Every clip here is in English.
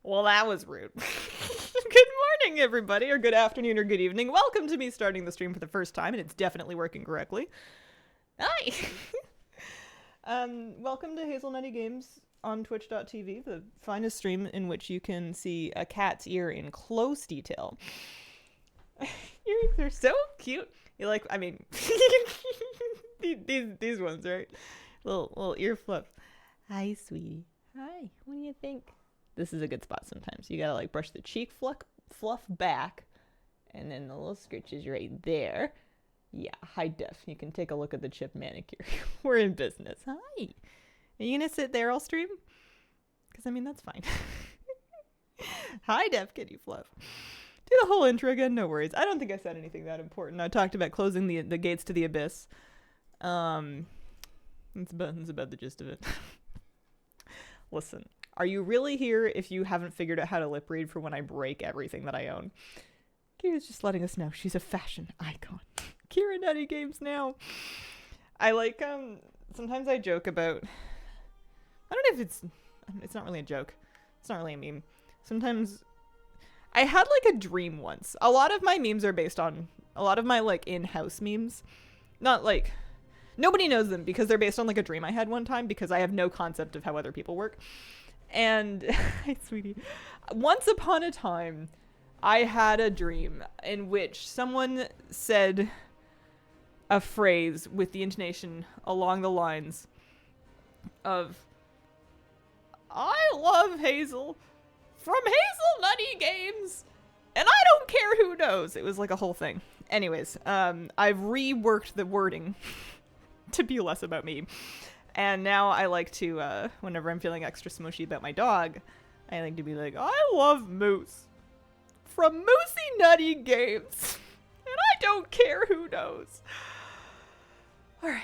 Well, that was rude. Good morning, everybody, or good afternoon, or good evening. Welcome to me starting the stream for the first time, and it's definitely working correctly. Hi! Welcome to Hazelnutty Games on twitch.tv, the finest stream in which you can see a cat's ear in close detail. Ears are so cute. You like, I mean, these ones, right? Little ear flip. Hi, sweetie. Hi, what do you think? This is a good spot sometimes. You gotta like brush the cheek fluff back, and then the little scritches right there. Yeah, high def. You can take a look at the chip manicure. We're in business. Hi. Are you gonna sit there all stream? Because I mean that's fine. High def kitty fluff. Do the whole intro again. No worries. I don't think I said anything that important. I talked about closing the gates to the abyss. That's about the gist of it. Listen. Are you really here if you haven't figured out how to lip read for when I break everything that I own? Kira's just letting us know she's a fashion icon. Kira Nutty Games now. I like, sometimes I joke about, I don't know if it's not really a joke. It's not really a meme. Sometimes, I had like a dream once. A lot of my memes are based on, a lot of my like in-house memes. Not like, nobody knows them because they're based on like a dream I had one time because I have no concept of how other people work. And, hi, sweetie. Once upon a time, I had a dream in which someone said a phrase with the intonation along the lines of, I love Hazel from Hazel Nutty Games, and I don't care who knows. It was like a whole thing. Anyways, I've reworked the wording to be less about me. And now I like to, whenever I'm feeling extra smushy about my dog, I like to be like, I love Moose from Moosey Nutty Games, and I don't care who knows. Alright,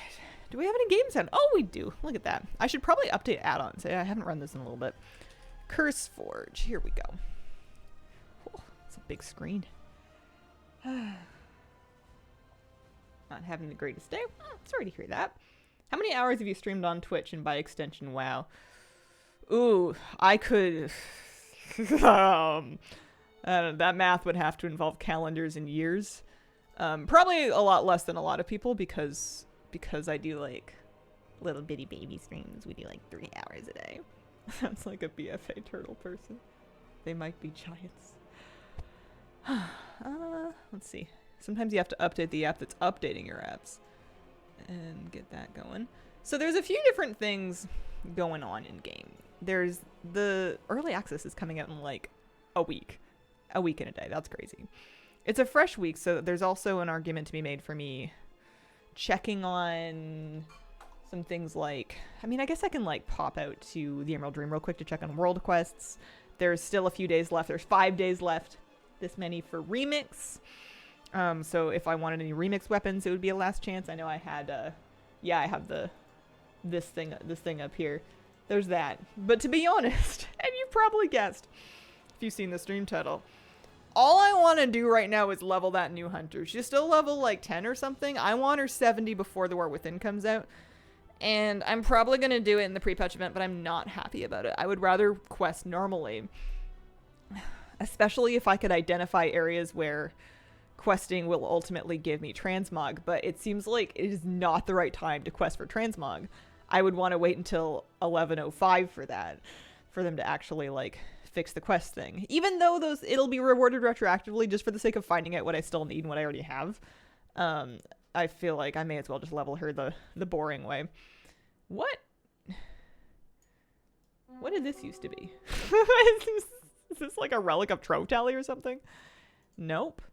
do we have any games on? Oh, we do. Look at that. I should probably update add-ons. I haven't run this in a little bit. Curse Forge. Here we go. Oh, it's a big screen. Not having the greatest day. Oh, sorry to hear that. How many hours have you streamed on Twitch and by extension WoW? Ooh, I could... that math would have to involve calendars and years. Probably a lot less than a lot of people because I do like little bitty baby streams. We do like 3 hours a day. Sounds like a BFA turtle person. They might be giants. Let's see. Sometimes you have to update the app that's updating your apps. And get that going. So there's a few different things going on in game. There's the early access is coming out in like a week and a day. That's crazy. It's a fresh week, so there's also an argument to be made for me checking on some things like, I mean, I guess I can like pop out to the Emerald Dream real quick to check on world quests. There's still a few days left. There's 5 days left. This many for remix. So if I wanted any remix weapons, it would be a last chance. I know I had, yeah, I have this thing up here. There's that. But to be honest, and you probably guessed, if you've seen the stream title, all I want to do right now is level that new hunter. She's still level like 10 or something. I want her 70 before the War Within comes out. And I'm probably going to do it in the pre-patch event, but I'm not happy about it. I would rather quest normally. Especially if I could identify areas where questing will ultimately give me transmog, but it seems like it is not the right time to quest for transmog. I would want to wait until 11:05 for that, for them to actually like fix the quest thing. Even though it'll be rewarded retroactively just for the sake of finding out what I still need and what I already have. I feel like I may as well just level her the boring way. What did this used to be? Is this like a relic of Trove Tally or something? Nope.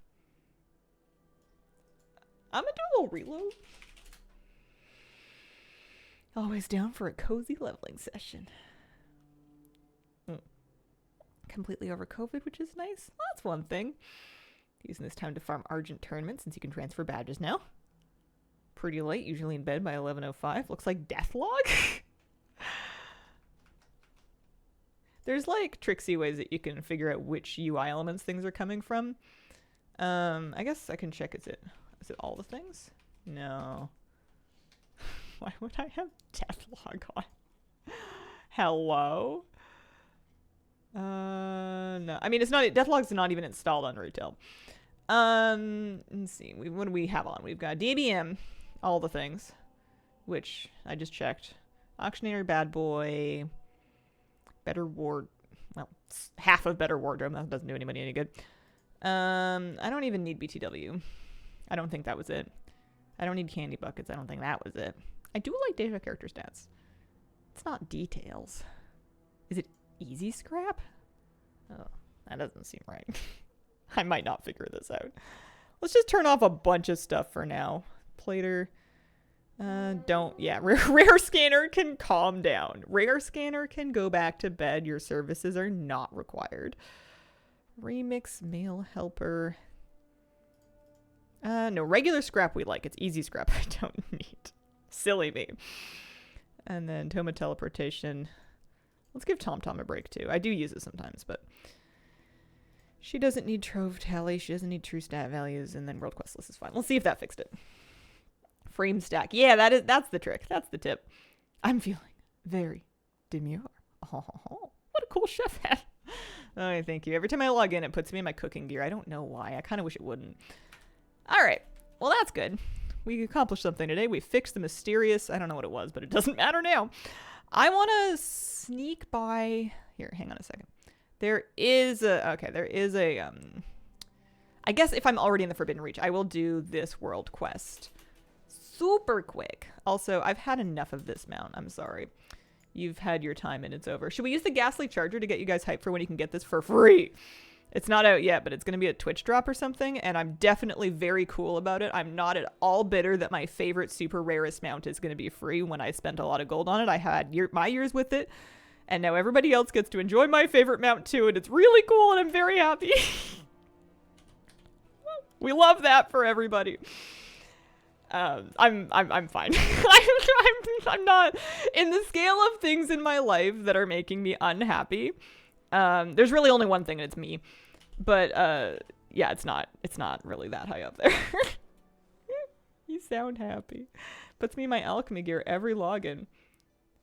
I'm gonna do a little reload. Always down for a cozy leveling session. Completely over COVID, which is nice. Well, that's one thing. Using this time to farm Argent tournament since you can transfer badges now. Pretty late, usually in bed by 11:05. Looks like Deathlog. There's like tricksy ways that you can figure out which UI elements things are coming from. I guess I can check. Is it all the things? No. Why would I have Deathlog on? Hello? No, I mean, it's not, Deathlog's not even installed on retail. Let's see. What do we have on? We've got DBM, all the things, which I just checked. Auctioneer, Bad Boy, Better Ward. Well, half of Better Wardrobe. That doesn't do anybody any good. I don't even need BTW. I don't think that was it. I don't need candy buckets. I don't think that was it. I do like data character stats. It's not details. Is it easy scrap? Oh, that doesn't seem right. I might not figure this out. Let's just turn off a bunch of stuff for now. Plater. Yeah, rare scanner can calm down. Rare scanner can go back to bed. Your services are not required. Remix mail helper. No, regular scrap we like. It's easy scrap I don't need. Silly me. And then Toma teleportation. Let's give TomTom a break too. I do use it sometimes, but she doesn't need Trove Tally. She doesn't need true stat values. And then World Quest list is fine. Let's see if that fixed it. Frame stack. Yeah, that's the trick. That's the tip. I'm feeling very demure. Oh, what a cool chef hat. Oh, thank you. Every time I log in, it puts me in my cooking gear. I don't know why. I kind of wish it wouldn't. All right. Well, that's good. We accomplished something today. We fixed the mysterious. I don't know what it was, but it doesn't matter now. I want to sneak by. Here, hang on a second. There is a. I guess if I'm already in the Forbidden Reach, I will do this world quest super quick. Also, I've had enough of this mount. I'm sorry. You've had your time and it's over. Should we use the Ghastly Charger to get you guys hyped for when you can get this for free? It's not out yet, but it's going to be a Twitch drop or something, and I'm definitely very cool about it. I'm not at all bitter that my favorite super rarest mount is going to be free when I spent a lot of gold on it. I had my years with it, and now everybody else gets to enjoy my favorite mount too, and it's really cool, and I'm very happy. We love that for everybody. I'm fine. I'm not in the scale of things in my life that are making me unhappy. There's really only one thing, and it's me. But yeah, it's not really that high up there. You sound happy. Puts me in my alchemy gear every login.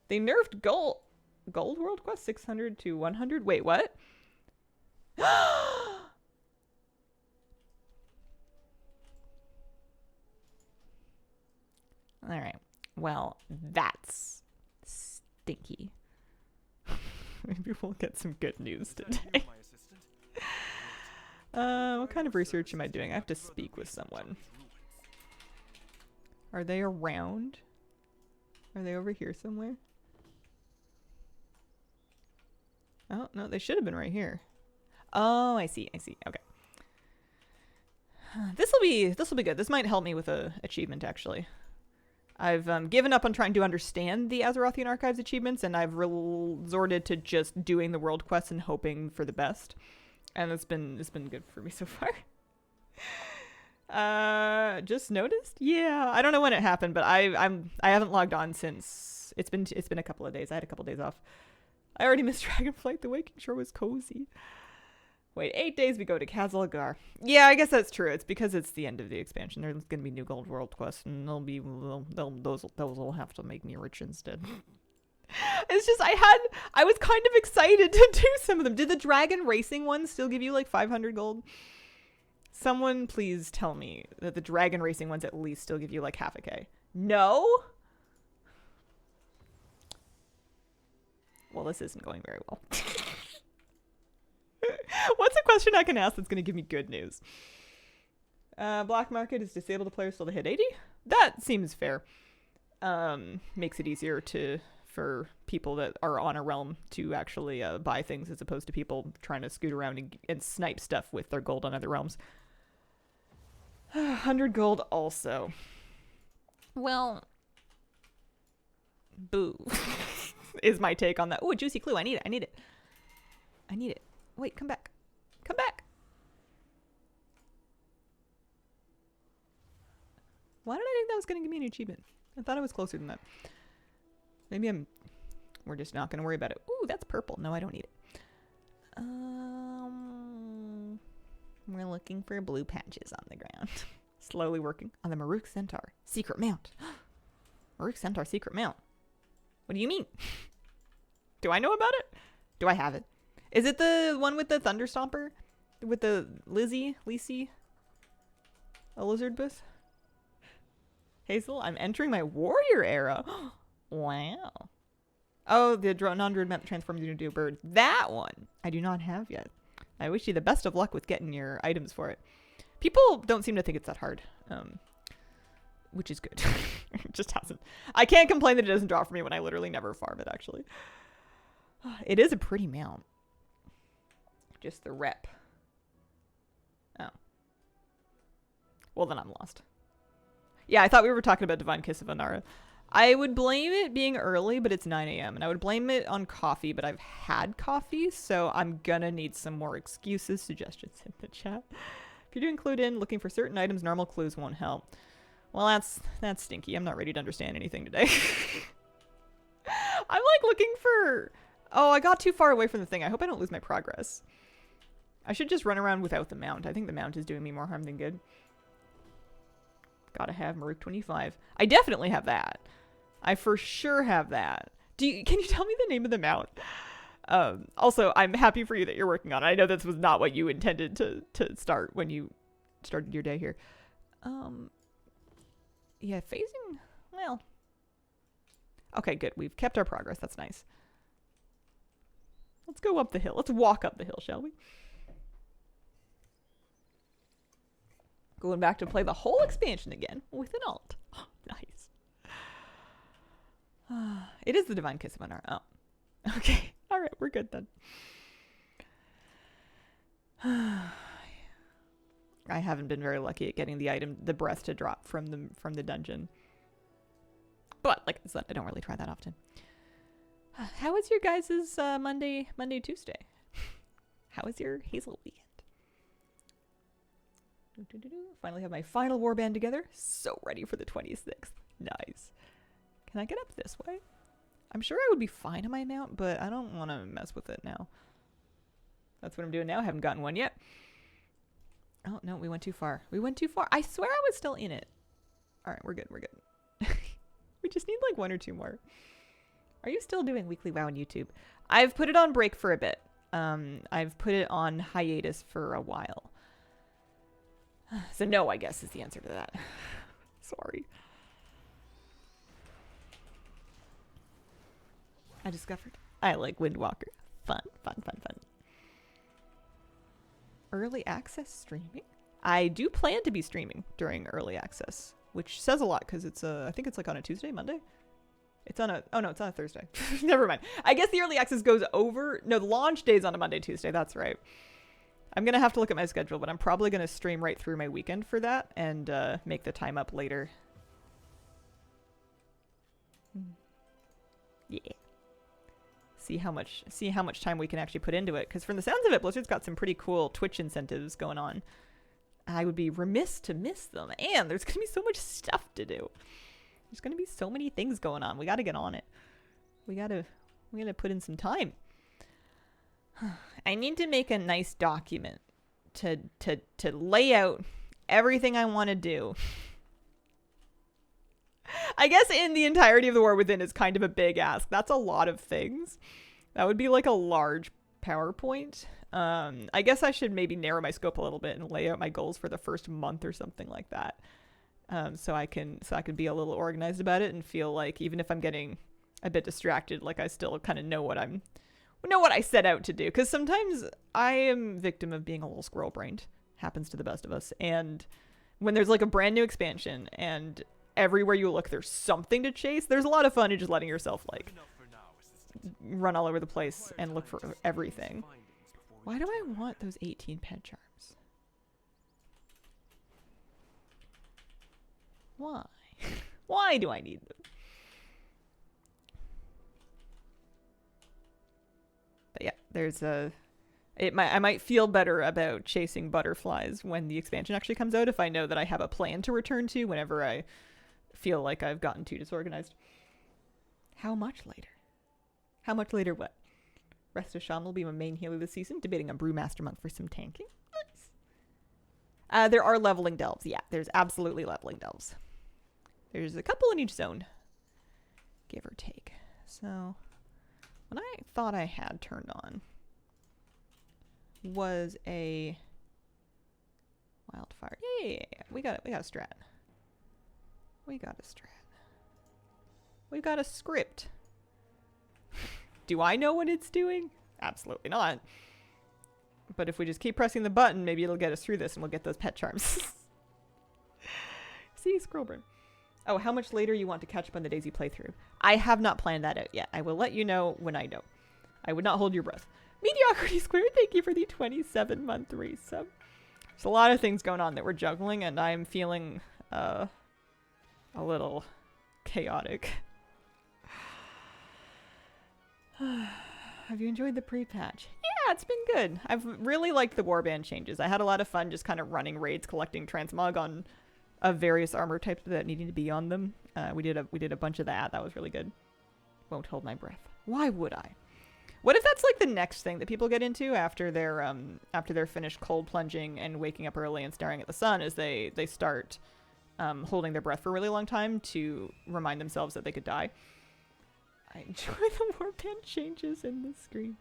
They nerfed gold world quest 600 to 100. Wait, what? All right. Well, that's stinky. Maybe we'll get some good news today. What kind of research am I doing? I have to speak with someone. Are they around? Are they over here somewhere? Oh, no, they should have been right here. Oh, I see. Okay. This will be good. This might help me with a achievement, actually. I've given up on trying to understand the Azerothian Archives achievements, and I've resorted to just doing the world quests and hoping for the best. And it's been good for me so far. Just noticed? Yeah, I don't know when it happened, but I haven't logged on since it's been a couple of days. I had a couple of days off. I already missed Dragonflight. The waking shore was cozy. Wait, 8 days we go to Kazalgar. Yeah, I guess that's true. It's because it's the end of the expansion. There's gonna be new gold world quests, and those will have to make me rich instead. It's just I was kind of excited to do some of them. Did the dragon racing ones still give you like 500 gold? Someone please tell me that the dragon racing ones at least still give you like half a K. No? Well, this isn't going very well. What's a question I can ask that's going to give me good news? Black market is disabled to players still to hit 80? That seems fair. Makes it easier for people that are on a realm to actually buy things as opposed to people trying to scoot around and snipe stuff with their gold on other realms. 100 gold also. Well, boo. Is my take on that. Oh, a juicy clue. I need it. Wait, come back. Come back. Why did I think that was going to give me an achievement? I thought it was closer than that. Maybe we're just not going to worry about it. Ooh, that's purple. No, I don't need it. We're looking for blue patches on the ground. Slowly working on the Maruk Centaur secret mount. Maruk Centaur secret mount. What do you mean? Do I know about it? Do I have it? Is it the one with the Thunder Stomper? With the Lizzie? A lizard booth? Hazel, I'm entering my warrior era. Wow. Oh, the non-druid map that transforms you into a bird. That one I do not have yet. I wish you the best of luck with getting your items for it. People don't seem to think it's that hard, which is good. It just hasn't. I can't complain that it doesn't draw for me when I literally never farm it, actually. It is a pretty mount. Just the rep. Oh. Well, then I'm lost. Yeah, I thought we were talking about Divine Kiss of Anara. I would blame it being early, but it's 9 a.m. And I would blame it on coffee, but I've had coffee, so I'm gonna need some more excuses, suggestions in the chat. If you do include in looking for certain items, normal clues won't help. Well, that's stinky. I'm not ready to understand anything today. I'm like looking for... Oh, I got too far away from the thing. I hope I don't lose my progress. I should just run around without the mount. I think the mount is doing me more harm than good. Gotta have Maruk 25. I definitely have that. I for sure have that. Can you tell me the name of the mount? Also, I'm happy for you that you're working on it. I know this was not what you intended to start when you started your day here. Yeah, phasing, well. Okay, good. We've kept our progress. That's nice. Let's go up the hill. Let's walk up the hill, shall we? Going back to play the whole expansion again with an alt. Oh, nice. It is the Divine Kiss of Anar. Oh. Okay. All right, we're good then. I haven't been very lucky at getting the breath to drop from the dungeon. But like I said, I don't really try that often. How was your guys' Monday, Tuesday? How was your Hazel weekend? Finally have my final warband together. So ready for the 26th. Nice. Can I get up this way? I'm sure I would be fine on my mount, but I don't want to mess with it now. That's what I'm doing now. I haven't gotten one yet. Oh, no, we went too far. We went too far. I swear I was still in it. All right, we're good. We're good. We just need like one or two more. Are you still doing Weekly WoW on YouTube? I've put it on break for a bit. I've put it on hiatus for a while. So no, I guess, is the answer to that. Sorry. I discovered I like Windwalker. Fun. Early access streaming? I do plan to be streaming during early access, which says a lot because it's I think it's like on a Tuesday, Monday. It's on a, oh no, it's on a Thursday. Never mind. I guess the early access goes over, no, the launch day's on a Monday, Tuesday. That's right. I'm going to have to look at my schedule, but I'm probably going to stream right through my weekend for that and make the time up later. Yeah. See how much time we can actually put into it. Because from the sounds of it, Blizzard's got some pretty cool Twitch incentives going on. I would be remiss to miss them. And there's going to be so much stuff to do. There's going to be so many things going on. We got to get on it. We got to put in some time. I need to make a nice document to lay out everything I want to do. I guess in the entirety of the War Within is kind of a big ask. That's a lot of things. That would be like a large PowerPoint. I guess I should maybe narrow my scope a little bit and lay out my goals for the first month or something like that. So I can be a little organized about it and feel like even if I'm getting a bit distracted, like I still kind of know what I set out to do. Because sometimes I am victim of being a little squirrel-brained. Happens to the best of us. And when there's like a brand new expansion and everywhere you look there's something to chase, there's a lot of fun in just letting yourself like run all over the place and look for everything. Why do I want those 18 pet charms? Why? Why do I need them? But yeah, there's I might feel better about chasing butterflies when the expansion actually comes out if I know that I have a plan to return to whenever I feel like I've gotten too disorganized. How much later? How much later what? Rest of Sean will be my main healer this season, debating a Brewmaster month for some tanking. Nice. There are leveling delves. Yeah, there's absolutely leveling delves. There's a couple in each zone, give or take. So, what I thought I had turned on was a wildfire. Yeah, we got a strat. We got a strat. We've got a script. Do I know what it's doing? Absolutely not. But if we just keep pressing the button, maybe it'll get us through this and we'll get those pet charms. See, Scrollburn. Oh, how much later you want to catch up on the Daisy playthrough? I have not planned that out yet. I will let you know when I know. I would not hold your breath. Mediocrity Square, thank you for the 27-month resub. There's a lot of things going on that we're juggling, and I'm feeling a little chaotic. Have you enjoyed the pre-patch? Yeah, it's been good. I've really liked the warband changes. I had a lot of fun just kind of running raids, collecting transmog on various armor types that needed to be on them. We did a bunch of that. That was really good. Won't hold my breath. Why would I? What if that's like the next thing that people get into after they're finished cold plunging and waking up early and staring at the sun, is they start holding their breath for a really long time to remind themselves that they could die. I enjoy the warband changes in this screen.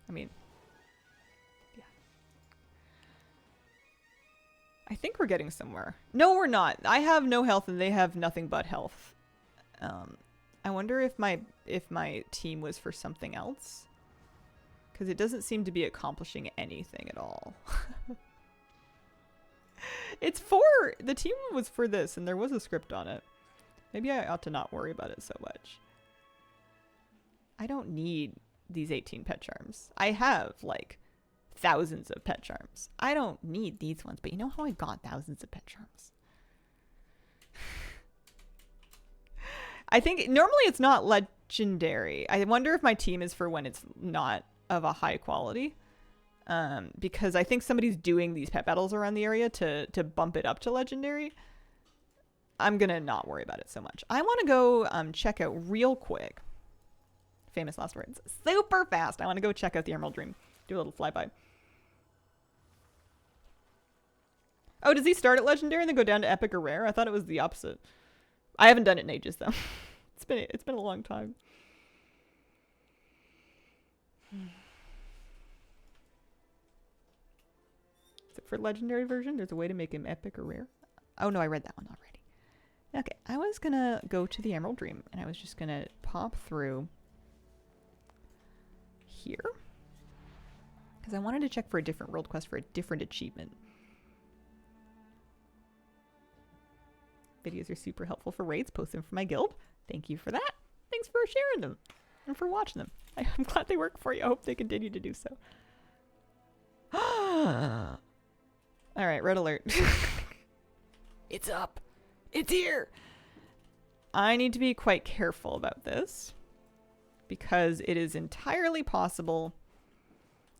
I mean, yeah. I think we're getting somewhere. No, we're not. I have no health and they have nothing but health. I wonder if my team was for something else. Because it doesn't seem to be accomplishing anything at all. The team was for this, and there was a script on it. Maybe I ought to not worry about it so much. I don't need these 18 pet charms. I have, like, thousands of pet charms. I don't need these ones, but you know how I got thousands of pet charms? I think normally it's not legendary. I wonder if my team is for when it's not of a high quality. Because I think somebody's doing these pet battles around the area to bump it up to legendary. I'm gonna not worry about it so much. I want to go check out real quick. Famous last words. Super fast. I want to go check out the Emerald Dream. Do a little flyby. Oh, does he start at legendary and then go down to epic or rare? I thought it was the opposite. I haven't done it in ages though. It's been a long time. Is it for legendary version? There's a way to make him epic or rare. Oh no, I read that one already. Okay, I was gonna go to the Emerald Dream and I was just gonna pop through here because I wanted to check for a different world quest for a different achievement. Videos are super helpful for raids. Post them for my guild. Thank you for that. Thanks for sharing them and for watching them. I'm glad they work for you. I hope they continue to do so. All right, red alert. It's up. It's here. I need to be quite careful about this because it is entirely possible.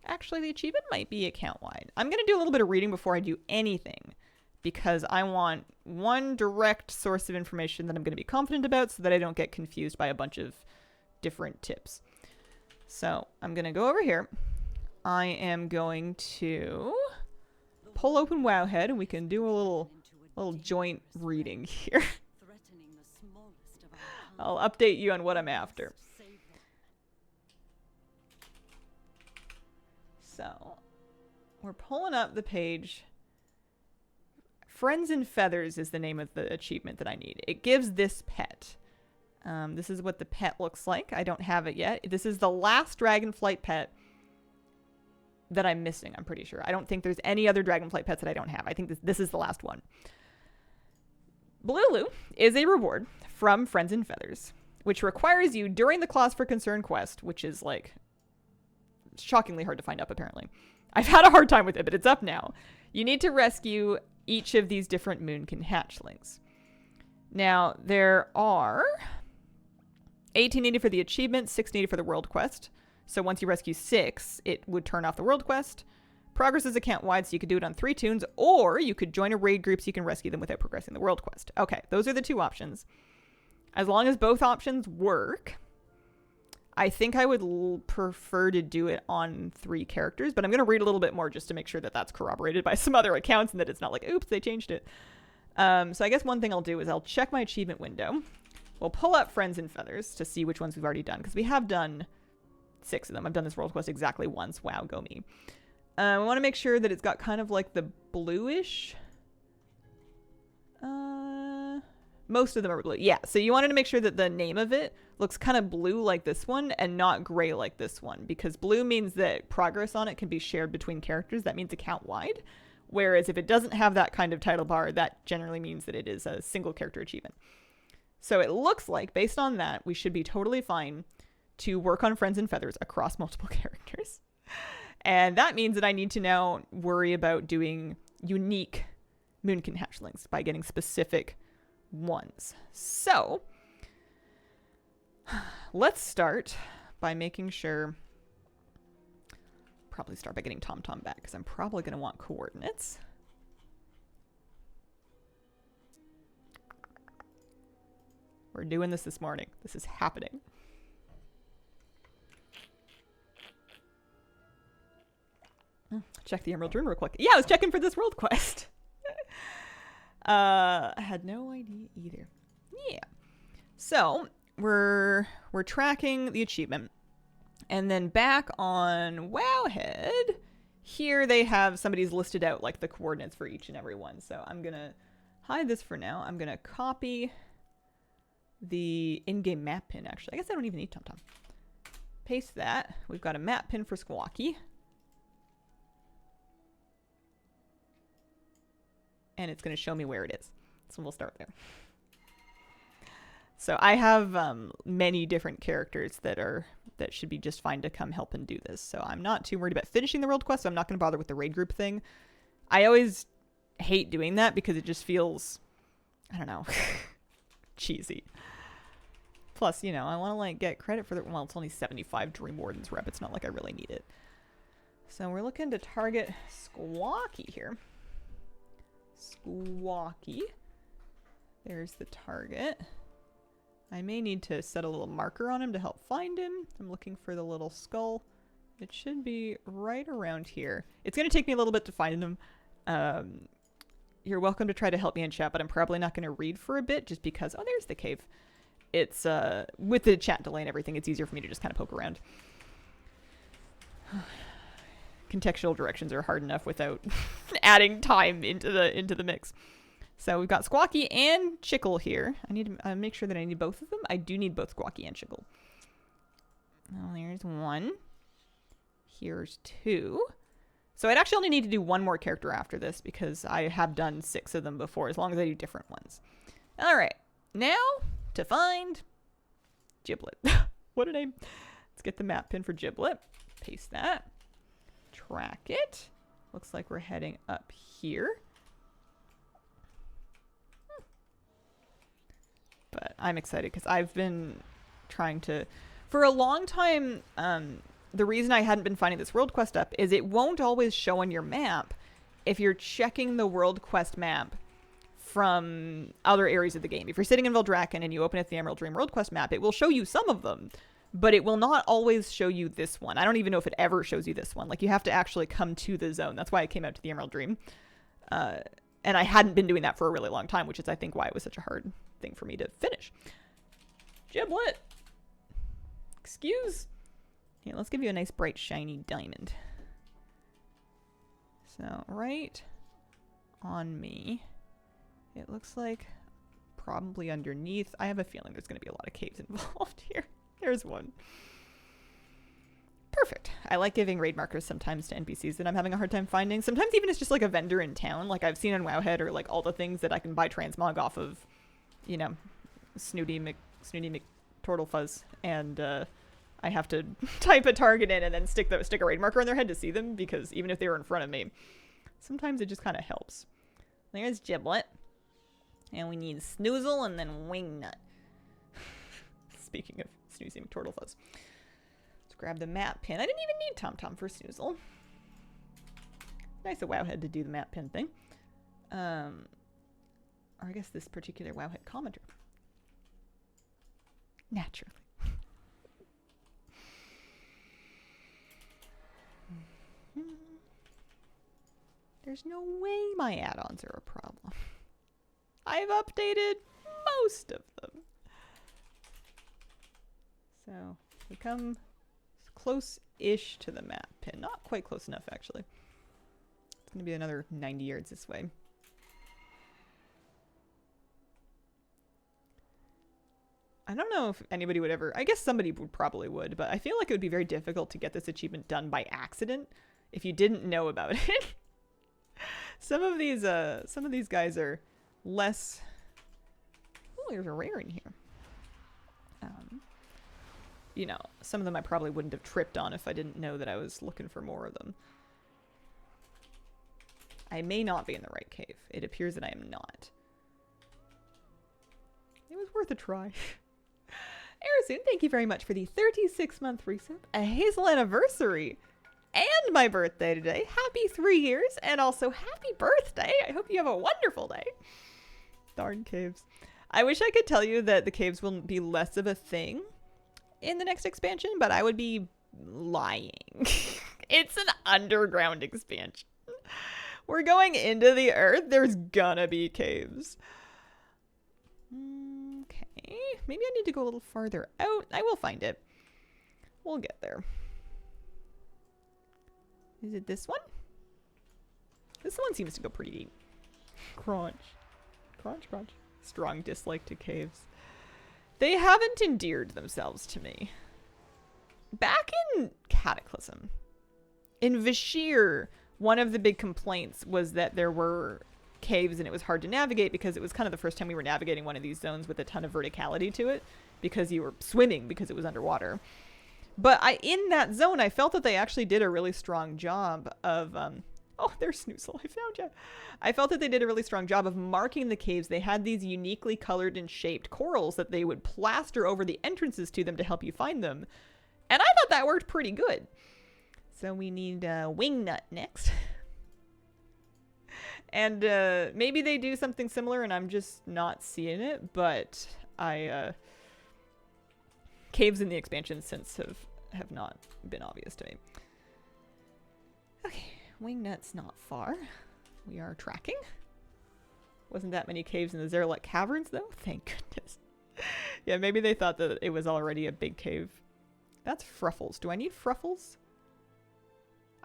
Actually, the achievement might be account-wide. I'm going to do a little bit of reading before I do anything because I want one direct source of information that I'm going to be confident about so that I don't get confused by a bunch of different tips. So I'm going to go over here. I am going to pull open Wowhead and we can do a little joint reading here. I'll update you on what I'm after. So we're pulling up the page. Friends and Feathers is the name of the achievement that I need. It gives this pet. This is what the pet looks like. I don't have it yet. This is the last Dragonflight pet that I'm missing, I'm pretty sure. I don't think there's any other Dragonflight pets that I don't have. I think this is the last one. Blulu is a reward from Friends and Feathers, which requires you during the Clause for Concern quest, which is like shockingly hard to find up apparently. I've had a hard time with it, but it's up now. You need to rescue each of these different moonkin hatchlings. Now, there are 18 needed for the achievement, 6 needed for the world quest. So once you rescue 6, it would turn off the world quest. Progress is account-wide, so you could do it on 3 tunes, or you could join a raid group so you can rescue them without progressing the world quest. Okay, those are the 2 options. As long as both options work, I think I would prefer to do it on 3 characters, but I'm going to read a little bit more just to make sure that that's corroborated by some other accounts and that it's not like, oops, they changed it. So I guess one thing I'll do is I'll check my achievement window, we'll pull up Friends and Feathers to see which ones we've already done, because we have done 6 of them. I've done this world quest exactly once. Wow, go me. We want to make sure that it's got kind of like the bluish. Most of them are blue. Yeah, so you wanted to make sure that the name of it looks kind of blue like this one and not gray like this one, because blue means that progress on it can be shared between characters. That means account-wide. Whereas if it doesn't have that kind of title bar, that generally means that it is a single character achievement. So it looks like, based on that, we should be totally fine to work on Friends and Feathers across multiple characters. And that means that I need to now worry about doing unique moonkin hatchlings by getting specific ones. So let's start by making sure, probably start by getting TomTom back, because I'm probably going to want coordinates. We're doing this morning. This is happening. Check the Emerald Room real quick. Yeah, I was checking for this world quest. I had no idea either. Yeah. So we're tracking the achievement. And then back on Wowhead, here they have somebody's listed out like the coordinates for each and every one. So I'm going to hide this for now. I'm going to copy the in-game map pin, actually. I guess I don't even need TomTom. Paste that. We've got a map pin for Squawky. And it's going to show me where it is. So we'll start there. So I have many different characters that should be just fine to come help and do this. So I'm not too worried about finishing the world quest, so I'm not going to bother with the raid group thing. I always hate doing that because it just feels, I don't know, cheesy. Plus, you know, I want to like get credit for the, well, it's only 75 Dream Wardens rep. It's not like I really need it. So we're looking to target Squawky here. Squawky. There's the target. I may need to set a little marker on him to help find him. I'm looking for the little skull. It should be right around here. It's going to take me a little bit to find him. You're welcome to try to help me in chat, but I'm probably not going to read for a bit just because... Oh, there's the cave. It's, with the chat delay and everything, it's easier for me to just kind of poke around. Contextual directions are hard enough without adding time into the mix. So we've got Squawky and Chickle here. I need to make sure that I need both of them. I do need both Squawky and Chickle. Oh, there's one. Here's two. So I'd actually only need to do one more character after this because I have done 6 of them before, as long as I do different ones. All right. Now to find Giblet. What a name. Let's get the map pin for Giblet. Paste that. Track it. Looks like we're heading up here. But I'm excited because I've been trying to, for a long time, the reason I hadn't been finding this world quest up is it won't always show on your map if you're checking the world quest map from other areas of the game. If you're sitting in Veldraken and you open up the Emerald Dream world quest map, it will show you some of them, but it will not always show you this one. I don't even know if it ever shows you this one. Like, you have to actually come to the zone. That's why I came out to the Emerald Dream. And I hadn't been doing that for a really long time, which is, I think, why it was such a hard thing for me to finish. Giblet! Excuse? Yeah, let's give you a nice, bright, shiny diamond. So, right on me. It looks like probably underneath. I have a feeling there's going to be a lot of caves involved here. There's one. Perfect. I like giving raid markers sometimes to NPCs that I'm having a hard time finding. Sometimes even it's just like a vendor in town. Like I've seen on Wowhead, or like all the things that I can buy transmog off of, you know, Snooty McTortlefuzz. And I have to type a target in and then stick a raid marker on their head to see them, because even if they were in front of me, sometimes it just kind of helps. There's Giblet. And we need Snoozle and then Wingnut. Speaking of Snoozy McTortlefuzz. Grab the map pin. I didn't even need TomTom for Snoozle. Nice of Wowhead to do the map pin thing. Or I guess this particular Wowhead commenter. Naturally. There's no way my add-ons are a problem. I've updated most of them. So we come close-ish to the map pin. Not quite close enough, actually. It's going to be another 90 yards this way. I don't know if anybody would ever... I guess somebody probably would, but I feel like it would be very difficult to get this achievement done by accident if you didn't know about it. Some of these guys are less... Oh, there's a rare in here. You know, some of them I probably wouldn't have tripped on if I didn't know that I was looking for more of them. I may not be in the right cave. It appears that I am not. It was worth a try. Arisoon, thank you very much for the 36-month resub, a Hazel anniversary, and my birthday today. Happy 3 years, and also happy birthday. I hope you have a wonderful day. Darn caves. I wish I could tell you that the caves will be less of a thing in the next expansion, but I would be lying. It's an underground expansion. We're going into the earth. There's gonna be caves. Okay. Maybe I need to go a little farther out. I will find it. We'll get there. Is it this one? This one seems to go pretty deep. Crunch. Crunch, crunch. Strong dislike to caves. They haven't endeared themselves to me. Back in Cataclysm, in Vashir, one of the big complaints was that there were caves and it was hard to navigate because it was kind of the first time we were navigating one of these zones with a ton of verticality to it because you were swimming because it was underwater. But in that zone, I felt that they actually did a really strong job of... oh, there's Snoozle. I found you. I felt that they did a really strong job of marking the caves. They had these uniquely colored and shaped corals that they would plaster over the entrances to them to help you find them. And I thought that worked pretty good. So we need Wingnut next. And maybe they do something similar and I'm just not seeing it. But caves in the expansion since have not been obvious to me. Okay. Wingnut's not far. We are tracking. Wasn't that many caves in the Zerlek caverns, though? Thank goodness. Yeah, maybe they thought that it was already a big cave. That's Fruffles. Do I need Fruffles?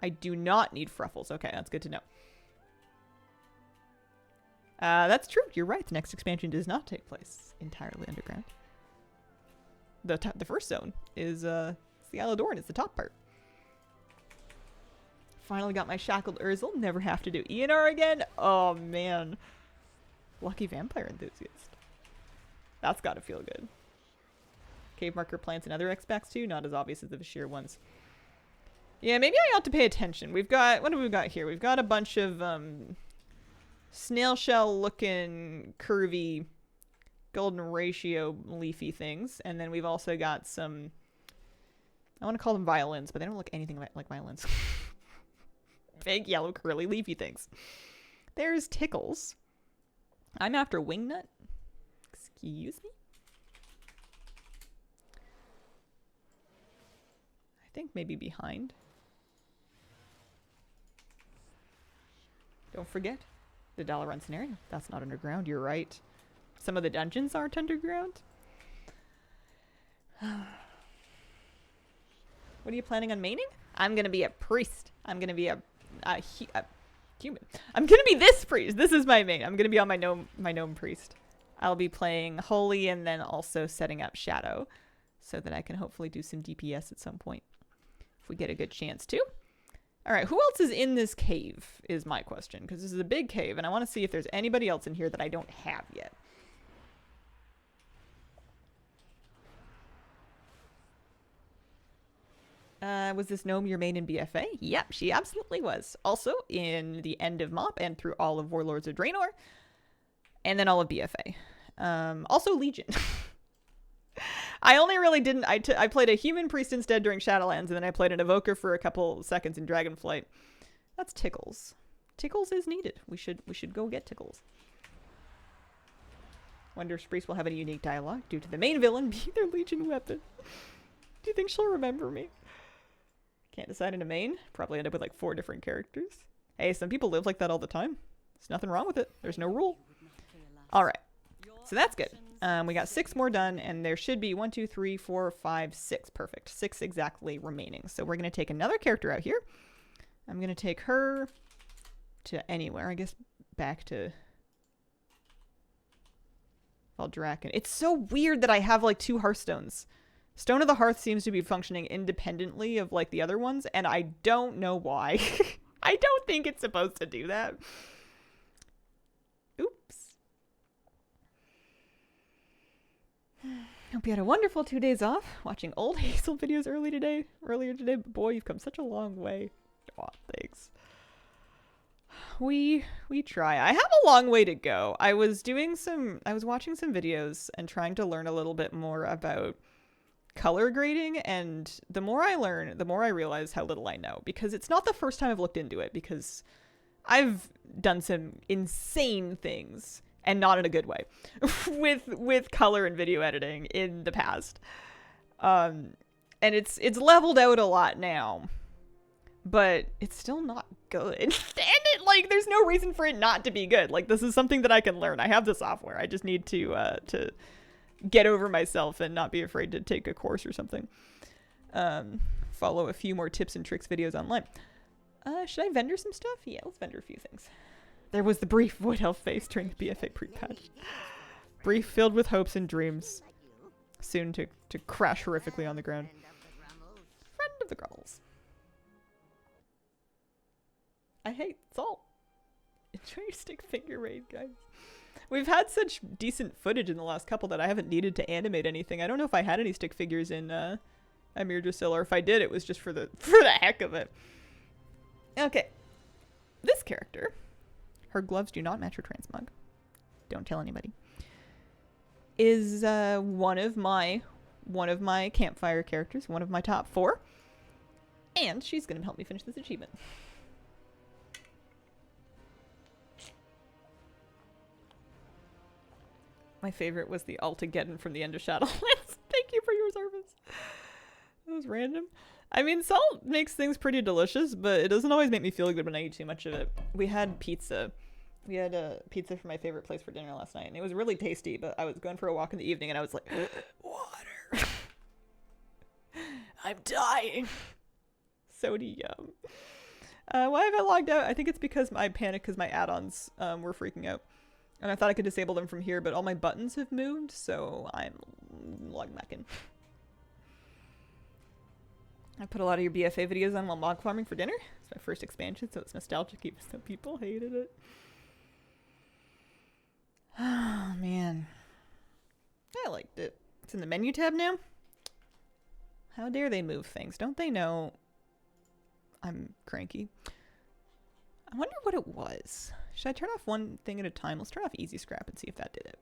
I do not need Fruffles. Okay, that's good to know. That's true. You're right. The next expansion does not take place entirely underground. The first zone is it's the Isle of Dorn. It's the top part. Finally got my shackled Urzel. Never have to do ENR again. Oh, man. Lucky vampire enthusiast. That's got to feel good. Cave marker plants and other X-Backs too. Not as obvious as the Vashir ones. Yeah, maybe I ought to pay attention. We've got... What have we got here? We've got a bunch of snail shell looking curvy golden ratio leafy things. And then we've also got some... I want to call them violins, but they don't look anything like violins. Big yellow curly leafy things. There's Tickles. I'm after Wingnut. Excuse me? I think maybe behind. Don't forget the Dollar Run scenario. That's not underground. You're right. Some of the dungeons aren't underground. What are you planning on maining? I'm going to be a priest. I'm going to be a human. I'm gonna be this priest. This is my main. I'm gonna be on my gnome priest. I'll be playing Holy and then also setting up Shadow so that I can hopefully do some DPS at some point if we get a good chance to. All right, who else is in this cave is my question, because this is a big cave and I want to see if there's anybody else in here that I don't have yet. Was this gnome your main in BFA? Yep, she absolutely was. Also in the end of MOP and through all of Warlords of Draenor. And then all of BFA. Also Legion. I only really didn't... I played a human priest instead during Shadowlands, and then I played an evoker for a couple seconds in Dragonflight. That's Tickles. Tickles is needed. We should go get Tickles. Wonder if Priest will have any unique dialogue due to the main villain being their Legion weapon. Do you think she'll remember me? Can't decide in a main. Probably end up with like 4 different characters. Hey, some people live like that all the time. There's nothing wrong with it. There's no rule. All right. So that's good. We got 6 more done, and there should be 1, 2, 3, 4, 5, 6. Perfect. 6 exactly remaining. So we're going to take another character out here. I'm going to take her to anywhere. I guess back to Valdrakken. It's so weird that I have like 2 Hearthstones. Stone of the Hearth seems to be functioning independently of like the other ones, and I don't know why. I don't think it's supposed to do that. Oops. Hope you had a wonderful 2 days off watching old Hazel videos earlier today. Boy, you've come such a long way. Aw, thanks. We try. I have a long way to go. I was watching some videos and trying to learn a little bit more about color grading, and the more I learn, the more I realize how little I know, because it's not the first time I've looked into it, because I've done some insane things, and not in a good way, with color and video editing in the past. And it's leveled out a lot now, but it's still not good. And like, there's no reason for it not to be good. Like, this is something that I can learn. I have the software. I just need to get over myself and not be afraid to take a course or something. Follow a few more tips and tricks videos online. Should I vendor some stuff? Yeah, let's vendor a few things. There was the brief Void Elf face during the BFA pre-patch. Brief filled with hopes and dreams. Soon to crash horrifically on the ground. Friend of the Grummels. I hate salt. Enjoy your stick figure raid, guys. We've had such decent footage in the last couple that I haven't needed to animate anything. I don't know if I had any stick figures in Amir Drasil, or if I did, it was just for the heck of it. Okay. This character, her gloves do not match her transmog. Don't tell anybody. Is one of my campfire characters, one of my top 4. And she's going to help me finish this achievement. My favorite was the Altageddon from the End of Shadowlands. Thank you for your service. That was random. I mean, salt makes things pretty delicious, but it doesn't always make me feel good when I eat too much of it. We had pizza. We had pizza from my favorite place for dinner last night, and it was really tasty, but I was going for a walk in the evening, and I was like, water. I'm dying. Soda yum. Why have I logged out? I think it's because I panicked because my add-ons were freaking out. And I thought I could disable them from here, but all my buttons have moved, so I'm logging back in. I put a lot of your BFA videos on while log farming for dinner. It's my first expansion, so it's nostalgic even though people hated it. Oh, man. I liked it. It's in the menu tab now. How dare they move things? Don't they know I'm cranky? I wonder what it was. Should I turn off one thing at a time? Let's turn off easy scrap and see if that did it.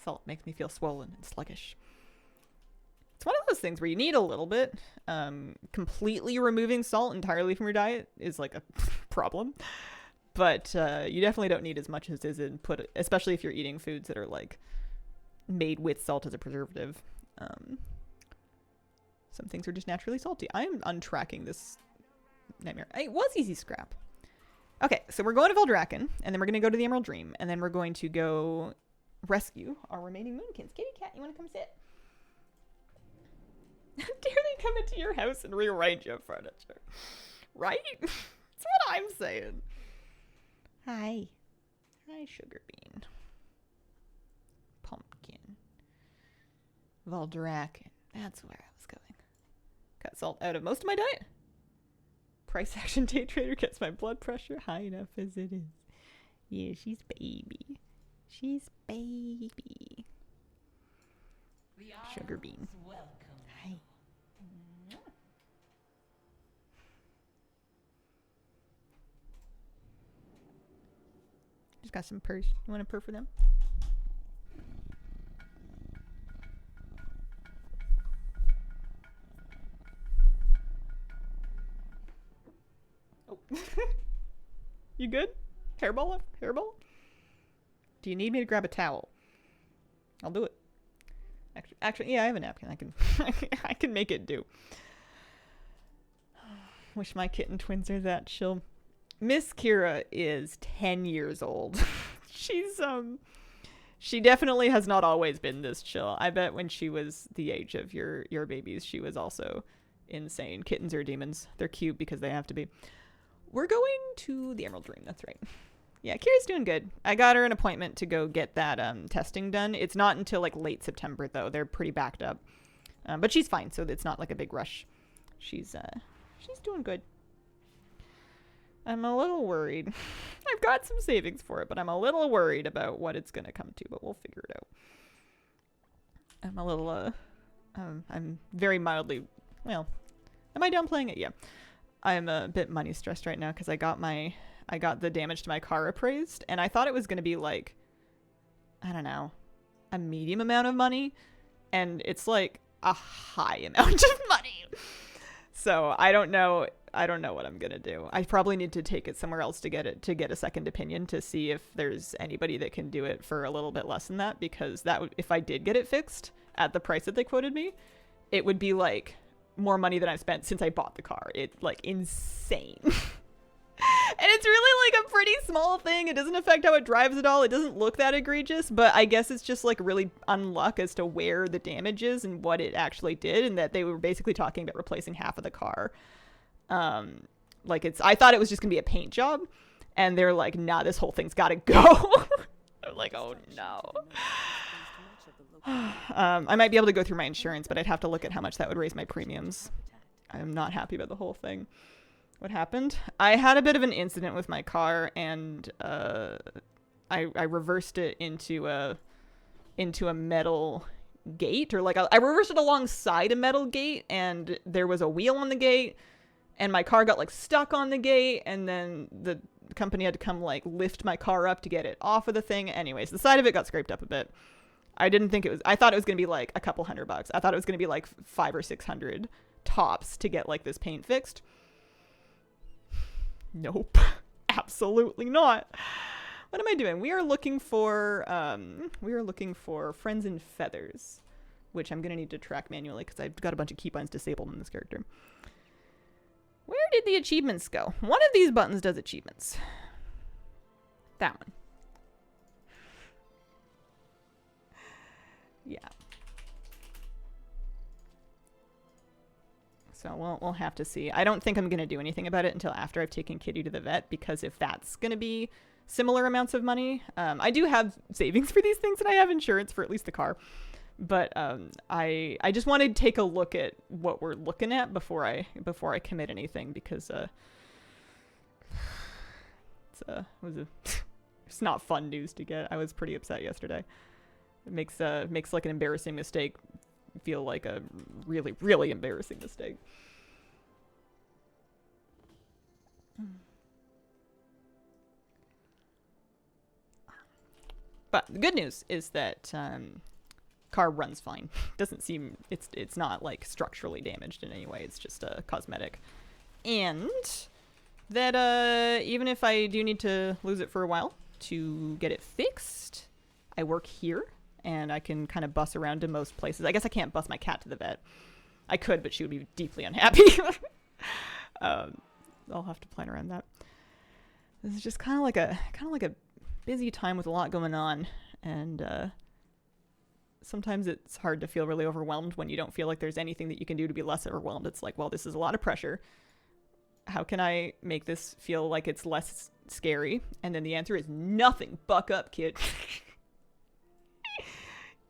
Salt makes me feel swollen and sluggish. It's one of those things where you need a little bit. Completely removing salt entirely from your diet is like a problem. But you definitely don't need as much as is input, especially if you're eating foods that are like made with salt as a preservative. Some things are just naturally salty. I'm untracking this nightmare. It was easy scrap. Okay, so we're going to Valdrakken, and then we're going to go to the Emerald Dream, and then we're going to go rescue our remaining moonkins. Kitty cat, you want to come sit? How dare they come into your house and rearrange your furniture? Right? That's what I'm saying. Hi. Hi, Sugar Bean. Pumpkin. Valdrakken. That's where I was going. Cut salt out of most of my diet. Price action day trader gets my blood pressure high enough as it is. Yeah, she's baby. She's baby. Sugar Bean. Hi. Just got some purrs. You want to purr for them? Oh. You good? Hairball? Hairball? Do you need me to grab a towel? I'll do it. Actually, yeah, I have a napkin. I can make it do. Wish my kitten twins are that chill. Miss Kira is 10 years old. She's she definitely has not always been this chill. I bet when she was the age of your babies, she was also insane. Kittens are demons. They're cute because they have to be. We're going to the Emerald Dream. That's right. Yeah, Kira's doing good. I got her an appointment to go get that testing done. It's not until like late September though. They're pretty backed up. But she's fine, so it's not like a big rush. She's doing good. I'm a little worried. I've got some savings for it, but I'm a little worried about what it's going to come to, but we'll figure it out. I'm a little, I'm very mildly, well, am I downplaying it? Yeah. I'm a bit money stressed right now because I got the damage to my car appraised, and I thought it was going to be like, I don't know, a medium amount of money, and it's like a high amount of money. So I don't know what I'm gonna do. I probably need to take it somewhere else to get a second opinion to see if there's anybody that can do it for a little bit less than that, because that would, if I did get it fixed at the price that they quoted me, it would be like more money than I've spent since I bought the car. It's like insane. And it's really like a pretty small thing. It doesn't affect how it drives at all. It doesn't look that egregious, but I guess it's just like really unluck as to where the damage is and what it actually did, and that they were basically talking about replacing half of the car. I thought it was just gonna be a paint job, and they're like, nah, this whole thing's gotta go. I'm like, oh no. I might be able to go through my insurance, but I'd have to look at how much that would raise my premiums. I'm not happy about the whole thing. What happened? I had a bit of an incident with my car, and I reversed it into a metal gate, or like I reversed it alongside a metal gate, and there was a wheel on the gate, and my car got like stuck on the gate, and then the company had to come like lift my car up to get it off of the thing. Anyways, the side of it got scraped up a bit. I thought it was gonna be like a couple $100. I thought it was gonna be like $500 or $600 tops to get like this paint fixed. Nope. Absolutely not. What am I doing? We are looking for Friends in Feathers, which I'm gonna need to track manually because I've got a bunch of keybinds disabled in this character. Where did the achievements go? One of these buttons does achievements. That one. Yeah. So we'll have to see. I don't think I'm going to do anything about it until after I've taken Kitty to the vet, because if that's going to be similar amounts of money, I do have savings for these things, and I have insurance for at least the car. But I just want to take a look at what we're looking at before I commit anything, because it's not fun news to get. I was pretty upset yesterday. It makes like an embarrassing mistake feel like a really, really embarrassing mistake. But the good news is that car runs fine. Doesn't seem, it's not like structurally damaged in any way. It's just cosmetic. And that even if I do need to lose it for a while to get it fixed, I work here, and I can kind of bus around to most places. I guess I can't bus my cat to the vet. I could, but she would be deeply unhappy. I'll have to plan around that. This is just kind of like a busy time with a lot going on, and sometimes it's hard to feel really overwhelmed when you don't feel like there's anything that you can do to be less overwhelmed. It's like, well, this is a lot of pressure. How can I make this feel like it's less scary? And then the answer is nothing. Buck up, kid.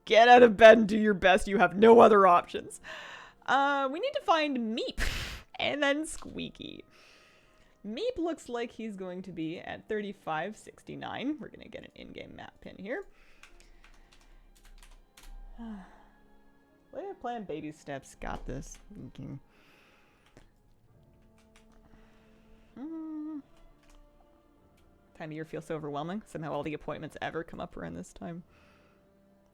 Get out of bed and do your best. You have no other options. We need to find Meep and then Squeaky. Meep looks like he's going to be at 3569. We're going to get an in-game map pin here. We're playing baby steps. Got this. Okay. Time of year feels so overwhelming. Somehow all the appointments ever come up around this time.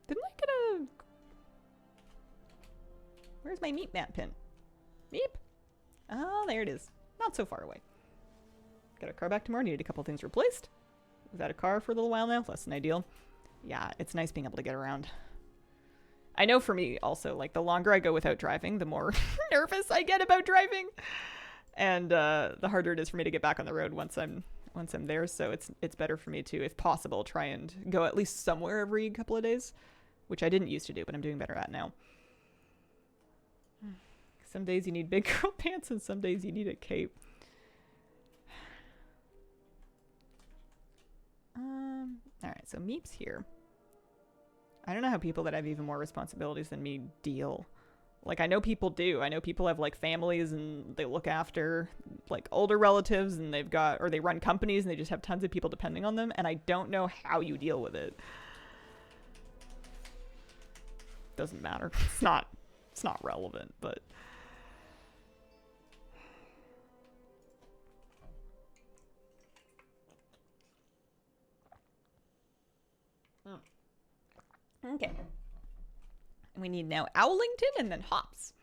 Didn't I get a... Where's my Meep map pin? Meep? Oh, there it is. Not so far away. Got a car back tomorrow. Needed a couple things replaced. Was out of car for a little while now. Less than ideal. Yeah, it's nice being able to get around. I know for me also, like, the longer I go without driving, the more nervous I get about driving. And the harder it is for me to get back on the road once I'm once I'm there, so it's better for me to, if possible, try and go at least somewhere every couple of days, which I didn't used to do, but I'm doing better at now. Some days you need big girl pants and some days you need a cape. Alright, so Meep's here. I don't know how people that have even more responsibilities than me deal. Like, I know people do. I know people have, like, families and they look after, like, older relatives and they've got, or they run companies and they just have tons of people depending on them, and I don't know how you deal with it. Doesn't matter. It's not relevant, but... Okay. We need now Owlington and then hops.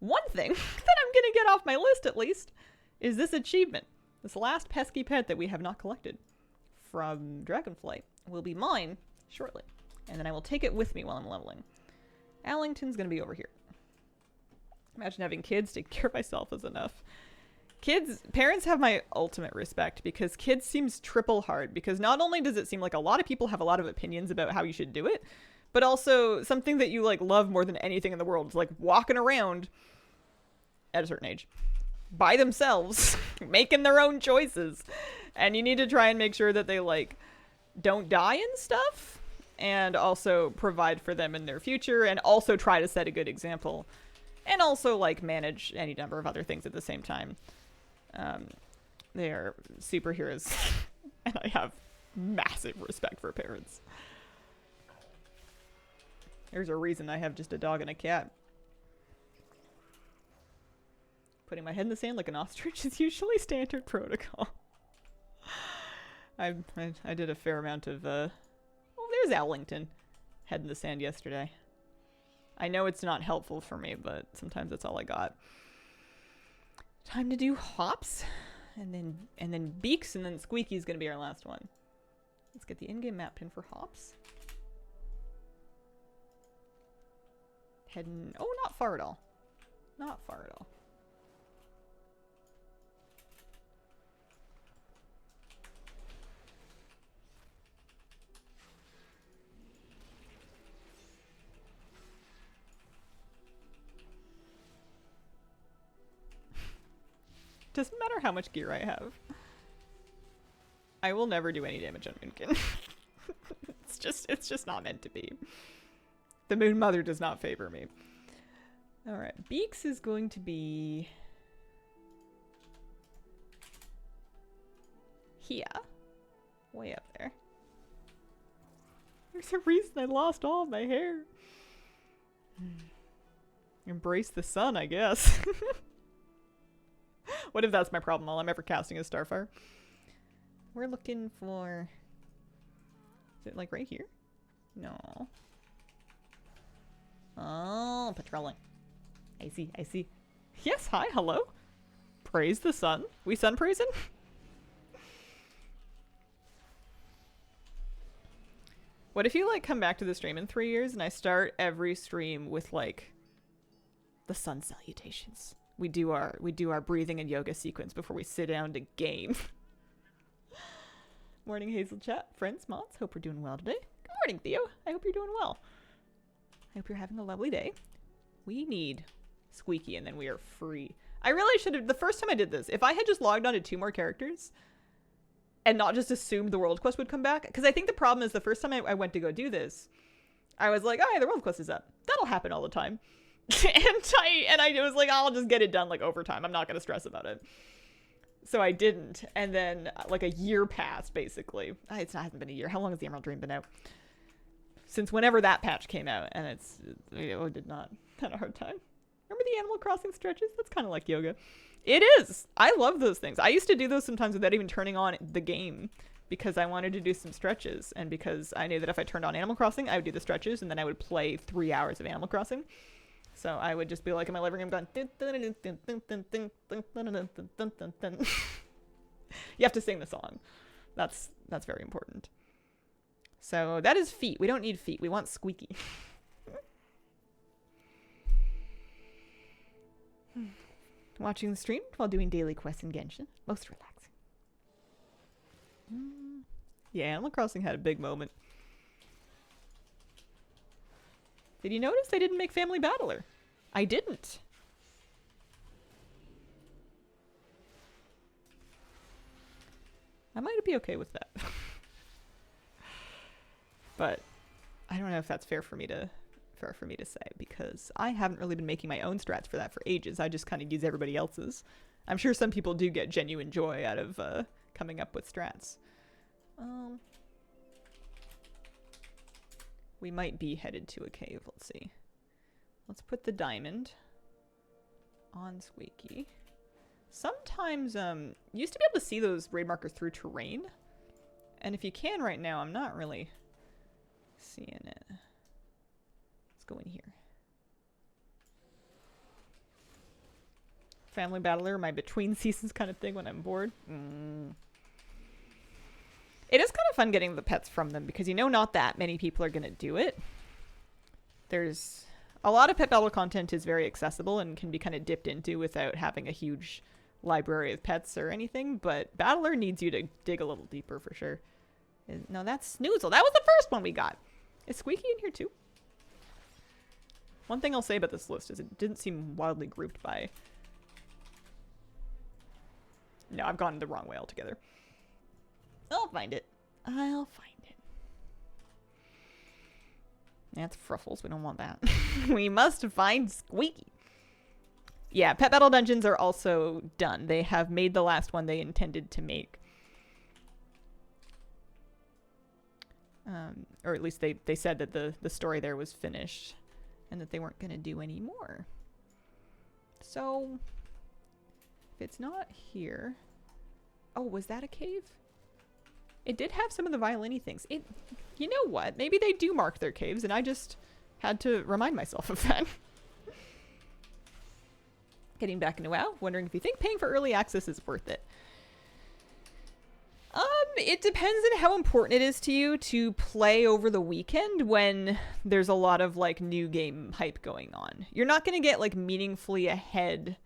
One thing that I'm going to get off my list, at least, is this achievement. This last pesky pet that we have not collected from Dragonflight will be mine shortly. And then I will take it with me while I'm leveling. Owlington's going to be over here. Imagine having kids. Taking care of myself is enough. Parents have my ultimate respect because kids seems triple hard, because not only does it seem like a lot of people have a lot of opinions about how you should do it, but also something that you like love more than anything in the world is like walking around at a certain age by themselves, making their own choices. And you need to try and make sure that they like don't die and stuff, and also provide for them in their future, and also try to set a good example, and also like manage any number of other things at the same time. They are superheroes and I have massive respect for parents. There's a reason I have just a dog and a cat. Putting my head in the sand like an ostrich is usually standard protocol. I did a fair amount of, oh, there's Owlington. Head in the sand yesterday. I know it's not helpful for me, but sometimes that's all I got. Time to do hops, and then beaks, and then squeaky's gonna be our last one. Let's get the in-game map pin for hops. Heading, oh, not far at all. Not far at all. Doesn't matter how much gear I have. I will never do any damage on Moonkin. It's just not meant to be. The Moon Mother does not favor me. Alright, Beaks is going to be here. Way up there. There's a reason I lost all of my hair. Embrace the sun, I guess. What if that's my problem all I'm ever casting is Starfire? We're looking for... Is it like right here? No. Oh, patrolling. I see, I see. Yes, hi, hello. Praise the sun. We sun praising? What if you like come back to the stream in 3 years and I start every stream with like the sun salutations? We do our breathing and yoga sequence before we sit down to game. Morning, Hazel chat. Friends, mods. Hope we're doing well today. Good morning, Theo. I hope you're doing well. I hope you're having a lovely day. We need Squeaky and then we are free. I really should have, the first time I did this, if I had just logged on to 2 more characters and not just assumed the world quest would come back, because I think the problem is the first time I went to go do this, I was like, oh yeah, the world quest is up. That'll happen all the time. and I was like, I'll just get it done like over time. I'm not going to stress about it. So I didn't. And then like a year passed, basically. It hasn't been a year. How long has the Emerald Dream been out? Since whenever that patch came out. And it did not. Had a hard time. Remember the Animal Crossing stretches? That's kind of like yoga. It is. I love those things. I used to do those sometimes without even turning on the game, because I wanted to do some stretches. And because I knew that if I turned on Animal Crossing, I would do the stretches and then I would play 3 hours of Animal Crossing. So I would just be like in my living room going... You have to sing the song. That's very important. So that is feet. We don't need feet. We want Squeaky. Watching the stream while doing daily quests in Genshin. Most relaxing. Yeah, Animal Crossing had a big moment. Did you notice they didn't make Family Battler? I didn't. I might be okay with that. But I don't know if that's fair for me to say, because I haven't really been making my own strats for that for ages. I just kind of use everybody else's. I'm sure some people do get genuine joy out of coming up with strats. We might be headed to a cave. Let's see. Let's put the diamond on Squeaky. Sometimes, you used to be able to see those raid markers through terrain. And if you can right now, I'm not really seeing it. Let's go in here. Family Battler, my between seasons kind of thing when I'm bored. It is kind of fun getting the pets from them because you know not that many people are going to do it. There's a lot of pet battle content is very accessible and can be kind of dipped into without having a huge library of pets or anything, but Battler needs you to dig a little deeper for sure. No, that's Snoozle. That was the first one we got. Is Squeaky in here too? One thing I'll say about this list is it didn't seem wildly grouped by... No, I've gone the wrong way altogether. I'll find it. I'll find it. That's Fruffles. We don't want that. We must find Squeaky. Yeah, Pet Battle Dungeons are also done. They have made the last one they intended to make. Or at least they said that the story there was finished and that they weren't going to do any more. So, if it's not here... Oh, was that a cave? It did have some of the violin-y things. You know what? Maybe they do mark their caves, and I just had to remind myself of that. Getting back into WoW, wondering if you think paying for early access is worth it. It depends on how important it is to you to play over the weekend when there's a lot of, like, new game hype going on. You're not going to get, like, meaningfully ahead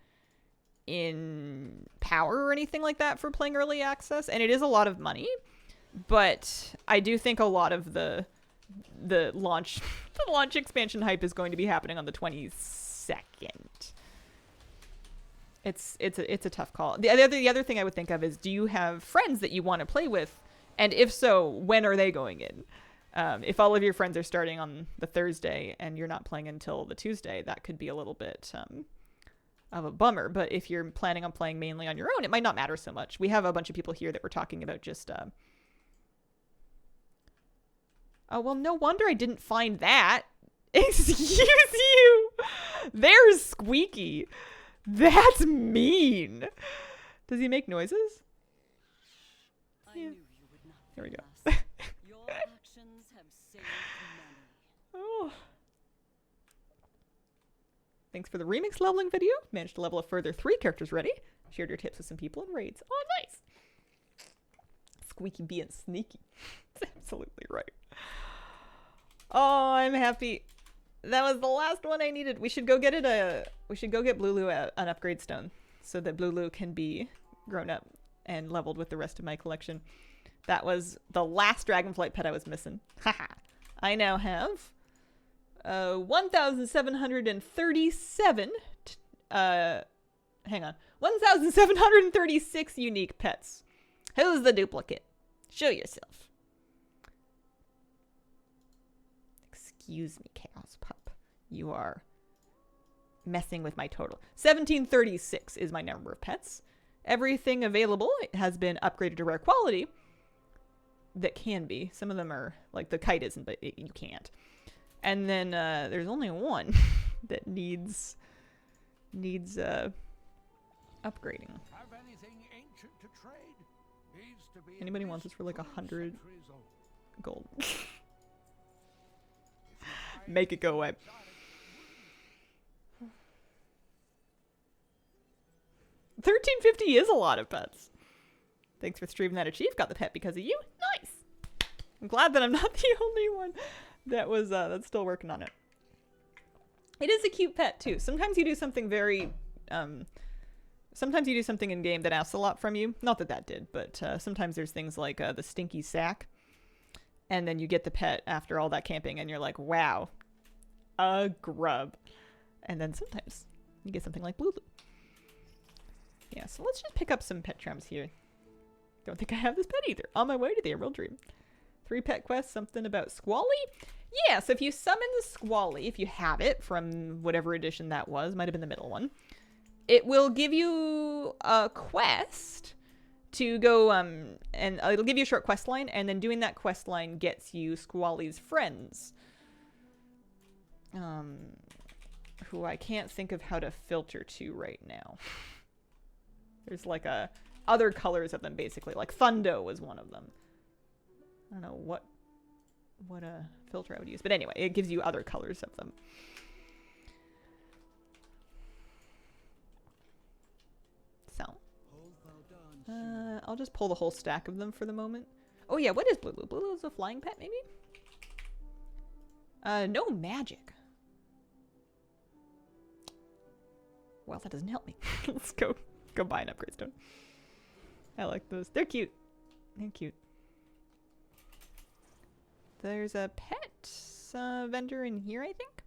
in power or anything like that for playing early access, and it is a lot of money. But I do think a lot of the launch expansion hype is going to be happening on the 22nd. It's a tough call. The other thing I would think of is, do you have friends that you want to play with? And if so, when are they going in? If all of your friends are starting on the Thursday and you're not playing until the Tuesday, that could be a little bit of a bummer. But if you're planning on playing mainly on your own, it might not matter so much. We have a bunch of people here that were talking about just... Oh, well, no wonder I didn't find that. Excuse you! There's Squeaky. That's mean. Does he make noises? Yeah. There we go. Your actions have saved many. Oh. Thanks for the remix leveling video. Managed to level a further 3 characters ready. Shared your tips with some people in raids. Oh, nice. Squeaky being sneaky. That's absolutely right. Oh, I'm happy. That was the last one I needed. We should go get we should go get Blulu an upgrade stone so that Blulu can be grown up and leveled with the rest of my collection. That was the last Dragonflight pet I was missing. Haha. I now have 1,737 hang on. 1,736 unique pets. Who's the duplicate? Show yourself. Excuse me, Chaos Pup. You are messing with my total. 1,736 is my number of pets. Everything available has been upgraded to rare quality. That can be. Some of them are, like the kite isn't, but you can't. And then there's only one that needs upgrading. Anybody wants this for like 100 gold? Make it go away. $13.50 is a lot of pets. Thanks for streaming that achieve. Got the pet because of you. Nice. I'm glad that I'm not the only one that was that's still working on it. It is a cute pet too. Sometimes you do something very sometimes you do something in game that asks a lot from you. Not that that did, but sometimes there's things like the stinky sack. And then you get the pet after all that camping and you're like, wow, a grub. And then sometimes you get something like Blue. Yeah, so let's just pick up some pet trams here. Don't think I have this pet either. On my way to the Emerald Dream. 3 pet quests, something about Squally? Yeah, so if you summon the Squally, if you have it from whatever edition that was, might have been the middle one, it will give you a quest to go, and it'll give you a short quest line, and then doing that quest line gets you Squally's friends. Who I can't think of how to filter to right now. There's like other colors of them, basically. Like Thundo was one of them. I don't know what filter I would use. But anyway, it gives you other colors of them. So. I'll just pull the whole stack of them for the moment. Oh yeah, what is Blue Blue? Blue Blue is a flying pet, maybe? No magic. Well, that doesn't help me. Let's go buy an upgrade stone. I like those. They're cute. They're cute. There's a pet vendor in here, I think.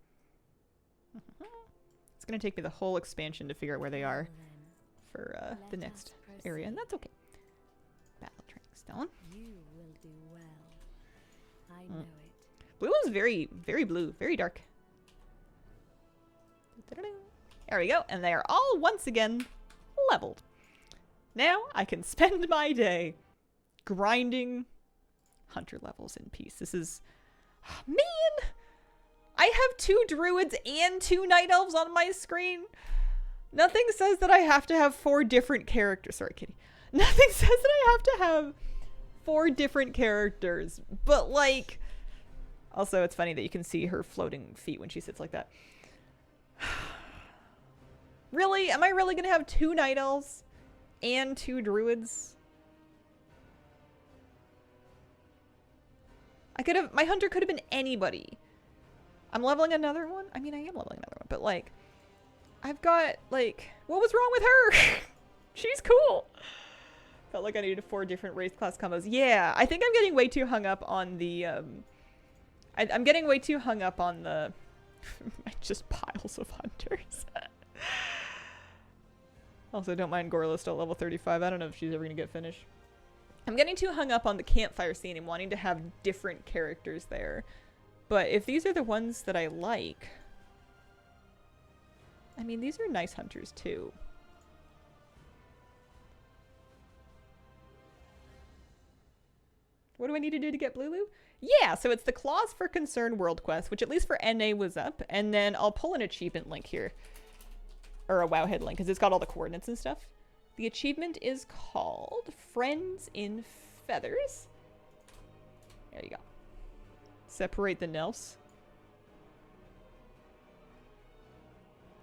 It's going to take me the whole expansion to figure out where they are for the next area, and that's okay. Battle training stone. You will do well. I know it. Blue is very, very blue, very dark. There we go, and they are all once again leveled. Now I can spend my day grinding hunter levels in peace. This is... Man! I have 2 druids and 2 night elves on my screen. Nothing says that I have to have 4 different characters. Sorry, kitty. Nothing says that I have to have 4 different characters. But, like... Also, it's funny that you can see her floating feet when she sits like that. Really? Am I really gonna have 2 night elves and 2 druids? I could have... My hunter could have been anybody. I'm leveling another one? I mean, I am leveling another one, but, like... I've got, like... What was wrong with her? She's cool. Felt like I needed 4 different race class combos. Yeah, I think I'm getting way too hung up on the, I'm getting way too hung up on the... just piles of hunters. Also, don't mind Gorla still level 35. I don't know if she's ever going to get finished. I'm getting too hung up on the campfire scene and wanting to have different characters there. But if these are the ones that I like... I mean, these are nice hunters, too. What do I need to do to get Blulu? Yeah, so it's the Claws for Concern World Quest, which at least for NA was up. And then I'll pull an achievement link here. Or a Wowhead link, because it's got all the coordinates and stuff. The achievement is called Friends in Feathers. There you go. Separate the Nelfs.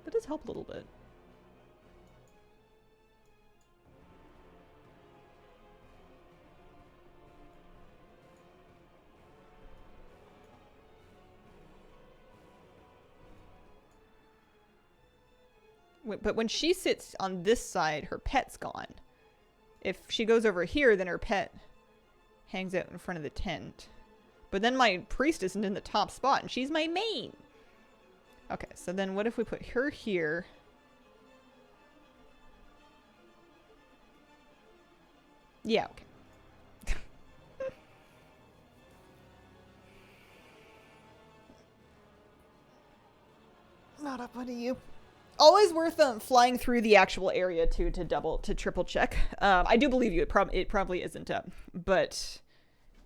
That does help a little bit. But when she sits on this side, her pet's gone. If she goes over here, then her pet hangs out in front of the tent. But then my priest isn't in the top spot, and she's my main. Okay, so then what if we put her here? Yeah, okay. Not up under you. Always worth flying through the actual area too to triple check. I do believe you. It probably isn't up, but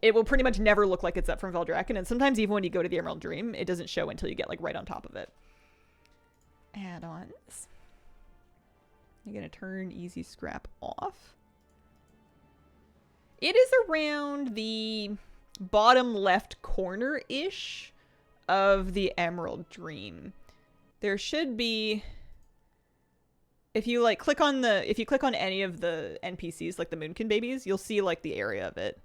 it will pretty much never look like it's up from Veldraken. And sometimes even when you go to the Emerald Dream, it doesn't show until you get like right on top of it. Add-ons. You're gonna turn Easy Scrap off. It is around the bottom left corner-ish of the Emerald Dream. There should be, if you like click on any of the NPCs, like the Moonkin babies, you'll see like the area of it.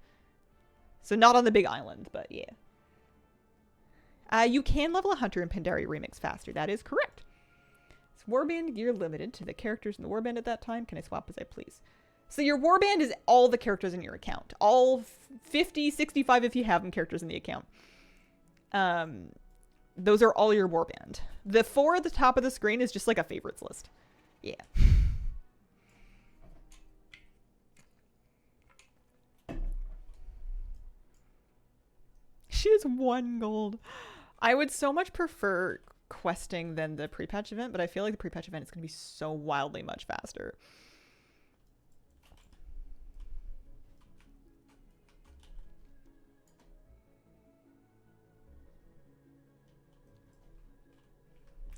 So not on the big island, but yeah. You can level a hunter in Pandaria Remix faster. That is correct. So Warband gear limited to the characters in the warband at that time. Can I swap as I please? So your warband is all the characters in your account. All 50, 65 if you have them characters in the account. Those are all your warband. The 4 at the top of the screen is just like a favorites list. Yeah. She has 1 gold. I would so much prefer questing than the pre-patch event, but I feel like the pre-patch event is going to be so wildly much faster.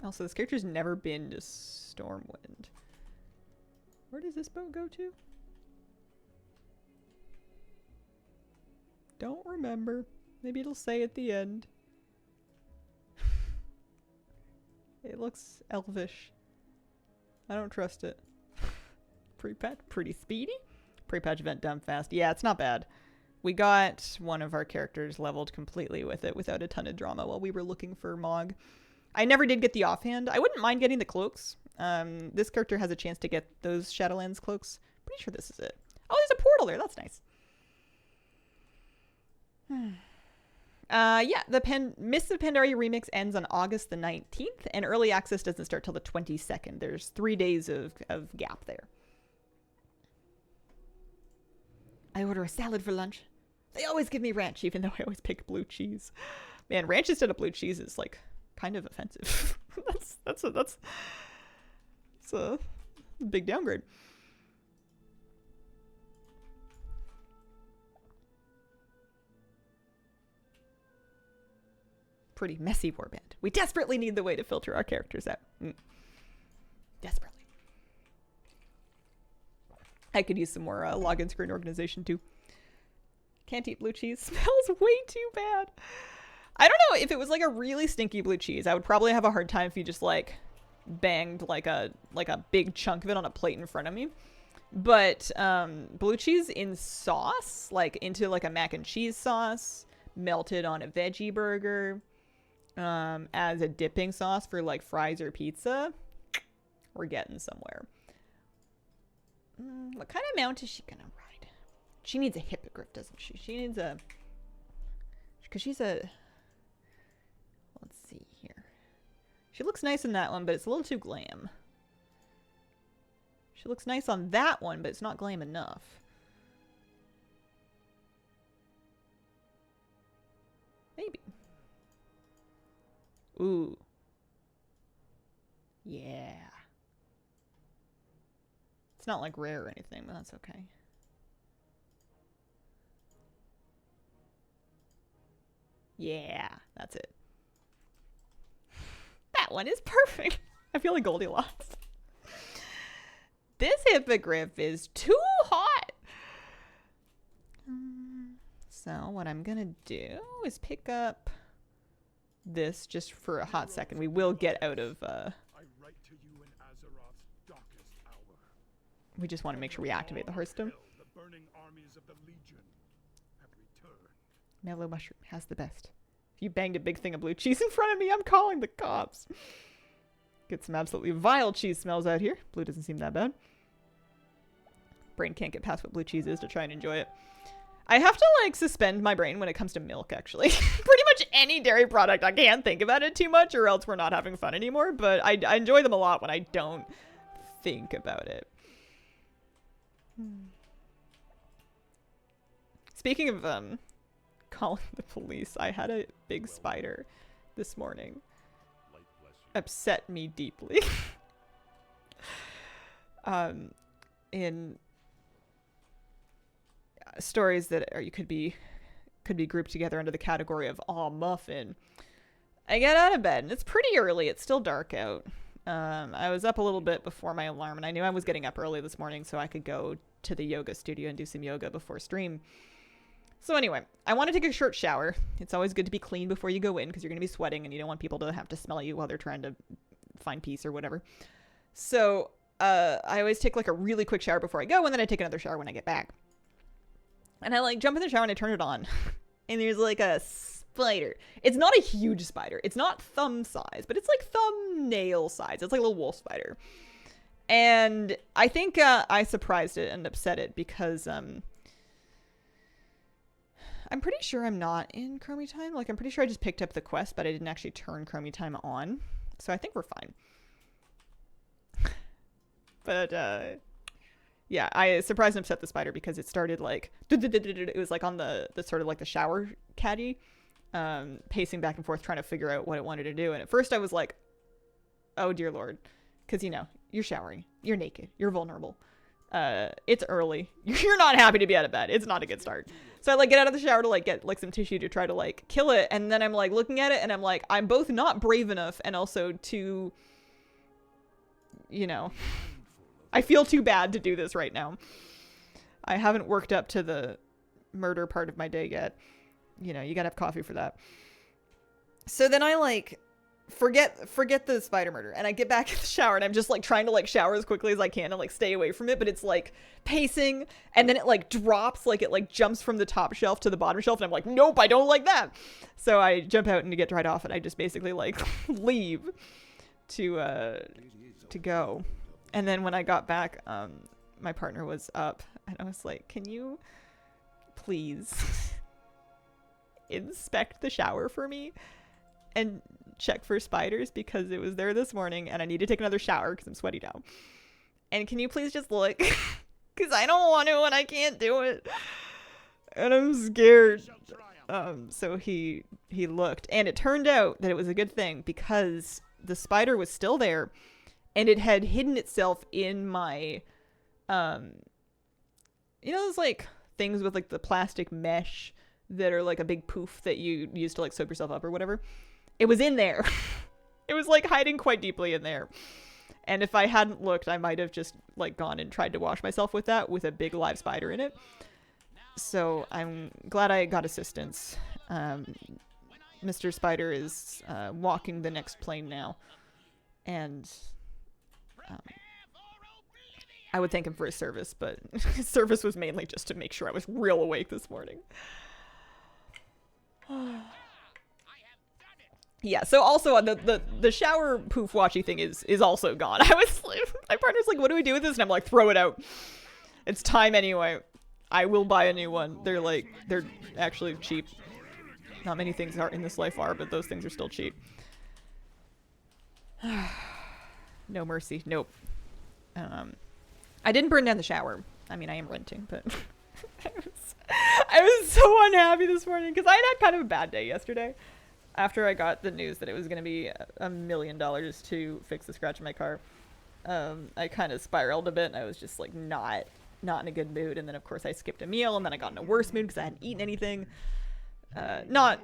Also, this character's never been to Stormwind. Where does this boat go to? Don't remember. Maybe it'll say at the end. It looks elvish. I don't trust it. Pre-patch, pretty speedy. Pre-patch event done fast. Yeah, it's not bad. We got one of our characters leveled completely with it without a ton of drama while we were looking for Mog. I never did get the offhand. I wouldn't mind getting the cloaks. This character has a chance to get those Shadowlands cloaks. Pretty sure this is it. Oh, there's a portal there. That's nice. Yeah, the Mists of Pandaria remix ends on August the 19th, and early access doesn't start till the 22nd. There's 3 days of gap there. I order a salad for lunch. They always give me ranch, even though I always pick blue cheese. Man, ranch instead of blue cheese is like kind of offensive. that's a big downgrade. Pretty messy warband. We desperately need the way to filter our characters out. Desperately. I could use some more login screen organization too. Can't eat blue cheese. Smells way too bad. I don't know if it was like a really stinky blue cheese. I would probably have a hard time if you just like banged like a big chunk of it on a plate in front of me. But blue cheese in sauce, like into like a mac and cheese sauce, melted on a veggie burger, as a dipping sauce for like fries or pizza, we're getting somewhere. What kind of mount is she gonna ride? She needs a hippogriff, doesn't she? She needs a... Because she's a... Let's see here. She looks nice in that one, but it's a little too glam. She looks nice on that one, but it's not glam enough. Maybe. Ooh. Yeah. It's not like rare or anything, but that's okay. Yeah, that's it. That one is perfect. I feel like Goldilocks. This hippogriff is too hot. So what I'm gonna do is pick up this just for a hot second. We will get out of we just want to make sure we activate the Hearthstone. Mellow Mushroom has the best. If you banged a big thing of blue cheese in front of me, I'm calling the cops. Get some absolutely vile cheese smells out here. Blue doesn't seem that bad. Brain can't get past what blue cheese is to try and enjoy it. I have to like suspend my brain when it comes to milk, actually. Pretty much any dairy product, I can't think about it too much or else we're not having fun anymore. But I enjoy them a lot when I don't think about it. Speaking of calling the police, I had a big spider this morning. Upset me deeply. In stories that are, you could be grouped together under the category of aw muffin. I get out of bed and it's pretty early. It's still dark out. I was up a little bit before my alarm and I knew I was getting up early this morning so I could go to the yoga studio and do some yoga before stream. So anyway, I want to take a short shower. It's always good to be clean before you go in because you're going to be sweating and you don't want people to have to smell you while they're trying to find peace or whatever. So I always take like a really quick shower before I go and then I take another shower when I get back. And I like jump in the shower and I turn it on. And there's like a spider. It's not a huge spider. It's not thumb size, but it's like thumbnail size. It's like a little wolf spider. And I think I surprised it and upset it because I'm pretty sure I'm not in Chromie Time. Like, I'm pretty sure I just picked up the quest, but I didn't actually turn Chromie Time on. So I think we're fine. But, yeah, I surprised and upset the spider because it started, like, it was, like, on the sort of, like, the shower caddy, pacing back and forth, trying to figure out what it wanted to do. And at first I was like, oh, dear Lord. Because, you know, you're showering. You're naked. You're vulnerable. It's early. You're not happy to be out of bed. It's not a good start. So I like get out of the shower to like get like some tissue to try to like kill it. And then I'm like looking at it and I'm like, I'm both not brave enough and also too, you know, I feel too bad to do this right now. I haven't worked up to the murder part of my day yet. You know, you gotta have coffee for that. So then I like forget the spider murder and I get back in the shower and I'm just like trying to like shower as quickly as I can and like stay away from it, but it's like pacing and then it like drops, like it like jumps from the top shelf to the bottom shelf and I'm like, nope, I don't like that. So I jump out and to get dried off and I just basically like leave to go. And then when I got back, my partner was up and I was like, can you please inspect the shower for me and check for spiders because it was there this morning and I need to take another shower because I'm sweaty now. And can you please just look? Because I don't want to and I can't do it. And I'm scared. So he looked and it turned out that it was a good thing because the spider was still there and it had hidden itself in my, you know, those like things with like the plastic mesh that are like a big poof that you use to like soap yourself up or whatever. It was in there. It was like hiding quite deeply in there. And if I hadn't looked, I might have just like gone and tried to wash myself with that with a big live spider in it. So I'm glad I got assistance. Mr. Spider is walking the next plane now. And I would thank him for his service, but his service was mainly just to make sure I was real awake this morning. Yeah, so also the shower poof watchy thing is also gone. I was my partner's like, what do we do with this? And I'm like, throw it out. It's time anyway. I will buy a new one. They're actually cheap. Not many things are in this life are, but those things are still cheap. No mercy. Nope. I didn't burn down the shower. I mean, I am renting, but I was so unhappy this morning because I had kind of a bad day yesterday. After I got the news that it was going to be $1 million to fix the scratch in my car, I kind of spiraled a bit and I was just like not in a good mood. And then of course I skipped a meal and then I got in a worse mood because I hadn't eaten anything. Not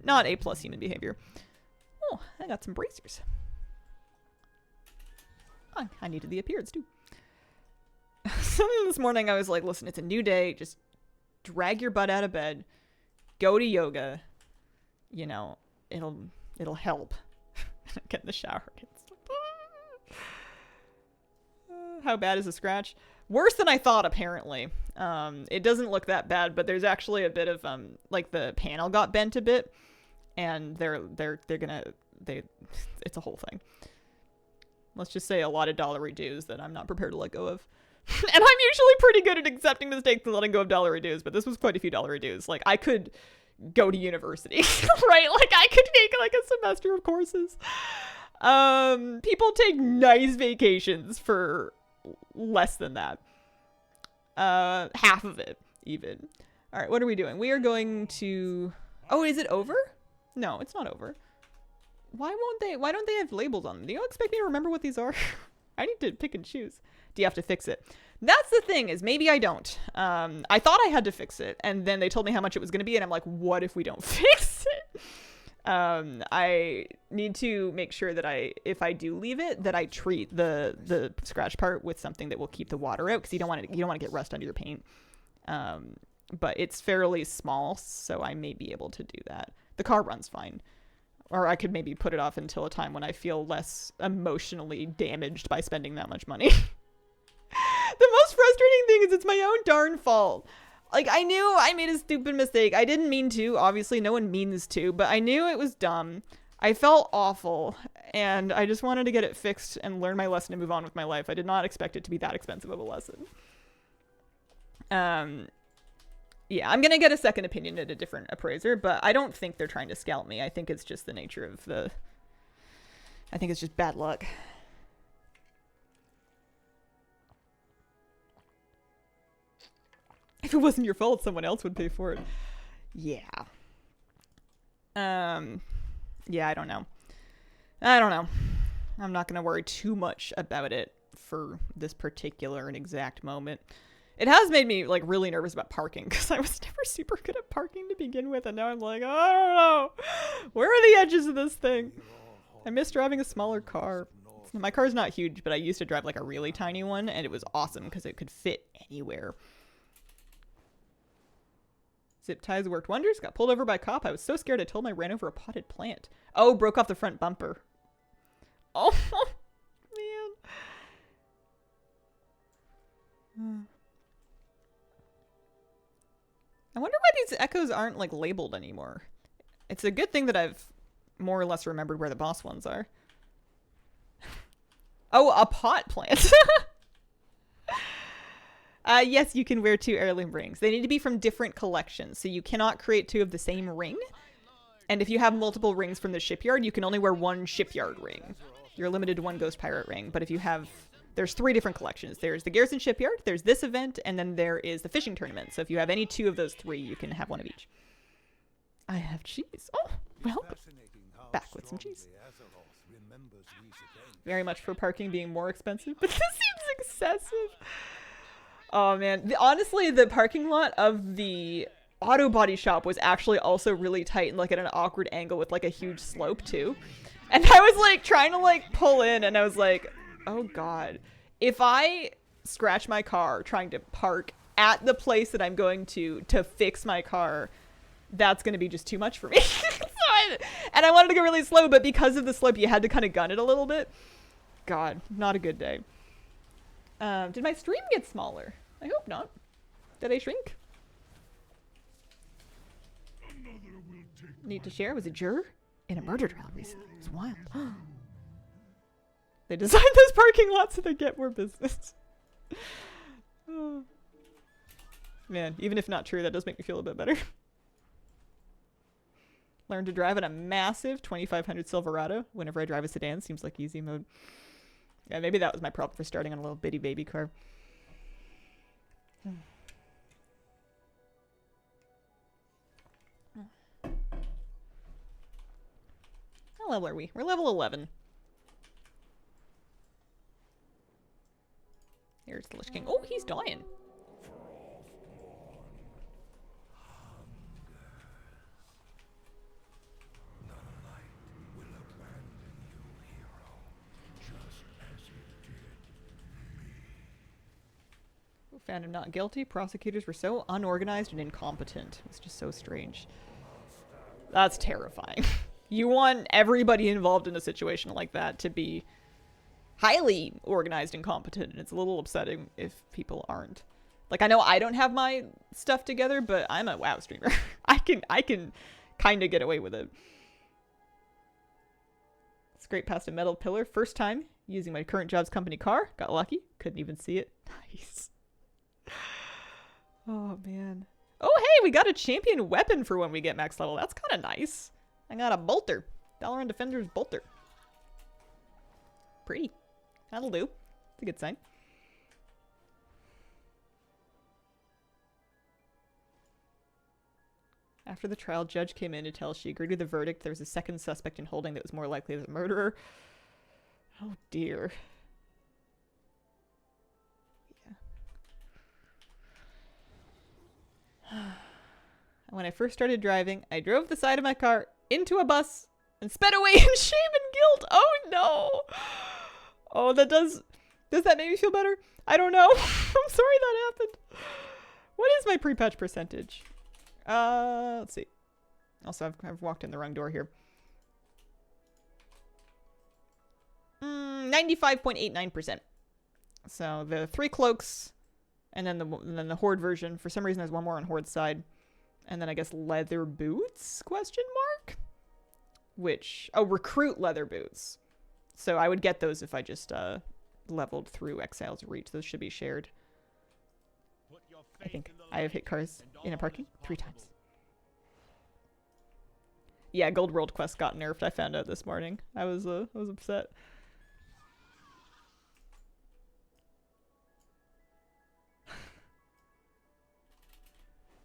A+ human behavior. Oh, I got some bracers. Oh, I needed the appearance too. So this morning I was like, listen, it's a new day. Just drag your butt out of bed. Go to yoga. You know, it'll help. Get in the shower. How bad is the scratch? Worse than I thought, apparently. It doesn't look that bad, but there's actually a bit of like the panel got bent a bit, and it's a whole thing. Let's just say a lot of dollary dues that I'm not prepared to let go of. And I'm usually pretty good at accepting mistakes and letting go of dollary dues, but this was quite a few dollary dues. Like I could go to university, right? Like I could take like a semester of courses. People take nice vacations for less than that. Half of it even. All right, what are we doing? We are going to, oh, is it over? No, it's not over. Why don't they have labels on them? Do you expect me to remember what these are? I need to pick and choose. Do you have to fix it? That's the thing, is maybe I don't. I thought I had to fix it, and then they told me how much it was going to be, and I'm like, what if we don't fix it? I need to make sure that if I do leave it, that I treat the scratch part with something that will keep the water out, because you don't want to get rust under your paint. But it's fairly small, so I may be able to do that. The car runs fine. Or I could maybe put it off until a time when I feel less emotionally damaged by spending that much money. The most frustrating thing is it's my own darn fault. Like, I knew I made a stupid mistake. I didn't mean to. Obviously, no one means to, but I knew it was dumb. I felt awful, and I just wanted to get it fixed and learn my lesson and move on with my life. I did not expect it to be that expensive of a lesson. Yeah, I'm gonna get a second opinion at a different appraiser, but I don't think they're trying to scalp me. I think it's just the nature of the... I think it's just bad luck. If it wasn't your fault, someone else would pay for it. Yeah. Yeah, I don't know. I'm not gonna worry too much about it for this particular and exact moment. It has made me like really nervous about parking because I was never super good at parking to begin with, and now I'm like, oh, I don't know. Where are the edges of this thing? I miss driving a smaller car. My car's not huge, but I used to drive like a really tiny one, and it was awesome because it could fit anywhere. Zip ties worked wonders. Got pulled over by a cop. I was so scared I told him I ran over a potted plant. Oh, broke off the front bumper. Oh, man. I wonder why these echoes aren't like labeled anymore. It's a good thing that I've more or less remembered where the boss ones are. Oh, a pot plant. Yes, you can wear 2 heirloom rings. They need to be from different collections, so you cannot create 2 of the same ring. And if you have multiple rings from the shipyard, you can only wear 1 shipyard ring. You're limited to 1 ghost pirate ring, but if you have... There's 3 different collections. There's the Garrison Shipyard, there's this event, and then there is the fishing tournament. So if you have any 2 of those 3, you can have 1 of each. I have cheese. Oh, welcome. Back with some cheese. Very much for parking being more expensive, but this seems excessive. Oh man, honestly, the parking lot of the auto body shop was actually also really tight and like at an awkward angle with like a huge slope too. And I was like trying to like pull in, and I was like, oh god, if I scratch my car trying to park at the place that I'm going to fix my car, that's going to be just too much for me. And I wanted to go really slow, but because of the slope, you had to kind of gun it a little bit. God, not a good day. Did my stream get smaller? I hope not. Did I shrink? Need to share? Was a juror in a murder trial recently. It was wild. They designed those parking lots so they get more business. Oh. Man, even if not true, that does make me feel a bit better. Learn to drive in a massive 2500 Silverado. Whenever I drive a sedan, seems like easy mode. Yeah, maybe that was my problem for starting on a little bitty baby car. How level are we? We're level 11. Here's the Lich King. Oh, he's dying. Found him not guilty. Prosecutors were so unorganized and incompetent. It's just so strange. That's terrifying. You want everybody involved in a situation like that to be highly organized and competent, and it's a little upsetting if people aren't. Like, I know I don't have my stuff together, but I'm a WoW streamer. I can kind of get away with it. Scrape past a metal pillar. First time using my current job's company car. Got lucky. Couldn't even see it. Nice. Oh, man. Oh, hey, we got a champion weapon for when we get max level. That's kind of nice. I got a bolter. Dalaran Defender's bolter. Pretty. That'll do. It's a good sign. After the trial, judge came in to tell she agreed with the verdict. There was a second suspect in holding that was more likely the murderer. Oh, dear. When I first started driving, I drove the side of my car into a bus and sped away in shame and guilt. Oh no. Oh, does that make me feel better? I don't know. I'm sorry that happened. What is my pre-patch percentage? Let's see. Also, I've walked in the wrong door here. 95.89%. So the 3 cloaks And then the Horde version, for some reason, there's one more on Horde's side. And then I guess leather boots, question mark? Which, oh, recruit leather boots. So I would get those if I just leveled through Exile's Reach. Those should be shared. I think I have hit cars in a parking 3 times. Yeah, Gold World Quest got nerfed. I found out this morning. I was upset.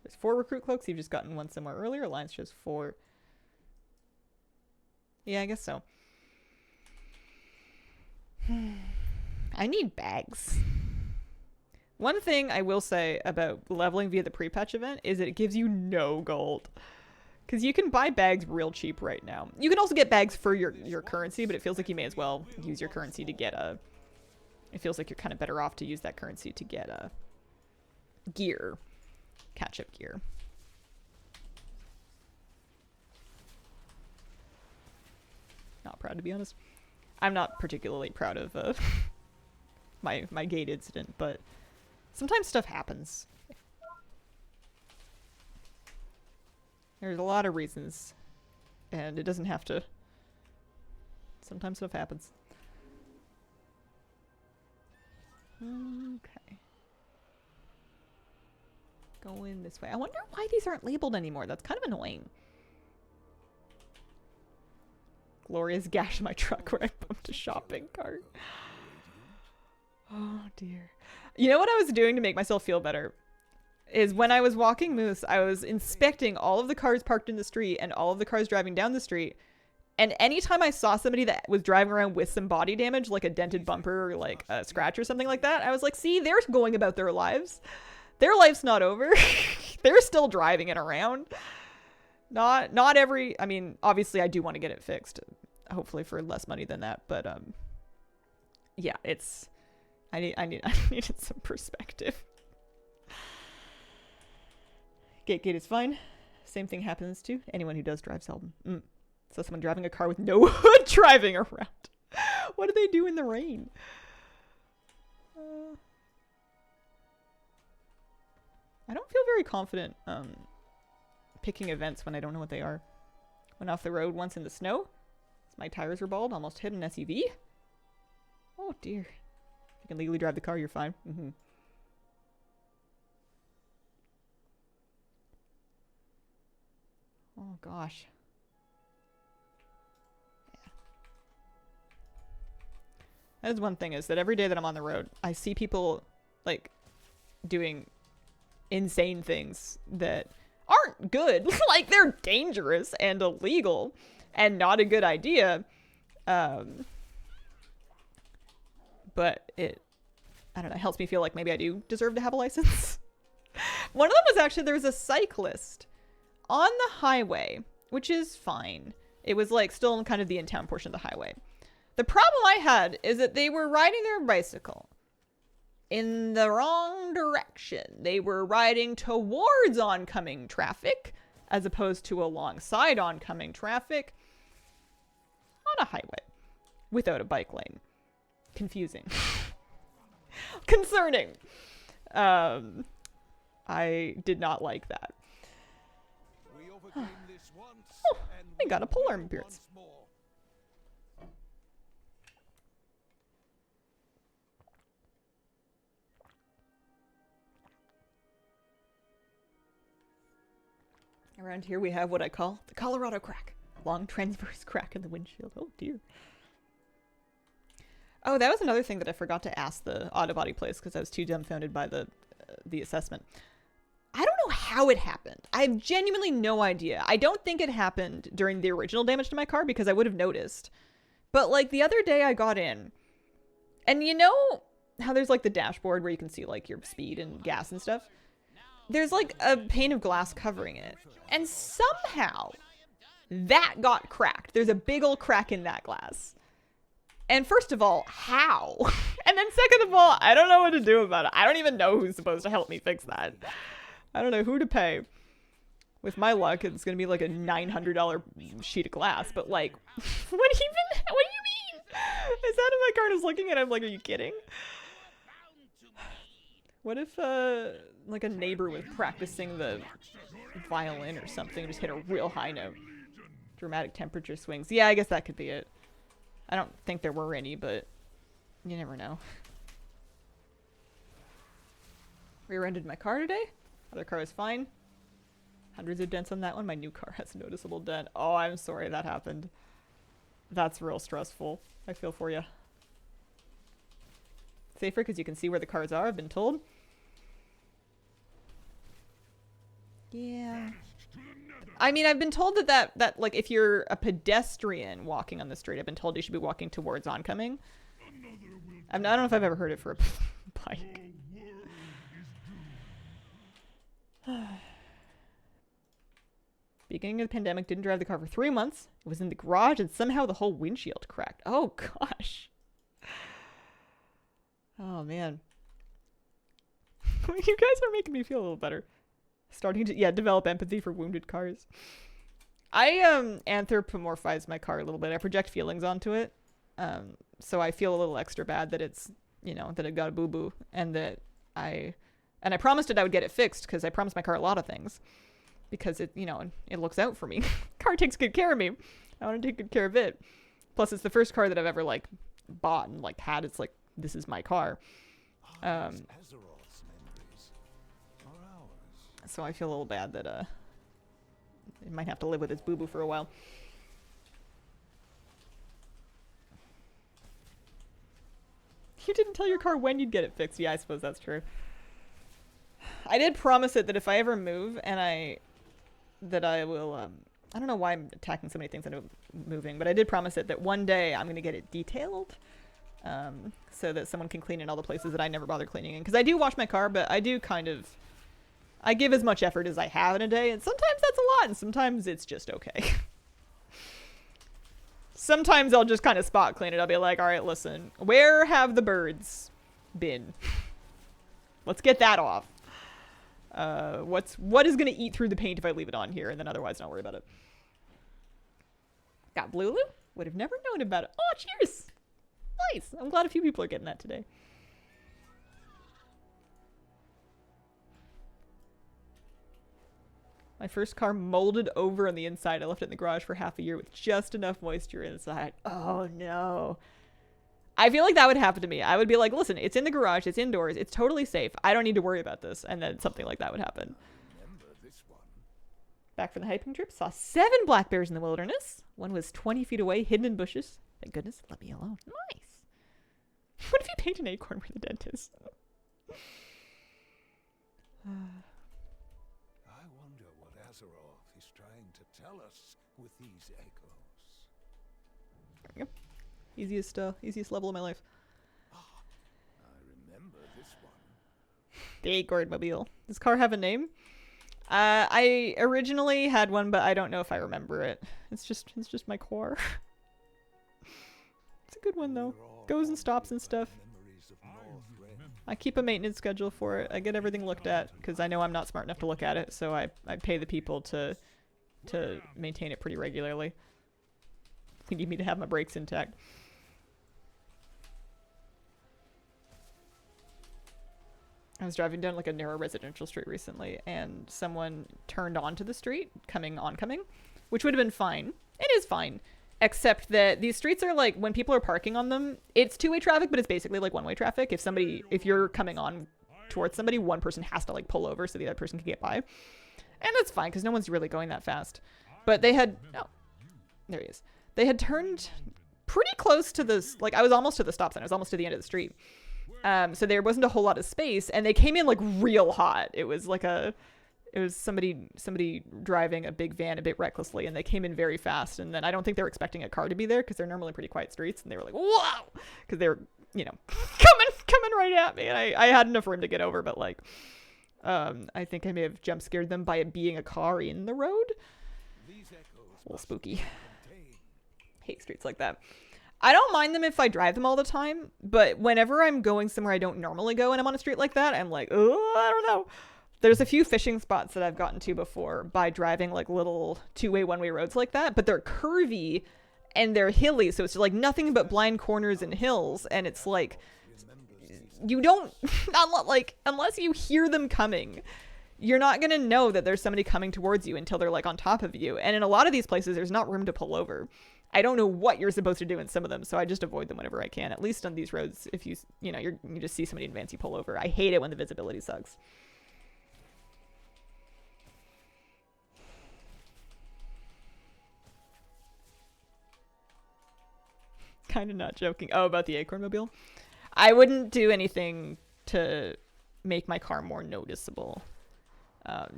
There's 4 recruit cloaks. You've just gotten one somewhere earlier. Alliance shows 4. Yeah, I guess so. I need bags. One thing I will say about leveling via the pre-patch event is it gives you no gold. Because you can buy bags real cheap right now. You can also get bags for your currency, but it feels like you may as well use your currency to get a... It feels like you're kind of better off to use that currency to get a gear. Catch-up gear. Not proud, to be honest. I'm not particularly proud of my gate incident, but sometimes stuff happens. There's a lot of reasons, and it doesn't have to. Sometimes stuff happens. Okay. Going this way. I wonder why these aren't labeled anymore. That's kind of annoying. Glorious gash in my truck where I bumped a shopping cart. Oh dear. You know what I was doing to make myself feel better? Is when I was walking Moose, I was inspecting all of the cars parked in the street and all of the cars driving down the street. And anytime I saw somebody that was driving around with some body damage, like a dented bumper or like a scratch or something like that, I was like, see, they're going about their lives. Their life's not over. They're still driving it around. Not every, I mean, obviously I do want to get it fixed, hopefully for less money than that, but yeah, it's I needed some perspective. Gate is fine. Same thing happens to anyone who does drive seldom. So someone driving a car with no hood driving around. What do they do in the rain? I don't feel very confident picking events when I don't know what they are. Went off the road once in the snow. My tires were bald. Almost hit an SUV. Oh dear. If you can legally drive the car, you're fine. Oh gosh. Yeah. That is one thing, is that every day that I'm on the road, I see people like doing insane things that aren't good. Like, they're dangerous and illegal and not a good idea. But it, I don't know, helps me feel like maybe I do deserve to have a license. One of them was actually, there was a cyclist on the highway, which is fine. It was like still in kind of the in-town portion of the highway. The problem I had is that they were riding their bicycle in the wrong direction. They were riding towards oncoming traffic as opposed to alongside oncoming traffic on a highway without a bike lane. Confusing. Concerning. I did not like that. Oh, I got a polearm appearance. Around here we have what I call the Colorado crack. Long transverse crack in the windshield. Oh dear. Oh, that was another thing that I forgot to ask the auto body place because I was too dumbfounded by the assessment. I don't know how it happened. I have genuinely no idea. I don't think it happened during the original damage to my car because I would have noticed. But like the other day I got in, and you know how there's like the dashboard where you can see like your speed and gas and stuff? There's like a pane of glass covering it. And somehow that got cracked. There's a big old crack in that glass. And first of all, how? And then second of all, I don't know what to do about it. I don't even know who's supposed to help me fix that. I don't know who to pay. With my luck, it's going to be like a $900 sheet of glass. But like, what do you mean? Is that what my card is looking at? I'm like, are you kidding? What if, like a neighbor was practicing the violin or something and just hit a real high note? Dramatic temperature swings. Yeah, I guess that could be it. I don't think there were any, but you never know. Rear-ended my car today. Other car is fine. Hundreds of dents on that one. My new car has a noticeable dent. Oh, I'm sorry that happened. That's real stressful. I feel for you. Safer because you can see where the cars are, I've been told. Yeah. I mean, I've been told that like, if you're a pedestrian walking on the street, I've been told you should be walking towards oncoming. I don't know if I've ever heard it for a bike. Beginning of the pandemic, didn't drive the car for 3 months. It was in the garage and somehow the whole windshield cracked. Oh, gosh. Oh, man. You guys are making me feel a little better. Starting to, yeah, develop empathy for wounded cars. I anthropomorphize my car a little bit. I project feelings onto it. So I feel a little extra bad that it's, you know, that it got a boo-boo. And that I promised it I would get it fixed because I promised my car a lot of things. Because it, you know, it looks out for me. Car takes good care of me. I want to take good care of it. Plus, it's the first car that I've ever, like, bought and, like, had. It's like, this is my car. So I feel a little bad that, it might have to live with its boo-boo for a while. You didn't tell your car when you'd get it fixed. Yeah, I suppose that's true. I did promise it that if I ever move and I will, I don't know why I'm attacking so many things into moving, but I did promise it that one day I'm going to get it detailed, so that someone can clean in all the places that I never bother cleaning in. Because I do wash my car, but I do kind of, I give as much effort as I have in a day, and sometimes that's a lot, and sometimes it's just okay. Sometimes I'll just kind of spot clean it. I'll be like, all right, listen, where have the birds been? Let's get that off. What is going to eat through the paint if I leave it on here, and then otherwise not worry about it. Got Blulu? Would have never known about it. Oh, cheers! Nice! I'm glad a few people are getting that today. My first car molded over on the inside. I left it in the garage for half a year with just enough moisture inside. Oh, no. I feel like that would happen to me. I would be like, listen, it's in the garage, it's indoors, it's totally safe. I don't need to worry about this. And then something like that would happen. Back from the hiking trip, saw 7 black bears in the wilderness. One was 20 feet away, hidden in bushes. Thank goodness, let me alone. Nice. What if you paint an acorn where the dent is? I wonder what Azeroth is trying to tell us with these echoes. There we go. Easiest level of my life. I remember this one. The acorn mobile. Does car have a name? I originally had one, but I don't know if I remember it. It's just my car. It's a good one though. Goes and stops and stuff. I keep a maintenance schedule for it. I get everything looked at because I know I'm not smart enough to look at it, so I pay the people to maintain it pretty regularly. They need me to have my brakes intact. I was driving down like a narrow residential street recently, and someone turned onto the street, oncoming, which would have been fine. It is fine, except that these streets are like, when people are parking on them, it's two-way traffic, but it's basically like one-way traffic. If you're coming on towards somebody, one person has to like pull over so the other person can get by, and that's fine because no one's really going that fast. But they had, oh, there he is. They had turned pretty close to this, like I was almost to the stop sign. I was almost to the end of the street. So there wasn't a whole lot of space, and they came in like real hot. It was somebody driving a big van a bit recklessly, and they came in very fast. And then I don't think they were expecting a car to be there because they're normally pretty quiet streets, and they were like, "Wow!" because they were, you know, coming right at me, and I had enough room to get over, but like, I think I may have jump scared them by it being a car in the road. A little spooky. Hate streets like that. I don't mind them if I drive them all the time, but whenever I'm going somewhere I don't normally go and I'm on a street like that, I'm like, oh, I don't know. There's a few fishing spots that I've gotten to before by driving like little two-way, one-way roads like that, but they're curvy and they're hilly, so it's like nothing but blind corners and hills, and it's like you don't, like, unless you hear them coming, you're not going to know that there's somebody coming towards you until they're like on top of you. And in a lot of these places, there's not room to pull over. I don't know what you're supposed to do in some of them, so I just avoid them whenever I can. At least on these roads, if you just see somebody in advance, you pull over. I hate it when the visibility sucks. Kind of not joking. Oh, about the Acorn Mobile? I wouldn't do anything to make my car more noticeable,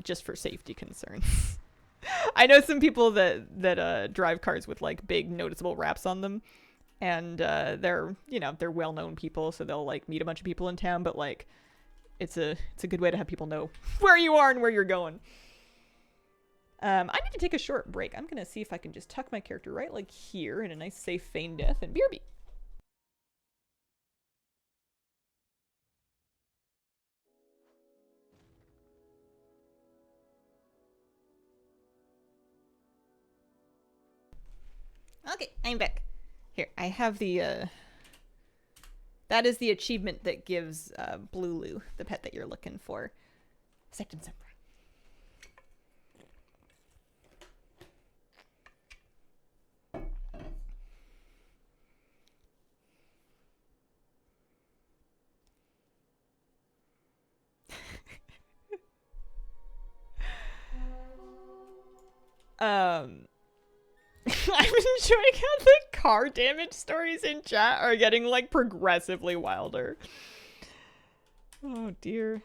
just for safety concerns. I know some people that drive cars with like big noticeable wraps on them, and they're well-known people, so they'll like meet a bunch of people in town. But like, it's a good way to have people know where you are and where you're going. I need to take a short break. I'm gonna see if I can just tuck my character right like here in a nice safe feign death and BRB. Okay, I'm back. Here, I have the, that is the achievement that gives Blulu, the pet that you're looking for. Sectum Sempra. I'm enjoying how the car damage stories in chat are getting like progressively wilder. Oh dear.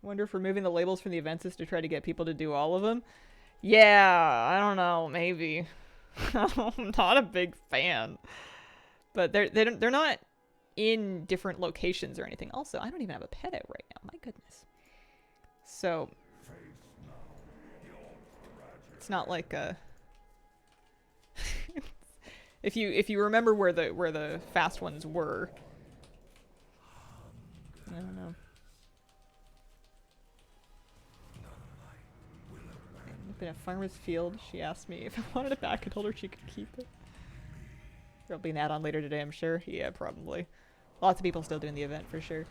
Wonder if removing the labels from the events is to try to get people to do all of them. Yeah, I don't know, maybe. I'm not a big fan. But they're not in different locations or anything. Also, I don't even have a pet out right now. My goodness. So it's not like if you remember where the fast ones were. I don't know. I've been at Farmer's Field. She asked me if I wanted it back. I told her she could keep it. There'll be an add-on later today, I'm sure. Yeah, probably. Lots of people still doing the event for sure.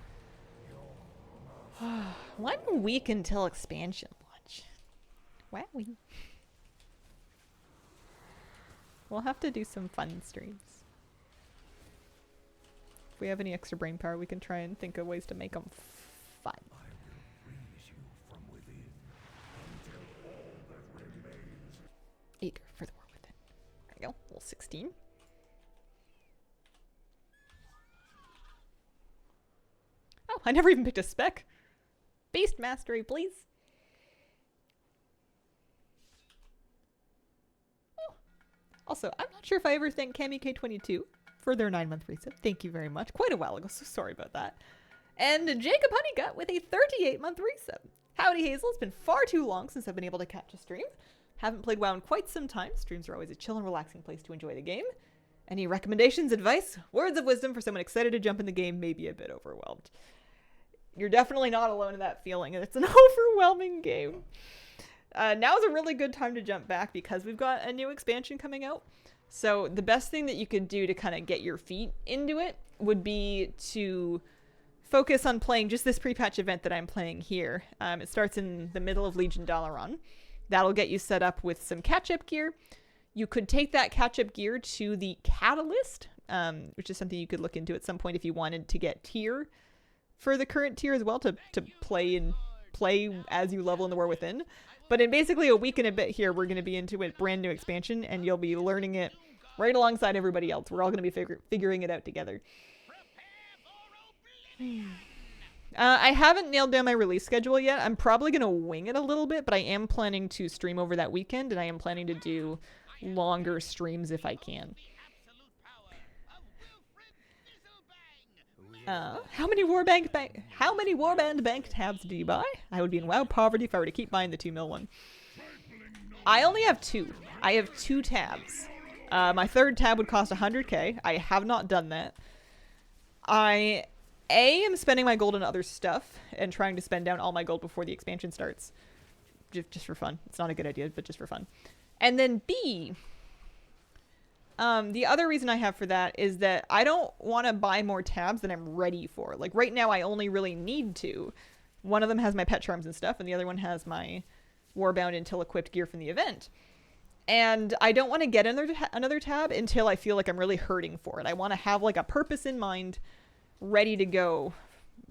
1 week until expansion launch. Wowie. We'll have to do some fun streams. If we have any extra brain power, we can try and think of ways to make them fun. Eager for the war within. There we go. Level 16. Oh, I never even picked a spec. Beast mastery, please. Oh. Also, I'm not sure if I ever thanked CamiK22 for their 9-month resub. Thank you very much. Quite a while ago, so sorry about that. And Jacob Honeygut with a 38-month resub. Howdy Hazel, it's been far too long since I've been able to catch a stream. Haven't played WoW in quite some time. Streams are always a chill and relaxing place to enjoy the game. Any recommendations, advice, words of wisdom for someone excited to jump in the game, may be a bit overwhelmed? You're definitely not alone in that feeling. It's an overwhelming game. Now is a really good time to jump back because we've got a new expansion coming out. So the best thing that you could do to kind of get your feet into it would be to focus on playing just this pre-patch event that I'm playing here. It starts in the middle of Legion Dalaran. That'll get you set up with some catch-up gear. You could take that catch-up gear to the Catalyst, which is something you could look into at some point if you wanted to get tier for the current tier as well, to play as you level in the War Within. But in basically a week and a bit here, we're going to be into a brand new expansion, and you'll be learning it right alongside everybody else. We're all going to be figuring it out together. I haven't nailed down my release schedule yet. I'm probably going to wing it a little bit, but I am planning to stream over that weekend, and I am planning to do longer streams if I can. How many Warband bank tabs do you buy? I would be in WoW poverty if I were to keep buying the 2 mil one. I only have 2. I have 2 tabs. My 3rd tab would cost 100k. I have not done that. I am spending my gold on other stuff and trying to spend down all my gold before the expansion starts. Just for fun. It's not a good idea, but just for fun. And then B, The other reason I have for that is that I don't want to buy more tabs than I'm ready for. Like right now I only really need to. One of them has my pet charms and stuff, and the other one has my Warbound until equipped gear from the event. And I don't want to get another tab until I feel like I'm really hurting for it. I want to have like a purpose in mind ready to go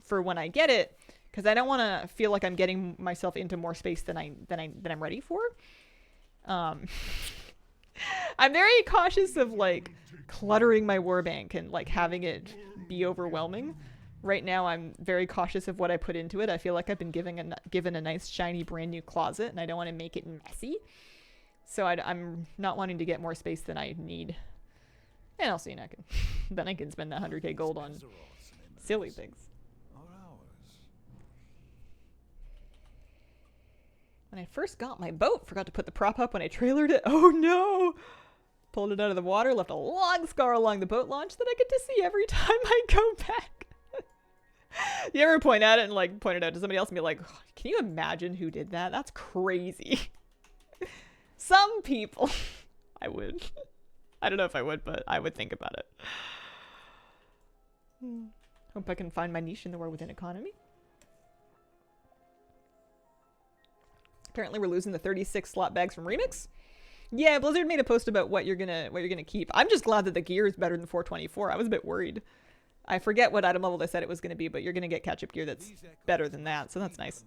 for when I get it, because I don't want to feel like I'm getting myself into more space than I'm ready for. I'm very cautious of like cluttering my warbank and like having it be overwhelming. Right now I'm very cautious of what I put into it. I feel like I've been given a nice shiny brand new closet, and I don't want to make it messy. So I'm not wanting to get more space than I need. And also, you know, then I can spend that 100k gold on silly things. When I first got my boat, forgot to put the prop up when I trailered it. Oh no! Pulled it out of the water, left a long scar along the boat launch that I get to see every time I go back. You ever point at it and like point it out to somebody else and be like, oh, can you imagine who did that? That's crazy. Some people. I would. I don't know if I would, but I would think about it. Hope I can find my niche in the war within economy. Apparently we're losing the 36 slot bags from Remix. Yeah, Blizzard made a post about what you're gonna keep. I'm just glad that the gear is better than 424. I was a bit worried. I forget what item level they said it was gonna be, but you're gonna get catch-up gear that's better than that, so that's nice.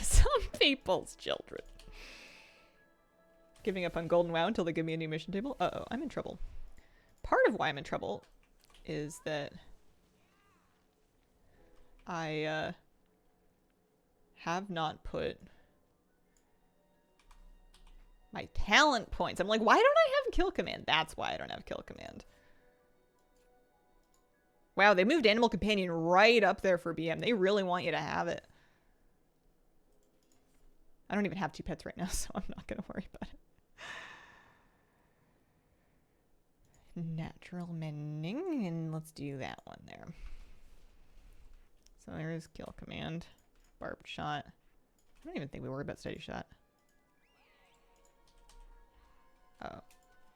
Some people's children. Giving up on Golden WoW until they give me a new mission table. Uh-oh, I'm in trouble. Part of why I'm in trouble is that I have not put my talent points. I'm like, why don't I have kill command? That's why I don't have kill command. Wow, they moved Animal Companion right up there for BM. They really want you to have it. I don't even have 2 pets right now, so I'm not going to worry about it. Natural mending, and let's do that one there. So there's kill command. Barbed shot. I don't even think we worry about steady shot. Oh.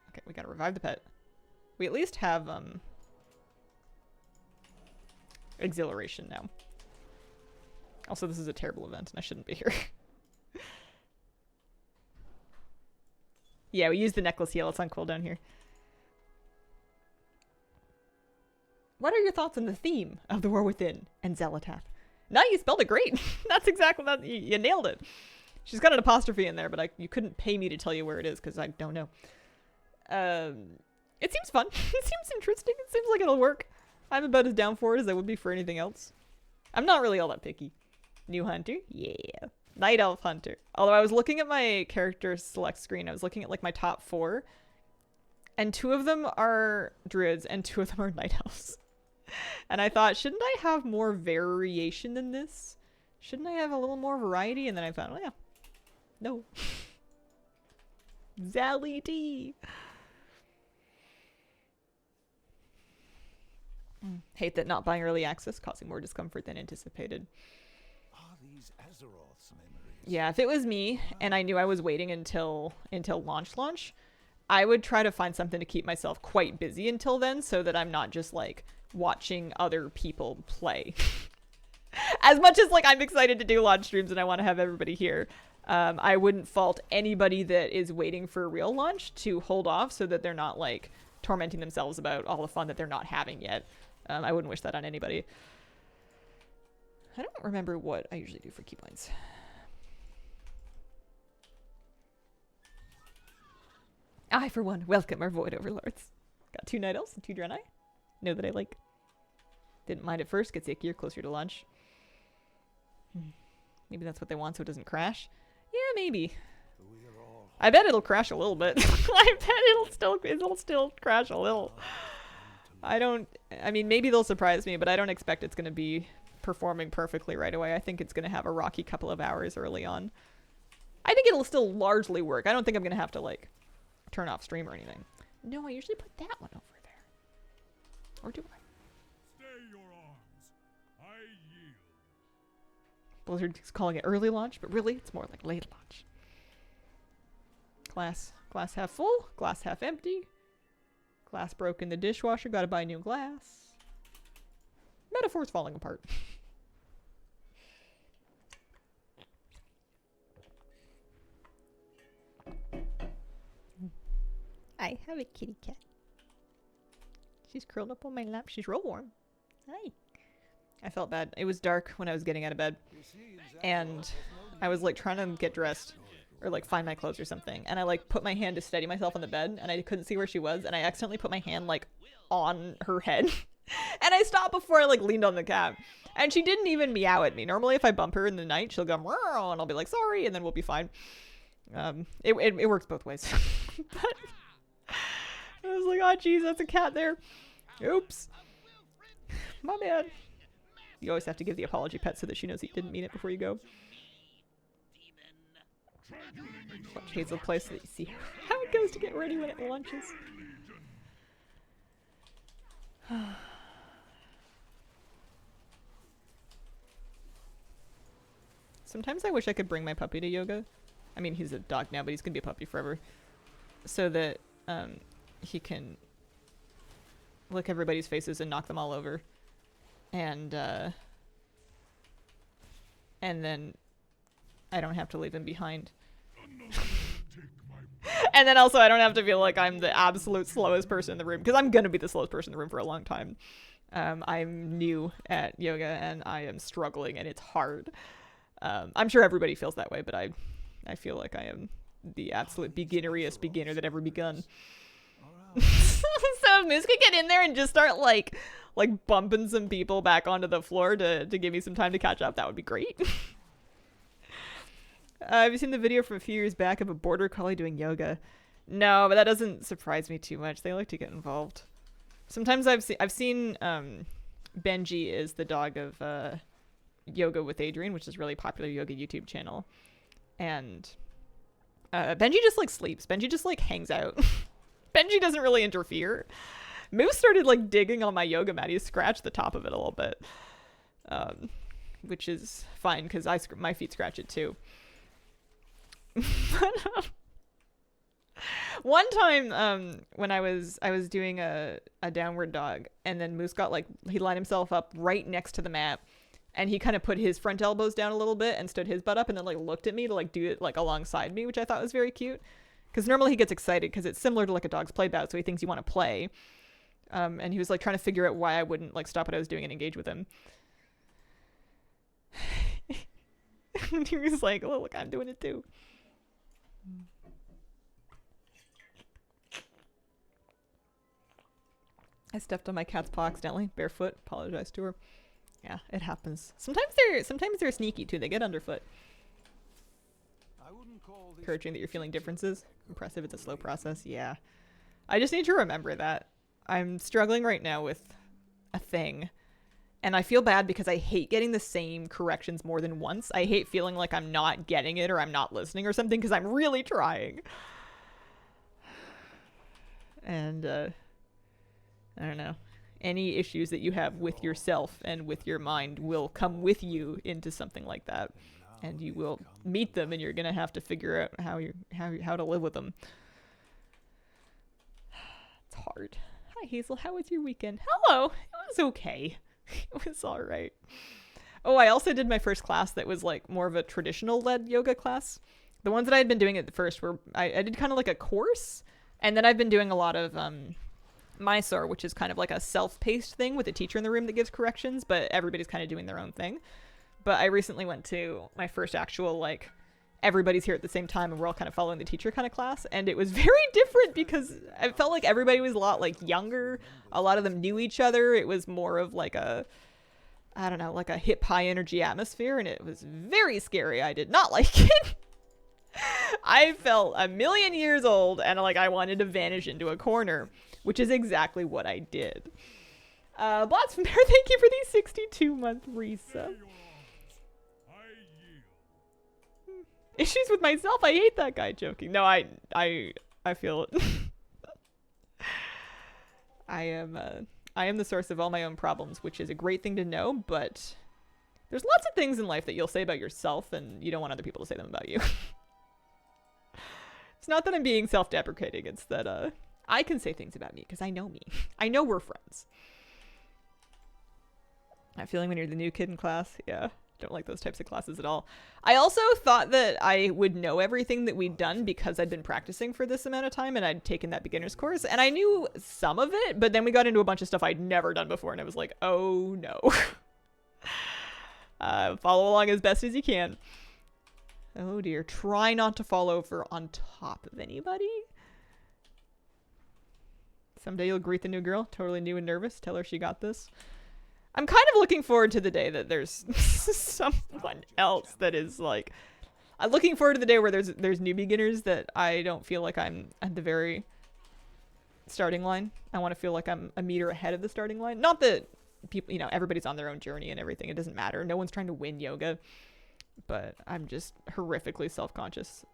Okay, we gotta revive the pet. We at least have, exhilaration now. Also, this is a terrible event, and I shouldn't be here. Yeah, we used the necklace heal. It's on cooldown here. What are your thoughts on the theme of The War Within and Zelatath? No, you spelled it great. That's exactly that. You nailed it. She's got an apostrophe in there, but you couldn't pay me to tell you where it is because I don't know. It seems fun. It seems interesting. It seems like it'll work. I'm about as down for it as I would be for anything else. I'm not really all that picky. New hunter? Yeah. Night elf hunter. Although I was looking at my character select screen, I was looking at like my top 4, and 2 of them are druids and 2 of them are night elves. And I thought, shouldn't I have more variation than this? Shouldn't I have a little more variety? And then I thought, oh yeah. No. Zally D. Hate that not buying early access causing more discomfort than anticipated. Are these Azeroth's memories? Yeah, if it was me and I knew I was waiting until launch, I would try to find something to keep myself quite busy until then so that I'm not just like watching other people play. As much as like I'm excited to do launch streams and I want to have everybody here, I wouldn't fault anybody that is waiting for a real launch to hold off so that they're not like tormenting themselves about all the fun that they're not having yet. I wouldn't wish that on anybody. I don't remember what I usually do for keypoints. I, for one, welcome our Void Overlords. Got 2 Night Elves and 2 Draenei. Know that I like. Didn't mind at first, gets ickier closer to launch. Maybe that's what they want so it doesn't crash. Yeah, maybe. I bet it'll crash a little bit. I bet it'll still crash a little. I mean, maybe they'll surprise me, but I don't expect it's going to be performing perfectly right away. I think it's going to have a rocky couple of hours early on. I think it'll still largely work. I don't think I'm going to have to, like, turn off stream or anything. No, I usually put that one over there. Or do I? Stay your arms. I yield. Blizzard's calling it early launch, but really, it's more like late launch. Class. Glass half full, glass half empty. Glass broke in the dishwasher, gotta buy new glass. Metaphors falling apart. I have a kitty cat. She's curled up on my lap. She's real warm. Hi. I felt bad. It was dark when I was getting out of bed. And I was like trying to get dressed. Or like find my clothes or something. And I like put my hand to steady myself on the bed. And I couldn't see where she was. And I accidentally put my hand like on her head. And I stopped before I like leaned on the cat. And she didn't even meow at me. Normally if I bump her in the night, she'll go meow, and I'll be like, sorry. And then we'll be fine. It works both ways. But I was like, oh geez, that's a cat there. Oops. My bad. You always have to give the apology pet so that she knows that you didn't mean it before you go. Watch Hazel play so that you see how it goes to get ready when it launches. Sometimes I wish I could bring my puppy to yoga. I mean, he's a dog now, but he's gonna be a puppy forever. So that he can lick everybody's faces and knock them all over. And then I don't have to leave him behind. And then also I don't have to feel like I'm the absolute slowest person in the room, because I'm gonna be the slowest person in the room for a long time. I'm new at yoga and I am struggling and it's hard. I'm sure everybody feels that way, but I feel like I am the absolute beginneriest beginner that ever begun. So if Moose could get in there and just start like bumping some people back onto the floor to give me some time to catch up, that would be great. Have you seen the video from a few years back of a border collie doing yoga? No, but that doesn't surprise me too much. They like to get involved. Sometimes I've seen Benji is the dog of Yoga with Adrian, which is a really popular yoga YouTube channel. And Benji just like sleeps. Benji just like hangs out. Benji doesn't really interfere. Moose started like digging on my yoga mat. He scratched the top of it a little bit, which is fine because my feet scratch it too. But, one time when I was doing a downward dog, and then Moose got like, he lined himself up right next to the mat, and he kind of put his front elbows down a little bit and stood his butt up and then like looked at me to like do it like alongside me, which I thought was very cute. Because normally he gets excited because it's similar to like a dog's play bout, so he thinks you want to play. And he was like trying to figure out why I wouldn't like stop what I was doing and engage with him. And he was like, oh, look, I'm doing it too. I stepped on my cat's paw accidentally, barefoot. Apologized to her. Yeah, it happens. Sometimes they're sneaky too. They get underfoot. Encouraging that you're feeling differences. Impressive. It's a slow process. Yeah, I just need to remember that. I'm struggling right now with a thing, and I feel bad because I hate getting the same corrections more than once. I hate feeling like I'm not getting it or I'm not listening or something because I'm really trying. And I don't know. Any issues that you have with yourself and with your mind will come with you into something like that, and you will meet them, and you're gonna have to figure out how to live with them. It's hard. Hi Hazel, how was your weekend? Hello. It was okay. It was all right. Oh, I also did my first class that was like more of a traditional led yoga class. The ones that I had been doing at the first were I did kind of like a course, and then I've been doing a lot of Mysore, which is kind of like a self-paced thing with a teacher in the room that gives corrections, but everybody's kind of doing their own thing. But I recently went to my first actual, like, everybody's here at the same time and we're all kind of following the teacher kind of class, and it was very different because I felt like everybody was a lot, like, younger. A lot of them knew each other. It was more of, like, I don't know, like a hip, high-energy atmosphere, and it was very scary. I did not like it. I felt a million years old, and, like, I wanted to vanish into a corner, which is exactly what I did. Blots from Bear, thank you for the 62-month resub. Issues with myself? I hate that guy. Joking. No, I feel it. I am the source of all my own problems, which is a great thing to know, but there's lots of things in life that you'll say about yourself and you don't want other people to say them about you. It's not that I'm being self-deprecating. It's that I can say things about me because I know me. I know we're friends. That feeling when you're the new kid in class? Yeah. Don't like those types of classes at all. I also thought that I would know everything that we'd done because I'd been practicing for this amount of time and I'd taken that beginner's course. And I knew some of it, but then we got into a bunch of stuff I'd never done before. And I was like, oh no. Follow along as best as you can. Oh dear. Try not to fall over on top of anybody. Someday you'll greet the new girl, totally new and nervous. Tell her she got this. I'm kind of looking forward to the day that there's someone else that is like... I'm looking forward to the day where there's new beginners that I don't feel like I'm at the very starting line. I want to feel like I'm a meter ahead of the starting line. Not that people, you know, everybody's on their own journey and everything. It doesn't matter. No one's trying to win yoga. But I'm just horrifically self-conscious.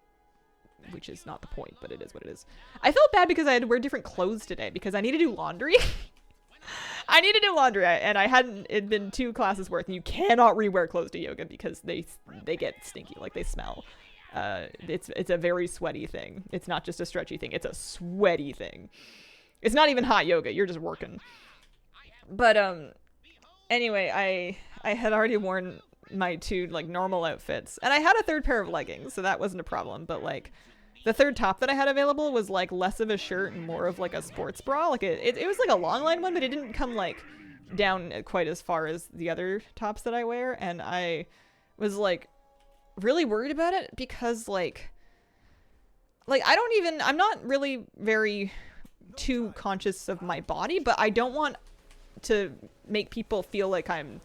Which is not the point, but it is what it is. I felt bad because I had to wear different clothes today because I need to do laundry. I need to do laundry, and it'd been 2 classes worth, and you cannot rewear clothes to yoga because they get stinky, like they smell. It's a very sweaty thing. It's not just a stretchy thing, it's a sweaty thing. It's not even hot yoga, you're just working. But anyway, I had already worn my 2 like normal outfits, and I had a 3rd pair of leggings, so that wasn't a problem, but like the 3rd top that I had available was like less of a shirt and more of like a sports bra. Like it was like a long line one, but it didn't come like down quite as far as the other tops that I wear. And I was like really worried about it because like I'm not really very too conscious of my body, but I don't want to make people feel like I don't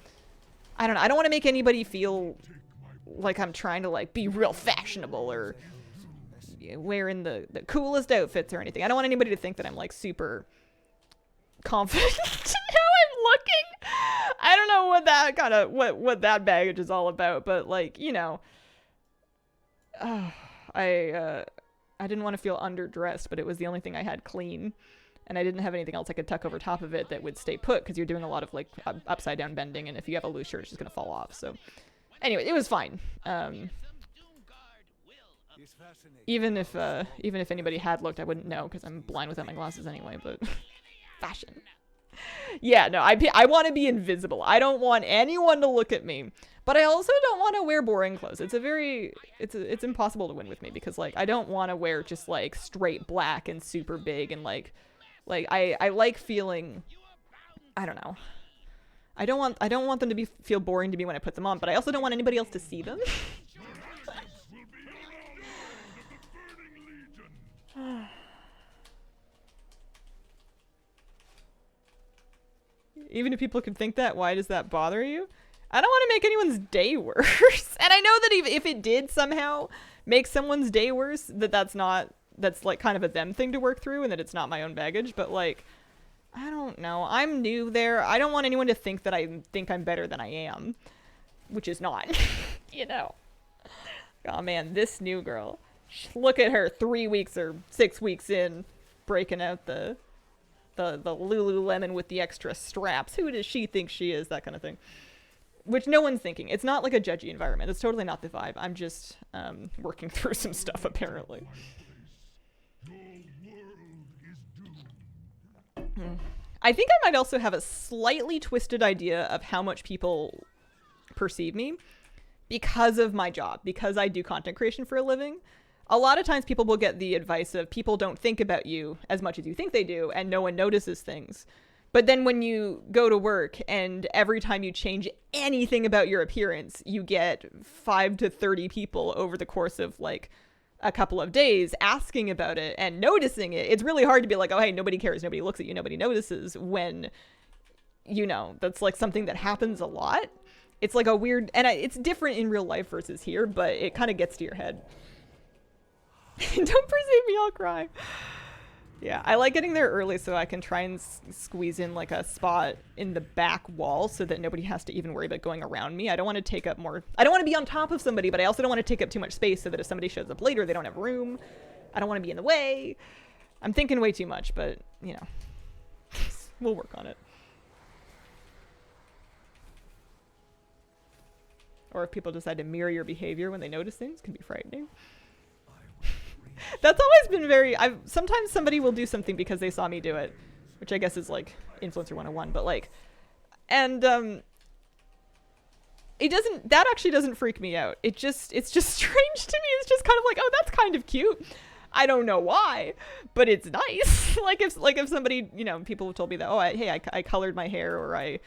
know. I don't want to make anybody feel like I'm trying to like be real fashionable or wearing the coolest outfits or anything. I don't want anybody to think that I'm like super confident in how I'm looking. I don't know what that kind of what that baggage is all about, but like, you know, I didn't want to feel underdressed, but it was the only thing I had clean, and I didn't have anything else I could tuck over top of it that would stay put because you're doing a lot of like upside down bending, and if you have a loose shirt, it's just gonna fall off. So anyway, it was fine. Even if anybody had looked, I wouldn't know because I'm blind without my glasses anyway, but fashion. Yeah, no, I want to be invisible. I don't want anyone to look at me, but I also don't want to wear boring clothes. It's impossible to win with me because like I don't want to wear just like straight black and super big and like I like feeling, I don't know. I don't want them to feel boring to me when I put them on, but I also don't want anybody else to see them. Even if people can think that, why does that bother you? I don't want to make anyone's day worse. And I know that if it did somehow make someone's day worse, that's like kind of a them thing to work through and that it's not my own baggage. But like, I don't know. I'm new there. I don't want anyone to think that I think I'm better than I am, which is not, you know. Oh man, this new girl. Look at her 3 weeks or 6 weeks in, breaking out the Lululemon with the extra straps. Who does she think she is? That kind of thing. Which no one's thinking. It's not like a judgy environment. It's totally not the vibe. I'm just working through some stuff, apparently. I think I might also have a slightly twisted idea of how much people perceive me because of my job, because I do content creation for a living. A lot of times people will get the advice of people don't think about you as much as you think they do, and no one notices things. But then when you go to work and every time you change anything about your appearance, you get 5 to 30 people over the course of like a couple of days asking about it and noticing it. It's really hard to be like, oh, hey, nobody cares. Nobody looks at you. Nobody notices when, you know, that's like something that happens a lot. It's like a weird, and it's different in real life versus here, but it kind of gets to your head. Don't perceive me, I'll cry. Yeah, I like getting there early so I can try and squeeze in like a spot in the back wall so that nobody has to even worry about going around me. I don't want to take up more. I don't want to be on top of somebody, but I also don't want to take up too much space so that if somebody shows up later, they don't have room. I don't want to be in the way. I'm thinking way too much, but you know, we'll work on it. Or if people decide to mirror your behavior when they notice things, it can be frightening. That's always been very. Sometimes somebody will do something because they saw me do it, which I guess is like influencer 101. But like, and it doesn't. That actually doesn't freak me out. It's just strange to me. It's just kind of like, oh, that's kind of cute. I don't know why, but it's nice. like if somebody, people have told me that, oh, I colored my hair, or I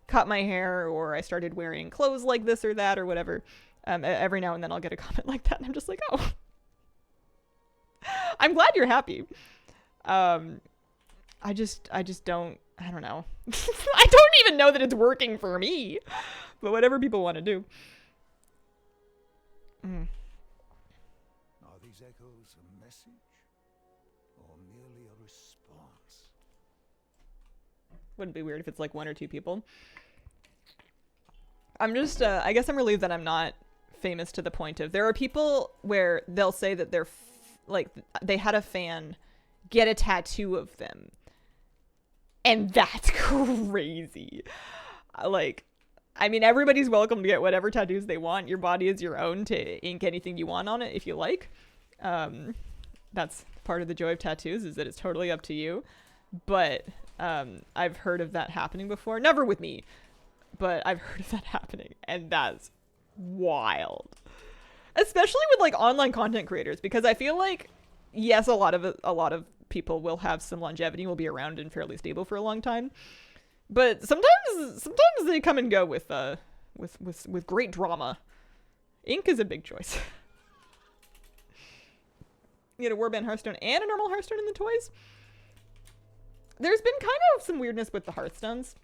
cut my hair, or I started wearing clothes like this or that or whatever. Every now and then I'll get a comment like that, and I'm just like, oh, I'm glad you're happy. I just don't. I don't know. I don't even know that it's working for me, but whatever people want to do. Are these echoes a message, or merely a response? Wouldn't be weird if it's like one or two people. I'm just, I guess I'm relieved that I'm not famous to the point of, there are people where they'll say that they're, like, they had a fan get a tattoo of them. And that's crazy. Like, I mean, everybody's welcome to get whatever tattoos they want. Your body is your own to ink anything you want on it if you like. That's part of the joy of tattoos, is that it's totally up to you. But I've heard of that happening before. Never with me, but I've heard of that happening. And that's wild. Especially with like online content creators, because I feel like, yes, a lot of people will have some longevity, will be around and fairly stable for a long time. But sometimes they come and go with great drama. Ink is a big choice. You get a Warband Hearthstone and a normal Hearthstone in the toys. There's been kind of some weirdness with the Hearthstones.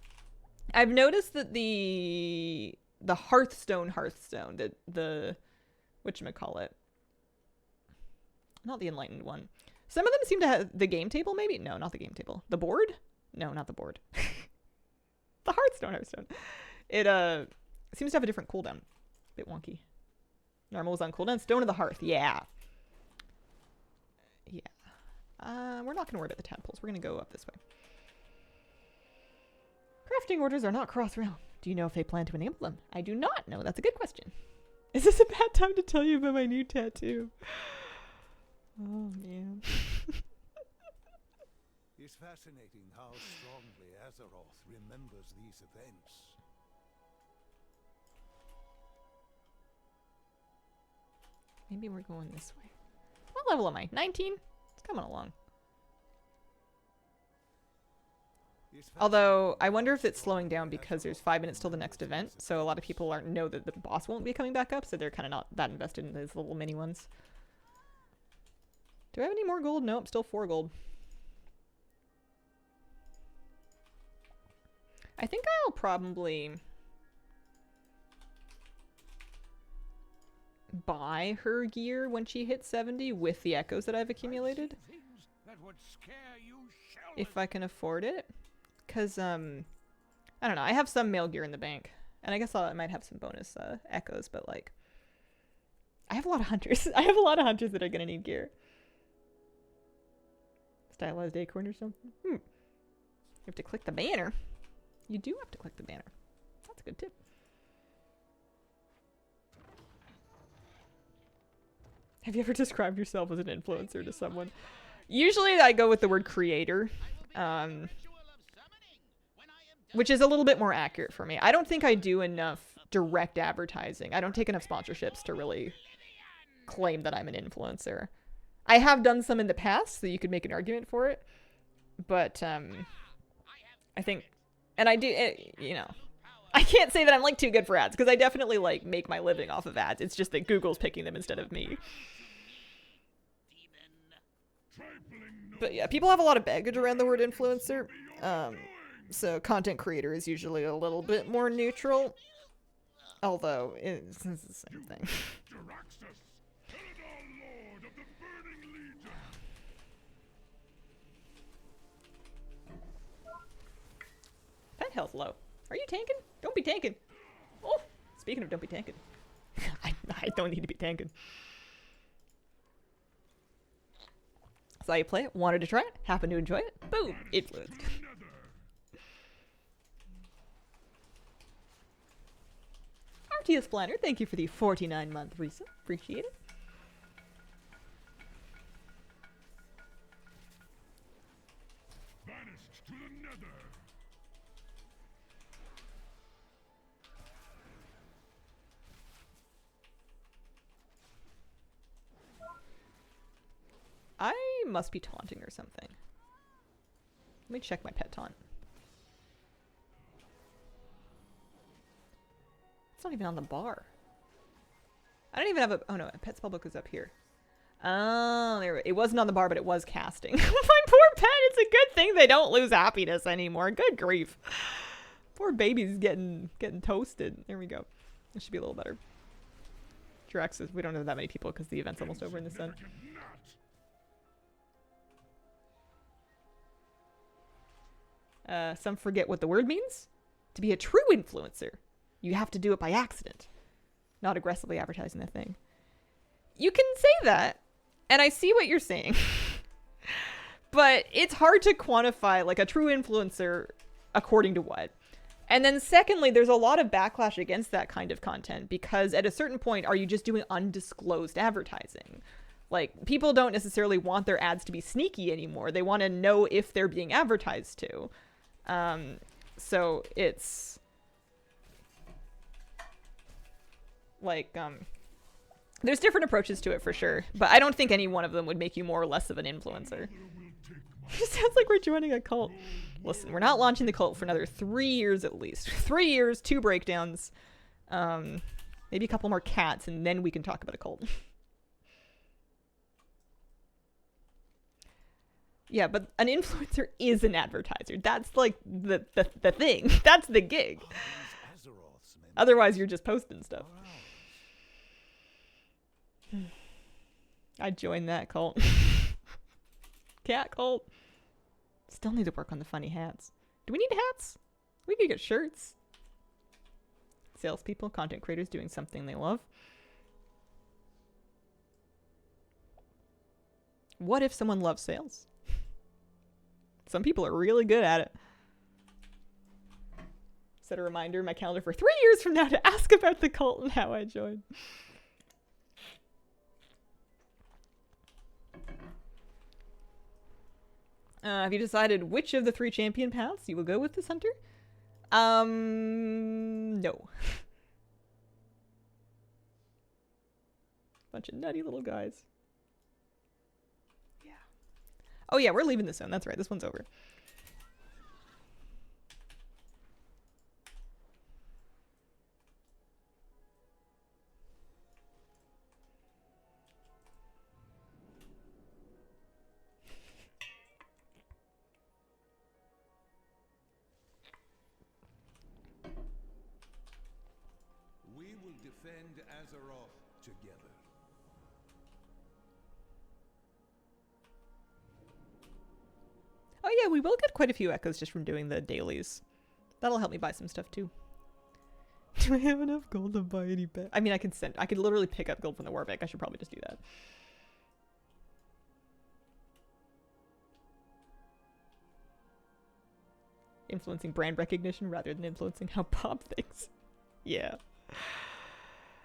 I've noticed that the Hearthstone, the whatchamacallit, not the Enlightened one. Some of them seem to have the game table, maybe? No, not the game table. The board? No, not the board. The Hearthstone. It seems to have a different cooldown. Bit wonky. Normal was on cooldown. Stone of the Hearth. Yeah. We're not going to worry about the tadpoles. We're going to go up this way. Crafting orders are not cross-realm. Do you know if they plan to enable them? I do not know. That's a good question. Is this a bad time to tell you about my new tattoo? Oh, man. It's fascinating how strongly Azeroth remembers these events. Maybe we're going this way. What level am I? 19? It's coming along. Although, I wonder if it's slowing down because there's 5 minutes till the next event, so a lot of people know that the boss won't be coming back up, so they're kind of not that invested in those little mini ones. Do I have any more gold? Nope, still 4 gold. I think I'll probably buy her gear when she hits 70 with the echoes that I've accumulated. If I can afford it. Because, I don't know, I have some male gear in the bank. And I guess I might have some bonus echoes, but like, I have a lot of hunters. I have a lot of hunters that are going to need gear. Stylized acorn or something. You have to click the banner. You do have to click the banner. That's a good tip. Have you ever described yourself as an influencer to someone? Usually I go with the word creator, which is a little bit more accurate for me. I don't think I do enough direct advertising. I don't take enough sponsorships to really claim that I'm an influencer. I have done some in the past, so you could make an argument for it. But, I think, and I do, I can't say that I'm, like, too good for ads, because I definitely, like, make my living off of ads. It's just that Google's picking them instead of me. But, yeah, people have a lot of baggage around the word influencer. So content creator is usually a little bit more neutral. Although, it's the same thing. Pet health low. Are you tanking? Don't be tanking. Oh, speaking of don't be tanking. I don't need to be tanking. Saw you play it, wanted to try it, happened to enjoy it. Boom, influenced. RTS Planner, thank you for the 49-month resub. Appreciate it. Somebody must be taunting or something. Let me check my pet taunt. It's not even on the bar. I don't even have a... Oh no, a pet spellbook is up here. Oh, there, it wasn't on the bar, but it was casting. My poor pet, it's a good thing they don't lose happiness anymore. Good grief. Poor baby's getting toasted. There we go. It should be a little better. Drex is... We don't have that many people because the event's almost over in the sun. Some forget what the word means. To be a true influencer, you have to do it by accident, not aggressively advertising the thing. You can say that, and I see what you're saying. But it's hard to quantify, like, a true influencer according to what. And then secondly, there's a lot of backlash against that kind of content because at a certain point, are you just doing undisclosed advertising? Like, people don't necessarily want their ads to be sneaky anymore. They want to know if they're being advertised to. So it's like, there's different approaches to it for sure, but I don't think any one of them would make you more or less of an influencer. It sounds like we're joining a cult. Listen, we're not launching the cult for another 3 years at least. 3 years, 2 breakdowns, maybe a couple more cats, and then we can talk about a cult. Yeah, but an influencer is an advertiser. That's like the thing. That's the gig. Otherwise, you're just posting stuff. I'd join that cult. Cat cult. Still need to work on the funny hats. Do we need hats? We could get shirts. Salespeople, content creators doing something they love. What if someone loves sales? Some people are really good at it. Set a reminder in my calendar for 3 years from now to ask about the cult and how I joined. Have you decided which of the 3 champion paths you will go with this hunter? No. Bunch of nutty little guys. Yeah. Oh yeah, we're leaving this zone. That's right. This one's over. Defend Azeroth together. Oh yeah, we will get quite a few echoes just from doing the dailies. That'll help me buy some stuff too. Do I have enough gold to buy any bet? I mean, I could literally pick up gold from the war bank. I should probably just do that. Influencing brand recognition rather than influencing how Bob thinks. Yeah.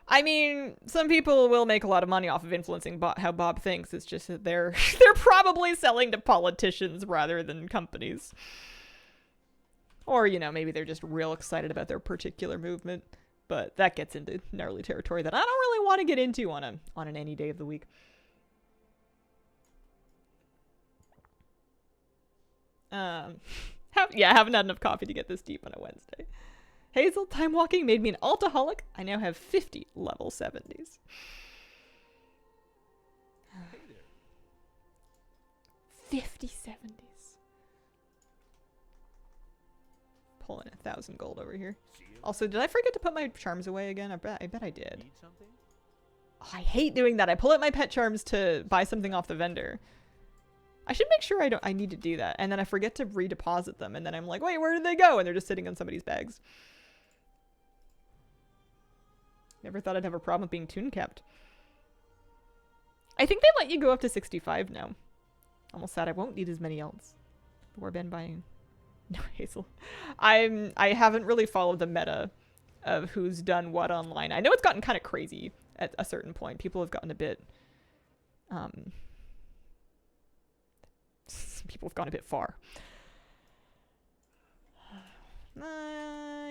I mean, some people will make a lot of money off of influencing how Bob thinks. It's just that they're probably selling to politicians rather than companies. Or, you know, maybe they're just real excited about their particular movement. But that gets into gnarly territory that I don't really want to get into on an any day of the week. Haven't had enough coffee to get this deep on a Wednesday. Hazel, time walking made me an altaholic. I now have 50 level 70s. Hey there. 50 70s. Pulling 1,000 gold over here. Also, did I forget to put my charms away again? I bet I did. Need something? Oh, I hate doing that. I pull out my pet charms to buy something off the vendor. I should make sure I need to do that. And then I forget to redeposit them. And then I'm like, wait, where did they go? And they're just sitting in somebody's bags. Never thought I'd have a problem being tune kept. I think they let you go up to 65 now. Almost sad I won't need as many elves. Or been buying. No, Hazel. I haven't really followed the meta of who's done what online. I know it's gotten kind of crazy at a certain point. People have gotten a bit people have gone a bit far.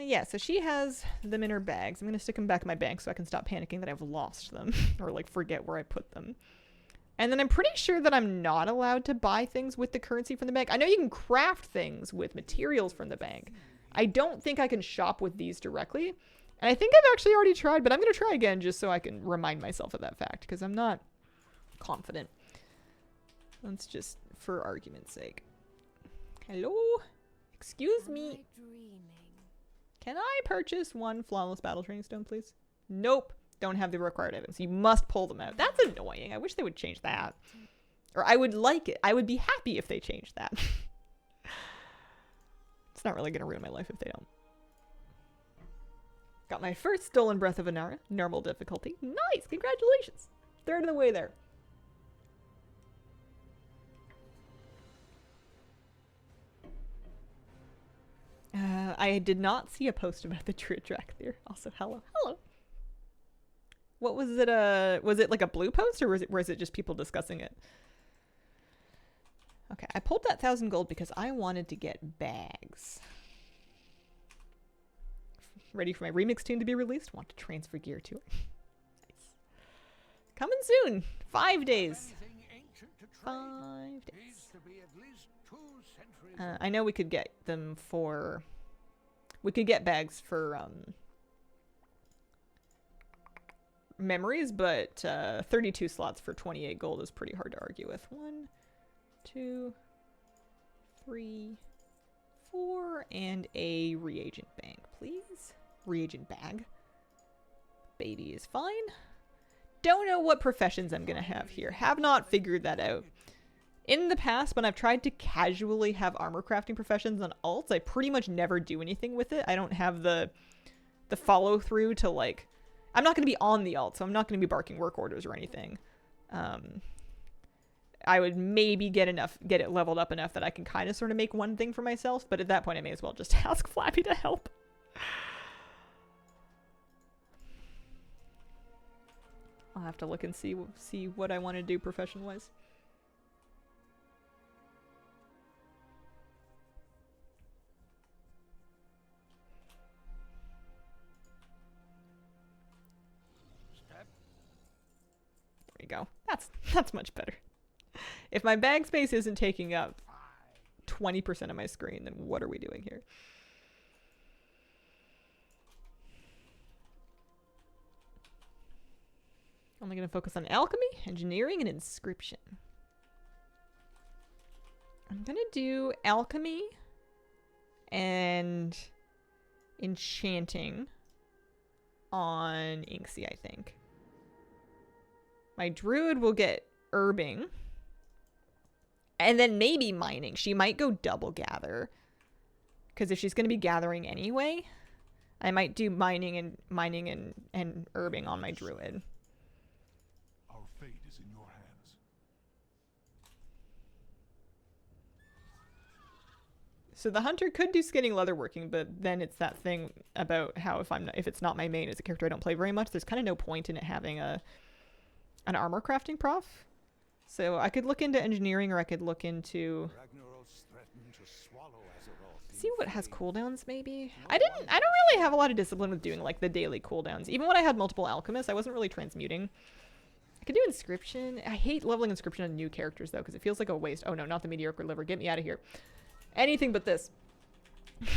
Yeah, so she has them in her bags. I'm going to stick them back in my bank so I can stop panicking that I've lost them or like forget where I put them. And then I'm pretty sure that I'm not allowed to buy things with the currency from the bank. I know you can craft things with materials from the bank. I don't think I can shop with these directly. And I think I've actually already tried, but I'm going to try again just so I can remind myself of that fact, because I'm not confident. Let's just, for argument's sake. Hello? Excuse Am me. I dreaming? Can I purchase one flawless battle training stone, please? Nope. Don't have the required items. You must pull them out. That's annoying. I wish they would change that. Or I would like it. I would be happy if they changed that. It's not really going to ruin my life if they don't. Got my first stolen breath of Inara. Normal difficulty. Nice! Congratulations! Third of the way there. I did not see a post about the Druid track there. Also, hello. Hello. What was it? Was it like a blue post, or was it just people discussing it? Okay, I pulled that 1,000 gold because I wanted to get bags. Ready for my remix tune to be released? Want to transfer gear to it. Nice. Coming soon. 5 days. 5 days. I know we could get them for... We could get bags for memories, but 32 slots for 28 gold is pretty hard to argue with. 1, 2, 3, 4, and a reagent bank, please. Reagent bag. Baby is fine. Don't know what professions I'm gonna have here. Have not figured that out. In the past, when I've tried to casually have armor crafting professions on alts, I pretty much never do anything with it. I don't have the follow through to, like, I'm not going to be on the alt, so I'm not going to be barking work orders or anything. I would maybe get it leveled up enough that I can kind of sort of make one thing for myself, but at that point I may as well just ask Flappy to help. I'll have to look and see what I want to do profession-wise. There you go. That's much better. If my bag space isn't taking up 20% of my screen, then what are we doing here? I'm only going to focus on alchemy, engineering, and inscription. I'm going to do alchemy and enchanting on Inksy, I think. My druid will get herbing. And then maybe mining. She might go double gather. Because if she's going to be gathering anyway, I might do mining and herbing on my druid. Our fate is in your hands. So the hunter could do skinning leatherworking, but then it's that thing about how if it's not my main as a character I don't play very much, there's kind of no point in it having an armor crafting prof. So I could look into engineering, or I could look into see what has cooldowns maybe. I don't really have a lot of discipline with doing like the daily cooldowns. Even when I had multiple alchemists, I wasn't really transmuting. I could do inscription. I hate leveling inscription on new characters though, because it feels like a waste. Oh no, not the mediocre liver. Get me out of here. Anything but this.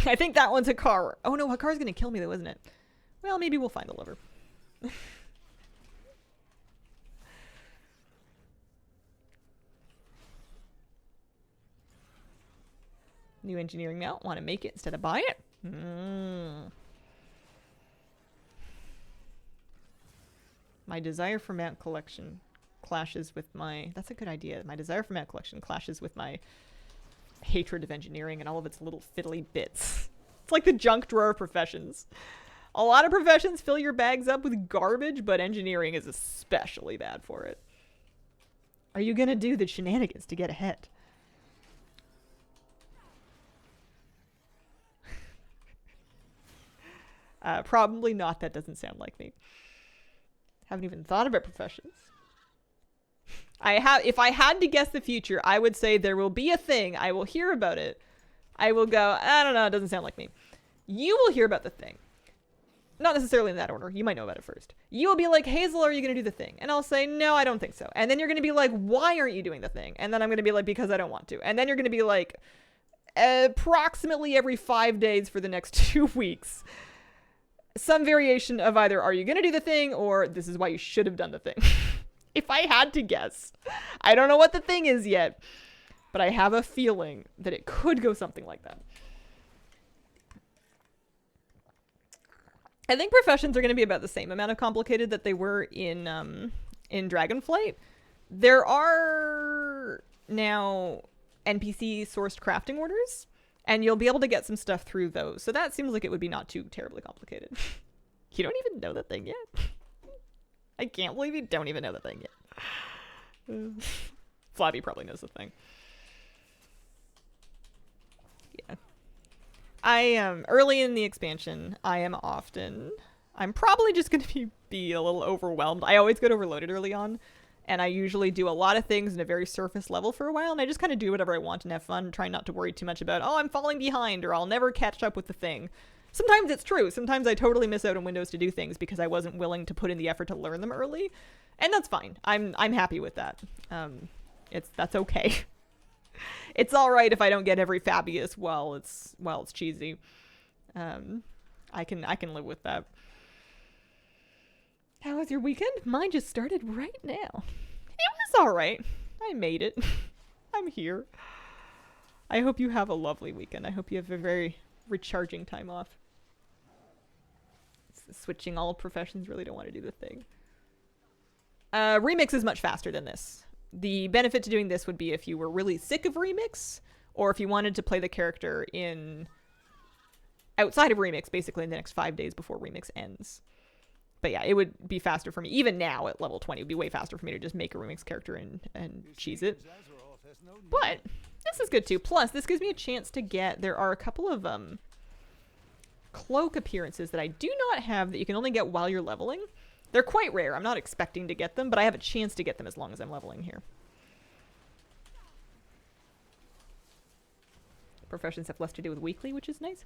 I think that one's Hakar. Oh no, Hakar's gonna kill me though, isn't it? Well, maybe we'll find a liver. New engineering mount. Want to make it instead of buy it? My desire for mount collection clashes with my... That's a good idea. My desire for mount collection clashes with my hatred of engineering and all of its little fiddly bits. It's like the junk drawer of professions. A lot of professions fill your bags up with garbage, but engineering is especially bad for it. Are you gonna do the shenanigans to get ahead? Probably not. That doesn't sound like me. Haven't even thought about professions. If I had to guess the future, I would say there will be a thing. I will hear about it. I will go, I don't know, it doesn't sound like me. You will hear about the thing. not necessarily in that order. You might know about it first. You'll be like, Hazel, are you going to do the thing? And I'll say, no, I don't think so. And then you're going to be like, why aren't you doing the thing? And then I'm going to be like, because I don't want to. And then you're going to be like, approximately every 5 days for the next 2 weeks, some variation of either, are you going to do the thing? Or this is why you should have done the thing. If I had to guess. I don't know what the thing is yet, but I have a feeling that it could go something like that. I think professions are going to be about the same amount of complicated that they were in Dragonflight. There are now NPC sourced crafting orders, and you'll be able to get some stuff through those. So that seems like it would be not too terribly complicated. You don't even know the thing yet? I can't believe you don't even know the thing yet. Flabby probably knows the thing. Yeah. I am early in the expansion. I'm probably just going to be a little overwhelmed. I always get overloaded early on, and I usually do a lot of things in a very surface level for a while, and I just kind of do whatever I want and have fun, trying not to worry too much about, oh, I'm falling behind, or I'll never catch up with the thing. Sometimes it's true. Sometimes I totally miss out on windows to do things because I wasn't willing to put in the effort to learn them early, and that's fine. I'm happy with that. That's okay. It's all right if I don't get every Fabius while it's cheesy. I can live with that. How was your weekend? Mine just started right now. It was all right. I made it. I'm here. I hope you have a lovely weekend. I hope you have a very recharging time off. Switching all professions, really don't want to do the thing. Remix is much faster than this. The benefit to doing this would be if you were really sick of Remix, or if you wanted to play the character outside of Remix, basically in the next 5 days before Remix ends. But yeah, it would be faster for me. Even now at level 20, it would be way faster for me to just make a Remix character and cheese it. But this is good too. Plus, this gives me a chance to there are a couple of cloak appearances that I do not have that you can only get while you're leveling. They're quite rare. I'm not expecting to get them, but I have a chance to get them as long as I'm leveling here. Professions have less to do with weekly, which is nice.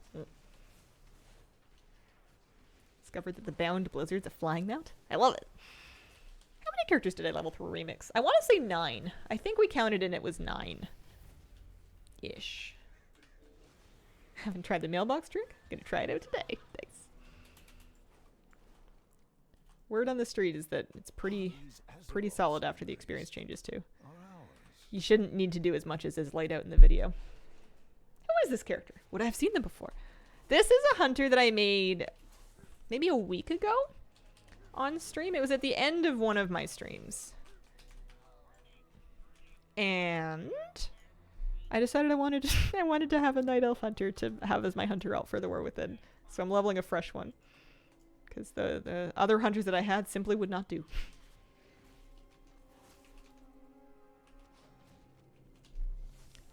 Discovered that the bound blizzard's a flying mount. I love it. How many characters did I level through Remix? I want to say 9. I think we counted and it was 9. Ish. Haven't tried the mailbox trick. Gonna try it out today. Thanks. Word on the street is that it's pretty solid after the experience changes too. You shouldn't need to do as much as is laid out in the video. Who is this character? Would I have seen them before? This is a hunter that I made maybe a week ago on stream. It was at the end of one of my streams. And I decided I wanted to have a night elf hunter to have as my hunter out for the War Within. So I'm leveling a fresh one. Because the other hunters that I had simply would not do.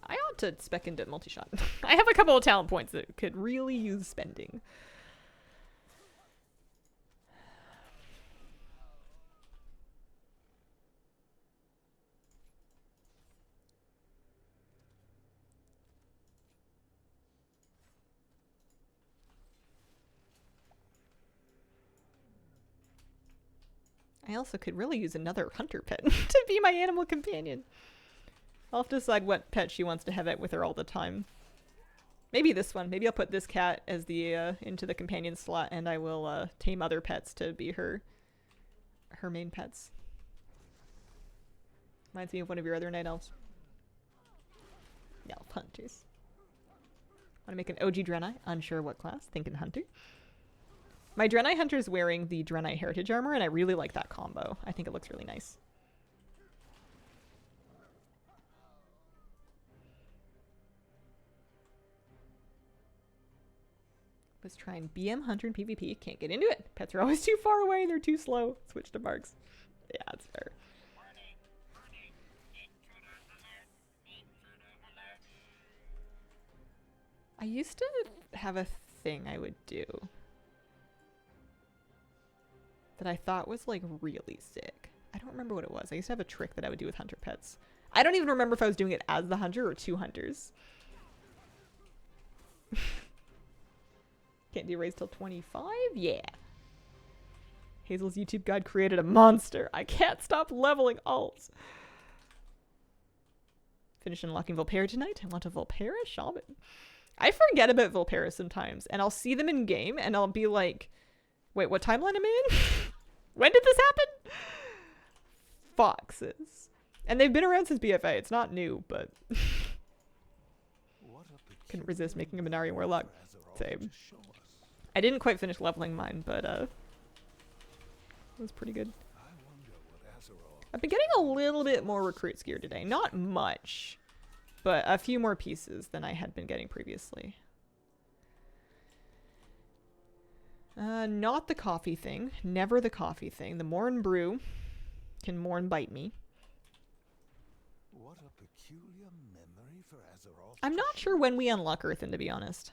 I ought to spec into multi-shot. I have a couple of talent points that could really use spending. I also could really use another hunter pet to be my animal companion. I'll have to decide what pet she wants to have it with her all the time. Maybe this one. Maybe I'll put this cat as the into the companion slot, and I will tame other pets to be her main pets. Reminds me of one of your other night elves. Elf hunters. Want to make an OG Draenei? Unsure what class. Thinking hunter. My Draenei hunter is wearing the Draenei heritage armor, and I really like that combo. I think it looks really nice. Was trying BM hunter in PvP. Can't get into it. Pets are always too far away. They're too slow. Switch to marks. Yeah, that's fair. I used to have a thing I would do that I thought was like really sick. I don't remember what it was. I used to have a trick that I would do with hunter pets. I don't even remember if I was doing it as the hunter or two hunters. Can't do raise till 25? Yeah. Hazel's YouTube guide created a monster. I can't stop leveling alts. Finish unlocking Volpera tonight. I want a Volpera shaman. I forget about Volpera sometimes, and I'll see them in game, and I'll be like, wait, what timeline am I in? When did this happen? Foxes. And they've been around since BFA. It's not new, but couldn't resist making a Minari Warlock. Same. I didn't quite finish leveling mine, but it was pretty good. I've been getting a little bit more recruits gear today. Not much, but a few more pieces than I had been getting previously. Not the coffee thing. Never the coffee thing. The Morn Brew can Morn bite me. What a peculiar memory for Azeroth. I'm not sure when we unlock Earthen, to be honest.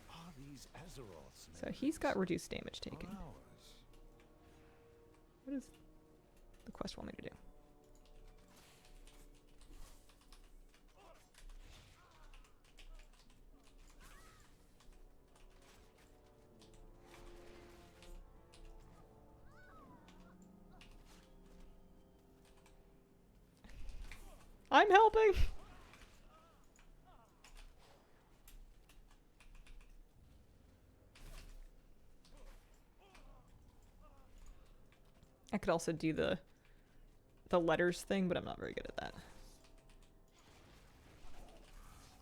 Are these Azeroth's So he's got reduced damage taken. ours? What does the quest want me to do? I'm helping! I could also do the letters thing, but I'm not very good at that.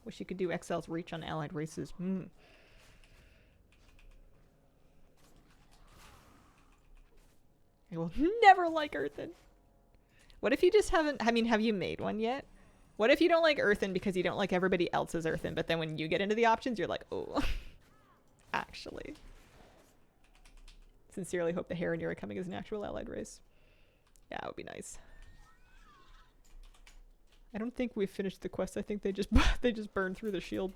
Wish you could do XL's reach on allied races. I will never like Earthen. What if you just haven't... I mean, have you made one yet? What if you don't like Earthen because you don't like everybody else's Earthen, but then when you get into the options, you're like, oh, actually. Sincerely hope the Heron are coming as an actual allied race. Yeah, it would be nice. I don't think we've finished the quest. I think they just they just burned through the shield.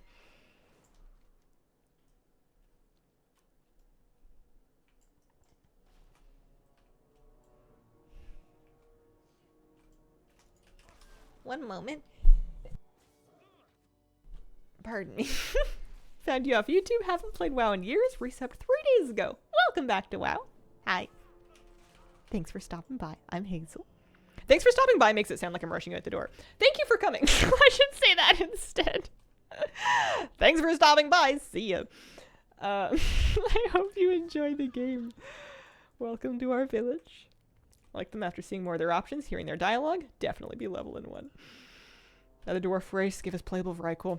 One moment. Pardon me. Found you off YouTube. Haven't played WoW in years. Resubbed 3 days ago. Welcome back to WoW. Hi. Thanks for stopping by. I'm Hazel. Thanks for stopping by makes it sound like I'm rushing out the door. Thank you for coming. I should say that instead. Thanks for stopping by. See ya. I hope you enjoy the game. Welcome to our village. Like them after seeing more of their options, hearing their dialogue, definitely be leveling one. Another dwarf race, give us playable Vrykul.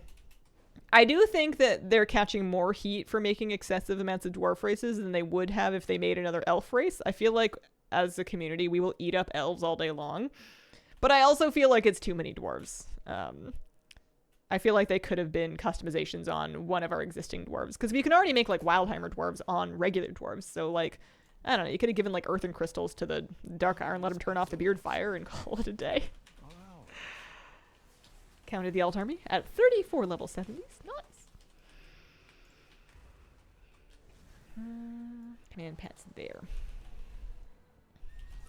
I do think that they're catching more heat for making excessive amounts of dwarf races than they would have if they made another elf race. I feel like as a community, we will eat up elves all day long. But I also feel like it's too many dwarves. I feel like they could have been customizations on one of our existing dwarves. Because we can already make like Wildheimer dwarves on regular dwarves. So like, I don't know, you could have given like earthen crystals to the Dark Iron, let them turn off the beard fire and call it a day. Wow. Counted the alt army at 34 level 70s. Nice. Command pets there.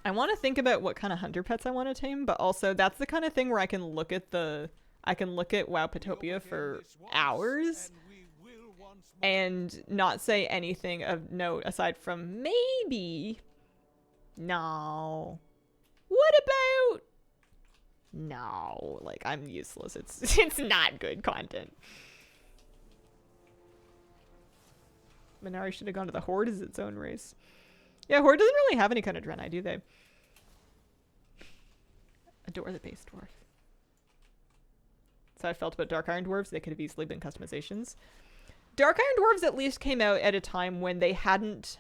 I want to think about what kind of hunter pets I want to tame, but also that's the kind of thing where I can look at Wowpatopia for hours and not say anything of note aside from maybe. No. What about? No, like I'm useless. It's not good content. Minari should have gone to the Horde as its own race. Yeah, Horde doesn't really have any kind of Draenei, do they? Adore the base dwarf. So I felt about Dark Iron Dwarves. They could have easily been customizations. Dark Iron Dwarves at least came out at a time when they hadn't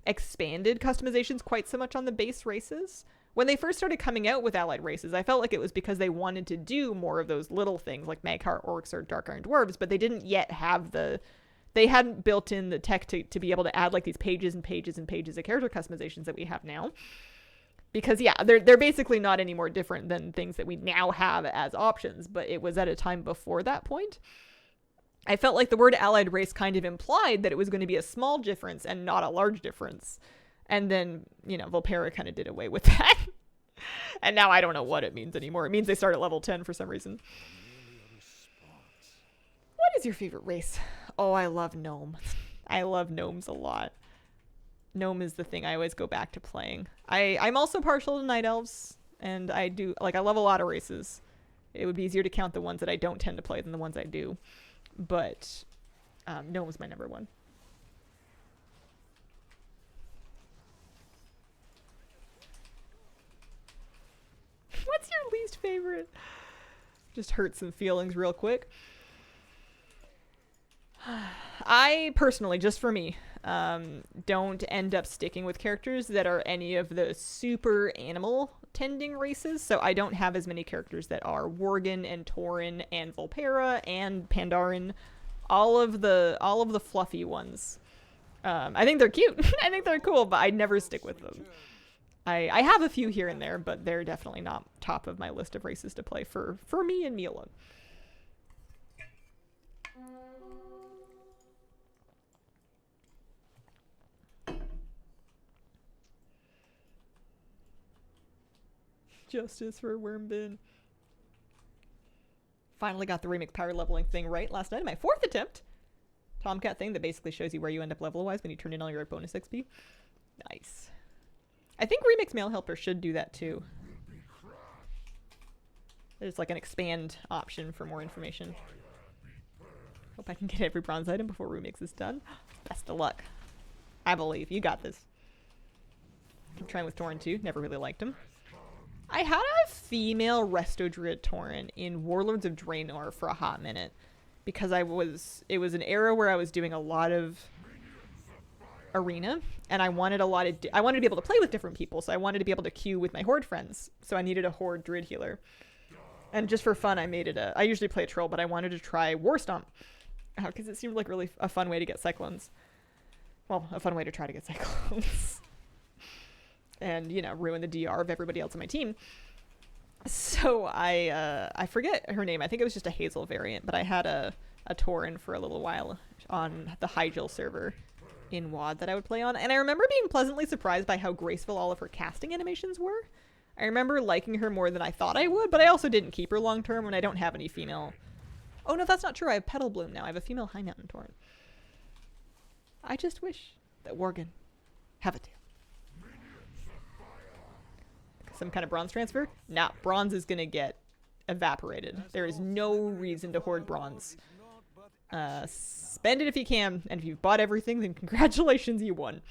expanded customizations quite so much on the base races. When they first started coming out with allied races, I felt like it was because they wanted to do more of those little things like Magheart Orcs or Dark Iron Dwarves, but they didn't yet have the... They hadn't built in the tech to be able to add like these pages and pages and pages of character customizations that we have now. Because yeah, they're basically not any more different than things that we now have as options, but it was at a time before that point. I felt like the word allied race kind of implied that it was going to be a small difference and not a large difference. And then, you know, Volpera kind of did away with that. And now I don't know what it means anymore. It means they start at level 10 for some reason. What is your favorite race? Oh, I love Gnome. I love gnomes a lot. Gnome is the thing I always go back to playing. I'm also partial to night elves, and I do, like, I love a lot of races. It would be easier to count the ones that I don't tend to play than the ones I do. But gnome's my number one. What's your least favorite? Just hurt some feelings real quick. I personally, just for me, don't end up sticking with characters that are any of the super animal tending races. So I don't have as many characters that are Worgen and Tauren and Volpera and Pandaren, all of the fluffy ones. I think they're cute. I think they're cool, but I never stick with them. I have a few here and there, but they're definitely not top of my list of races to play for me and me alone. Justice for Wormbin. Finally got the remix power leveling thing right last night in my 4th attempt. Tomcat thing that basically shows you where you end up level-wise when you turn in all your bonus XP. Nice. I think Remix Mail Helper should do that too. There's like an expand option for more information. Hope I can get every bronze item before Remix is done. Best of luck. I believe. You got this. I'm trying with Tauren too. Never really liked him. I had a female Resto Druid Tauren in Warlords of Draenor for a hot minute. Because it was an era where I was doing a lot of arena, and I wanted I wanted to be able to play with different people, so I wanted to be able to queue with my Horde friends. So I needed a Horde Druid healer. And just for fun, I made it I usually play a troll, but I wanted to try War Stomp. Because it seemed like really a fun way to get cyclones. Well, a fun way to try to get cyclones. And, you know, ruin the DR of everybody else on my team. So I forget her name. I think it was just a Hazel variant, but I had a Tauren for a little while on the Hyjal server in WoD that I would play on. And I remember being pleasantly surprised by how graceful all of her casting animations were. I remember liking her more than I thought I would, but I also didn't keep her long term when I don't have any female. Oh no, that's not true. I have Petal Bloom now. I have a female High Mountain Tauren. I just wish that Worgen have a tail. Some kind of bronze transfer? Nah, bronze is gonna get evaporated. There is no reason to hoard bronze. Spend it if you can, and if you've bought everything, then congratulations, you won.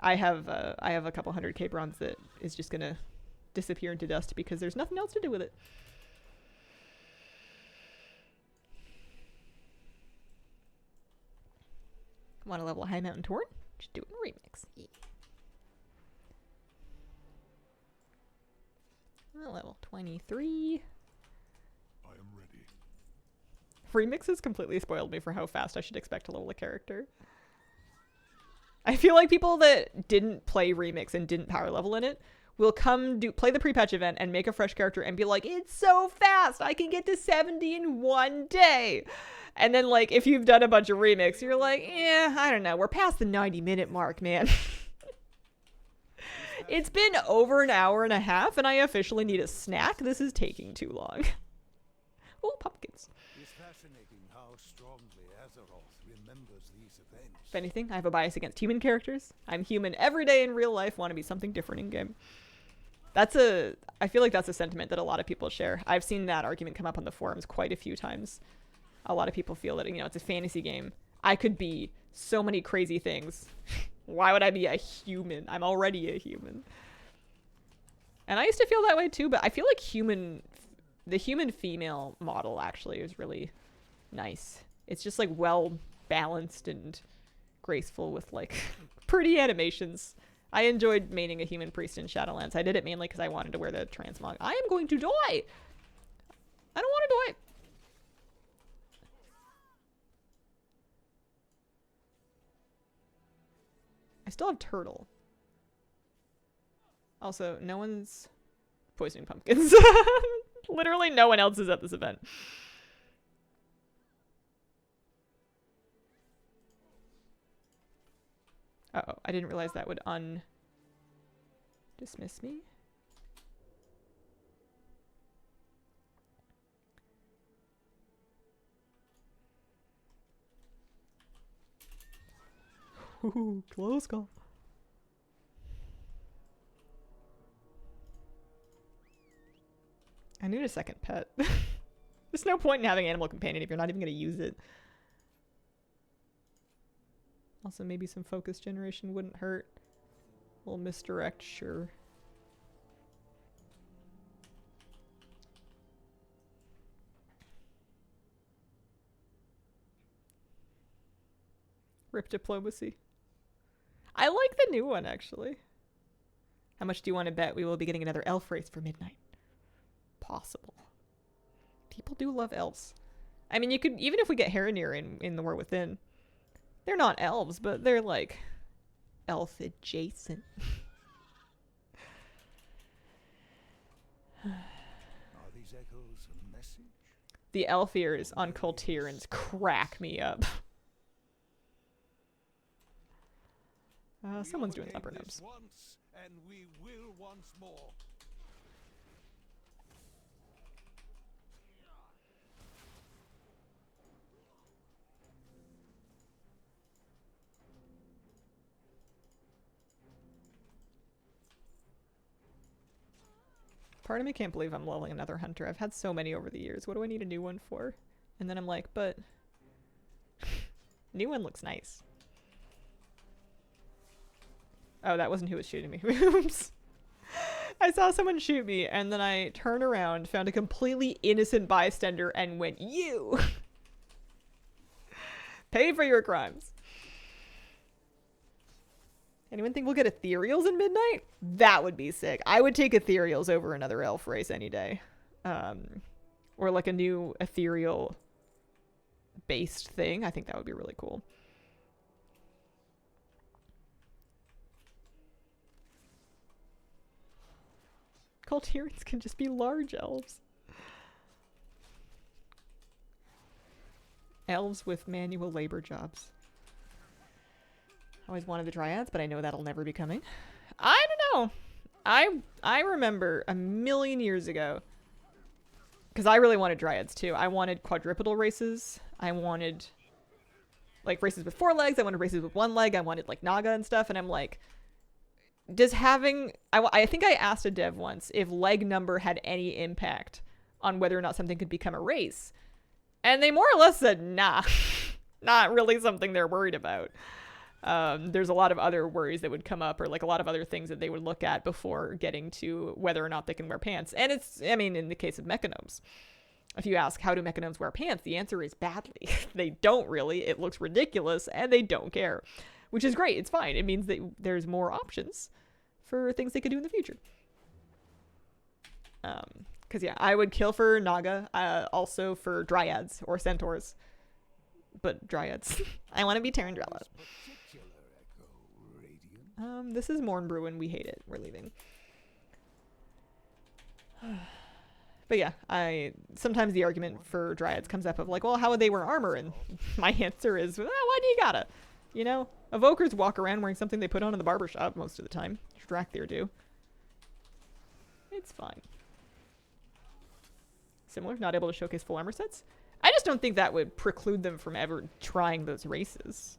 I have a couple 100k bronze that is just gonna disappear into dust because there's nothing else to do with it. Want to level a High Mountain Tauren? Just do it in Remix. Yeah. Level 23. I am ready. Remix has completely spoiled me for how fast I should expect to level a character. I feel like people that didn't play Remix and didn't power level in it will play the pre-patch event and make a fresh character and be like, it's so fast, I can get to 70 in one day. And then, like, if you've done a bunch of Remix, you're like, I don't know, we're past the 90-minute mark, man. It's been over an hour and a half, and I officially need a snack. This is taking too long. Oh, pumpkins. It's fascinating how strongly Azeroth remembers these events. If anything, I have a bias against human characters. I'm human every day in real life, want to be something different in game. I feel like that's a sentiment that a lot of people share. I've seen that argument come up on the forums quite a few times. A lot of people feel that, you know, it's a fantasy game. I could be so many crazy things. Why would I be a human? I'm already a human. And I used to feel that way too, but I feel like the human female model actually is really nice. It's just like well balanced and graceful with like pretty animations. I enjoyed maining a human priest in Shadowlands. I did it mainly because I wanted to wear the transmog. I am going to die! I don't want to die! I still have turtle. Also, no one's poisoning pumpkins. Literally no one else is at this event. Uh-oh, I didn't realize that would dismiss me. Ooh, close call. I need a second pet. There's no point in having an animal companion if you're not even going to use it. Also, maybe some focus generation wouldn't hurt. A little misdirect, sure. Rip diplomacy. I like the new one, actually. How much do you want to bet we will be getting another elf race for midnight? Possible. People do love elves. I mean, you could, even if we get Haranir in the War Within, they're not elves, but they're like elf adjacent. Are these echoes a message? The elf ears on Coltierans crack me up. Someone's doing upper nose. Once, and we will once more. Part of me can't believe I'm leveling another hunter. I've had so many over the years. What do I need a new one for? And then I'm like, but new one looks nice. Oh, that wasn't who was shooting me. Oops. I saw someone shoot me, and then I turned around, found a completely innocent bystander, and went, you! Pay for your crimes. Anyone think we'll get ethereals in midnight? That would be sick. I would take ethereals over another elf race any day. Or like a new ethereal based thing. I think that would be really cool. Culturians can just be large elves. Elves with manual labor jobs. Always wanted the dryads, but I know that'll never be coming. I don't know. I remember a million years ago, because I really wanted dryads too. I wanted quadrupedal races. I wanted like races with 4 legs. I wanted races with 1 leg. I wanted like Naga and stuff. And I'm like, does having, I think I asked a dev once if leg number had any impact on whether or not something could become a race. And they more or less said, nah, not really something they're worried about. There's a lot of other worries that would come up, or like a lot of other things that they would look at before getting to whether or not they can wear pants. And it's, I mean, in the case of mechanomes, if you ask how do mechanomes wear pants, the answer is badly. They don't really. It looks ridiculous and they don't care, which is great. It's fine. It means that there's more options for things they could do in the future. Because yeah, I would kill for Naga, also for dryads or centaurs, but dryads. I want to be Tarandrella. This is Mornbrew and we hate it. We're leaving. But yeah, sometimes the argument for dryads comes up of like, well, how would they wear armor? And my answer is, well, why do you gotta? You know, evokers walk around wearing something they put on in the barbershop most of the time. Drakthir do. It's fine. Similar, not able to showcase full armor sets. I just don't think that would preclude them from ever trying those races.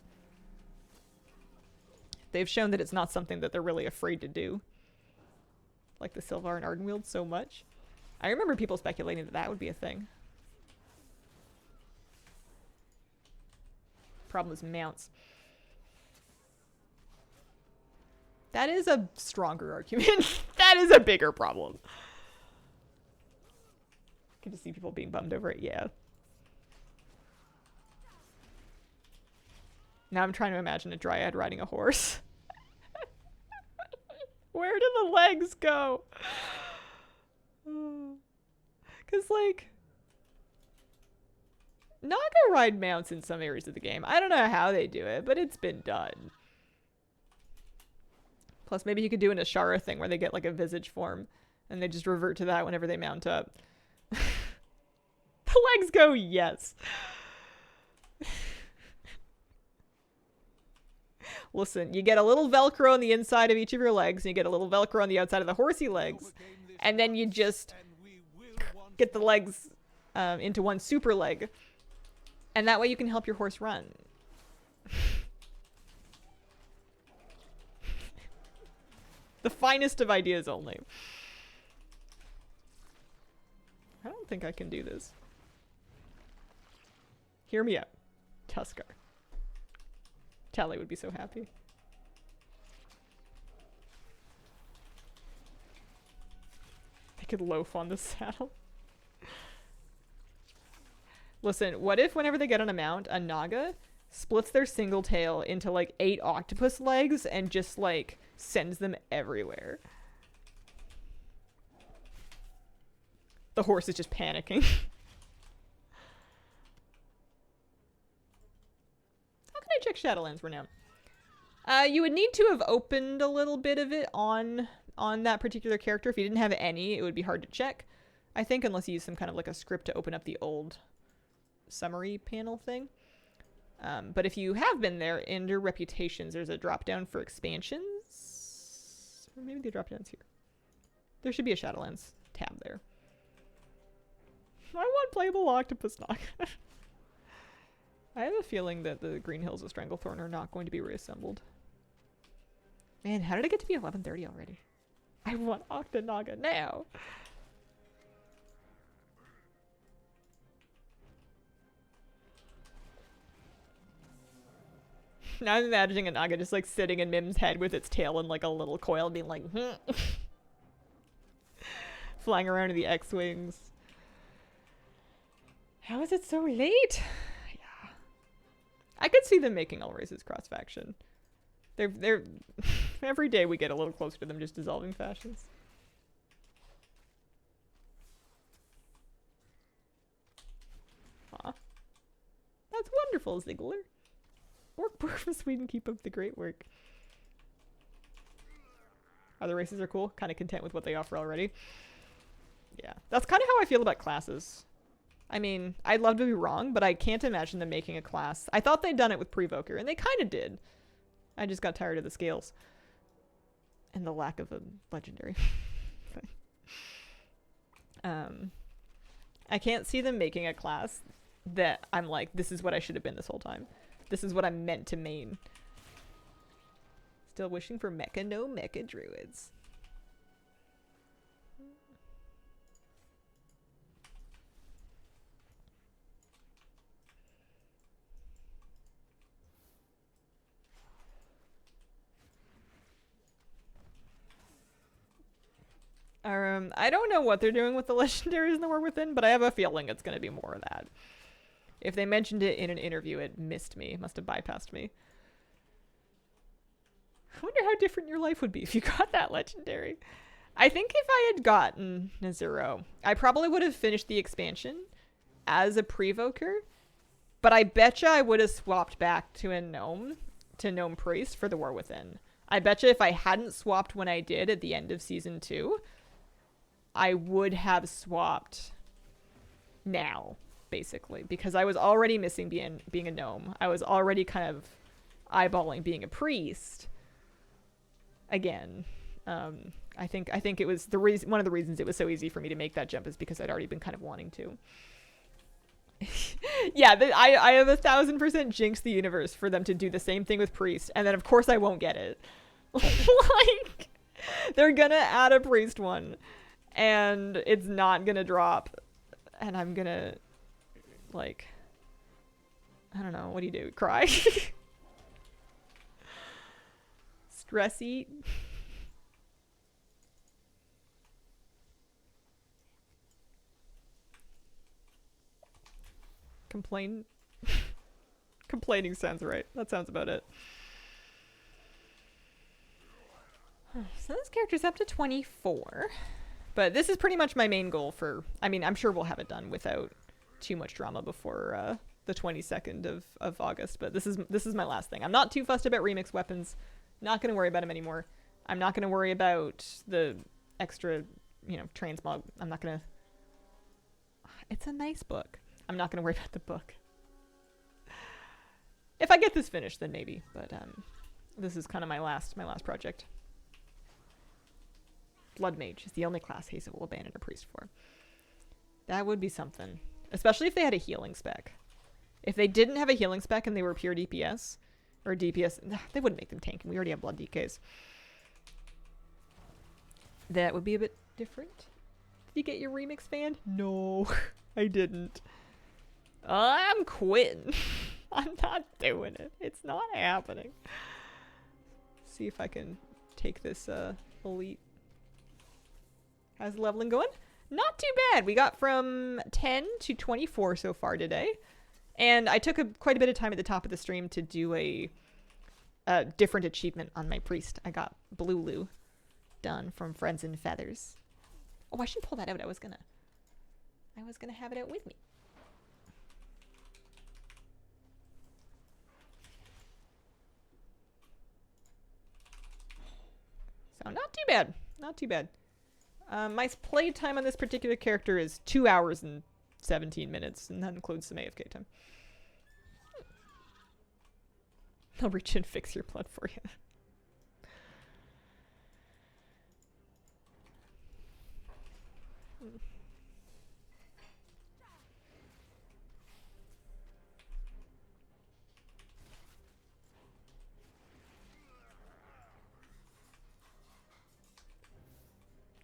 They've shown that it's not something that they're really afraid to do. Like the Sylvar and Ardenweald so much. I remember people speculating that that would be a thing. Problem is mounts. That is a stronger argument. That is a bigger problem. Can just see people being bummed over it, yeah. Now I'm trying to imagine a dryad riding a horse. Where do the legs go? Because, like, Naga ride mounts in some areas of the game. I don't know how they do it, but it's been done. Plus, maybe you could do an Ashara thing where they get, like, a visage form, and they just revert to that whenever they mount up. The legs go, yes. Listen, you get a little Velcro on the inside of each of your legs, and you get a little Velcro on the outside of the horsey legs, and then you just get the legs into one super leg, and that way you can help your horse run. The finest of ideas only. I don't think I can do this. Hear me out. Tuskar. Tally would be so happy. They could loaf on the saddle. Listen, what if whenever they get on a mount, a Naga splits their single tail into like 8 octopus legs and just like sends them everywhere? The horse is just panicking. How can I check Shadowlands renown? You would need to have opened a little bit of it on that particular character. If you didn't have any, it would be hard to check, I think, unless you use some kind of like a script to open up the old summary panel thing. But if you have been there, under reputations, there's a drop down for expansions. Or maybe the drop down's here. There should be a Shadowlands tab there. I want playable octopus knock. I have a feeling that the Green Hills of Stranglethorn are not going to be reassembled. Man, how did it get to be 11:30 already? I want Octanaga now. Now I'm imagining a Naga just like sitting in Mim's head with its tail in like a little coil being like flying around in the X-Wings. How is it so late? Yeah. I could see them making all races cross-faction. They're every day we get a little closer to them just dissolving factions. Aw. That's wonderful, Ziggler. Work from Sweden, keep up the great work. Other races are cool. Kind of content with what they offer already. Yeah. That's kind of how I feel about classes. I mean, I'd love to be wrong, but I can't imagine them making a class. I thought they'd done it with Prevoker, and they kind of did. I just got tired of the scales. And the lack of a legendary. I can't see them making a class that I'm like, this is what I should have been this whole time. This is what I'm meant to main. Still wishing for mecha, no mecha druids. I don't know what they're doing with the legendaries in the War Within, but I have a feeling it's going to be more of that. If they mentioned it in an interview, it missed me. It must have bypassed me. I wonder how different your life would be if you got that legendary. I think if I had gotten a 0, I probably would have finished the expansion as a Prevoker, but I betcha I would have swapped back to a Gnome Priest for the War Within. I betcha if I hadn't swapped when I did at the end of Season 2, I would have swapped now, basically, because I was already missing being a Gnome. I was already kind of eyeballing being a Priest again. I think it was one of the reasons it was so easy for me to make that jump is because I'd already been kind of wanting to. Yeah, I have 1000% jinxed the universe for them to do the same thing with Priest, and then of course I won't get it. Like, they're gonna add a Priest one, and it's not gonna drop, and I'm gonna, like, I don't know, what do you do? Cry? Stress eat? Complain? Complaining sounds right. That sounds about it. So this character's up to 24. But this is pretty much my main goal for... I mean, I'm sure we'll have it done without too much drama before the 22nd of August. But this is my last thing. I'm not too fussed about remix weapons. Not going to worry about them anymore. I'm not going to worry about the extra, transmog. I'm not going to... It's a nice book. I'm not going to worry about the book. If I get this finished, then maybe. But this is kind of my last project. Blood Mage is the only class Hazel will abandon a priest for. That would be something. Especially if they had a healing spec. If they didn't have a healing spec and they were pure DPS, or DPS, they wouldn't make them tank. We already have blood DKs. that would be a bit different. Did you get your remix fan? No, I didn't. I'm quitting. I'm not doing it. It's not happening. See if I can take this elite. How's the leveling going? Not too bad. We got from 10 to 24 so far today. And I took quite a bit of time at the top of the stream to do a different achievement on my priest. I got Blue Lou done from Friends and Feathers. Oh, I should pull that out. I was gonna have it out with me. So not too bad. Not too bad. My play time on this particular character is 2 hours and 17 minutes, and that includes some AFK time. I'll reach in and fix your blood for you.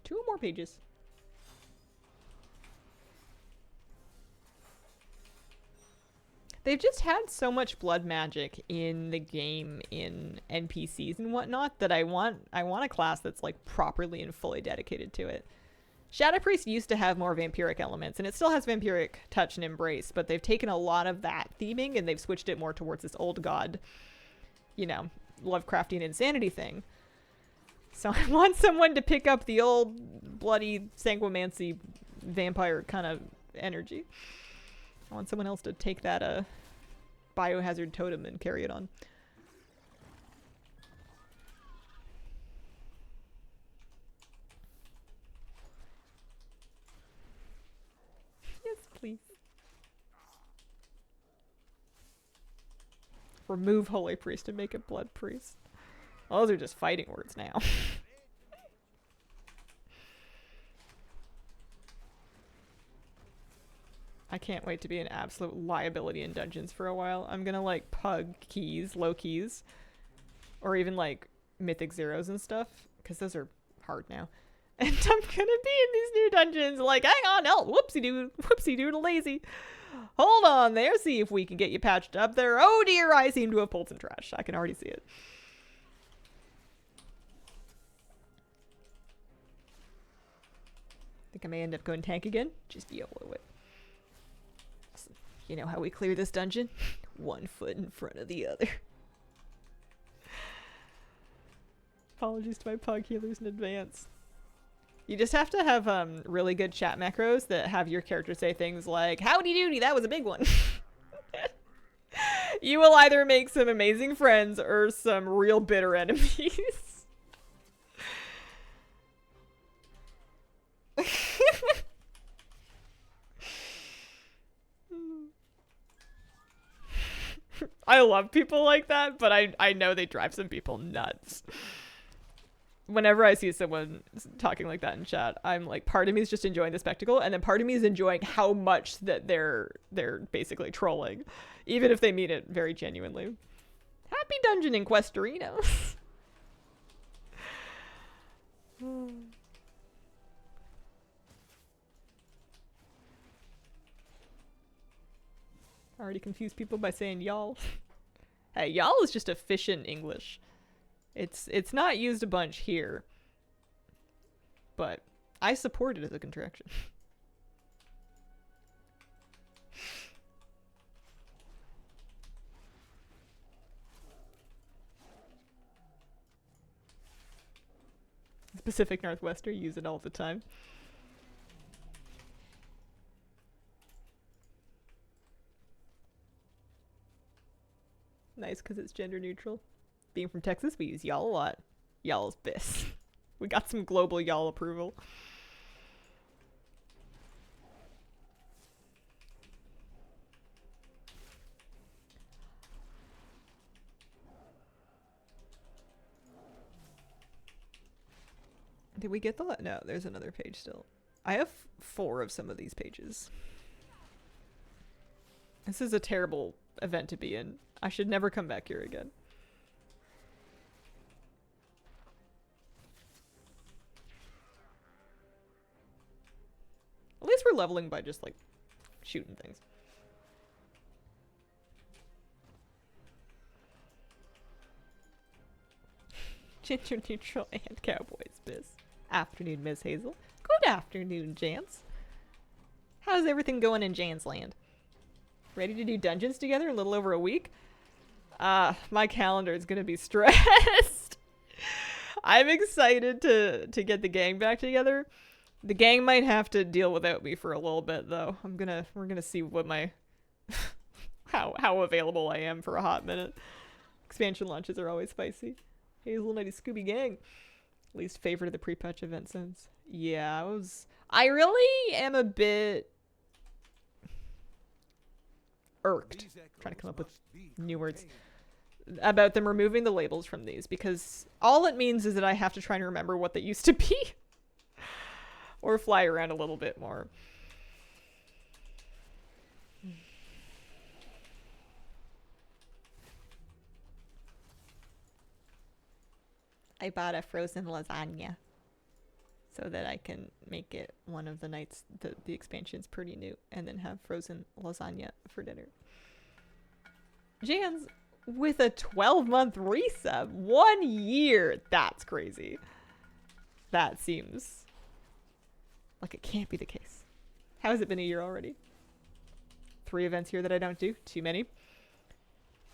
Two more pages. They've just had so much blood magic in the game, in NPCs and whatnot, that I want a class that's like properly and fully dedicated to it. Shadow Priest used to have more vampiric elements, and it still has vampiric touch and embrace, but they've taken a lot of that theming and they've switched it more towards this old god, you know, Lovecraftian insanity thing. So I want someone to pick up the old bloody sanguimancy vampire kind of energy. I want someone else to take that biohazard totem and carry it on. Yes, please. Remove Holy Priest and make it Blood Priest. Well, those are just fighting words now. I can't wait to be an absolute liability in dungeons for a while. I'm gonna like pug keys, low keys, or even like mythic zeros and stuff, because those are hard now. And I'm gonna be in these new dungeons like, hang on, whoopsie doodle lazy. Hold on there, see if we can get you patched up there. Oh dear, I seem to have pulled some trash. I can already see it. Think I may end up going tank again. Just YOLO it. You know how we clear this dungeon? One foot in front of the other. Apologies to my pug healers in advance. You just have to have really good chat macros that have your character say things like, howdy doody, that was a big one. You will either make some amazing friends or some real bitter enemies. I love people like that, but I know they drive some people nuts. Whenever I see someone talking like that in chat, I'm like, part of me is just enjoying the spectacle, and then part of me is enjoying how much that they're basically trolling, even if they mean it very genuinely. Happy dungeoning, Questorinos. I already confused people by saying y'all. Hey, y'all is just efficient English. It's not used a bunch here, but I support it as a contraction. Pacific Northwester use it all the time. Nice, because it's gender neutral. Being from Texas, we use y'all a lot. Y'all's bis. We got some global y'all approval. Did we get the... No, there's another page still. I have 4 of some of these pages. This is a terrible event to be in. I should never come back here again. least we're leveling by just, like, shooting things. Ginger neutral and cowboys, Biz. Afternoon, Miss Hazel. Good afternoon, Jance. How's everything going in Jan's land? Ready to do dungeons together in a little over a week? My calendar is gonna be stressed. I'm excited to get the gang back together. The gang might have to deal without me for a little bit, though. We're gonna see what my how available I am for a hot minute. Expansion launches are always spicy. Hazel Nighty Scooby Gang. Least favorite of the pre-patch event since. Yeah, I really am a bit irked. Trying to come up with new words about them removing the labels from these, because all it means is that I have to try and remember what they used to be or fly around a little bit more. I bought a frozen lasagna so that I can make it one of the nights the expansion's pretty new, and then have frozen lasagna for dinner. Jan's with a 12-month resub. 1 year. That's crazy. That seems like it can't be the case. How has it been a year already? 3 events here that I don't do. Too many.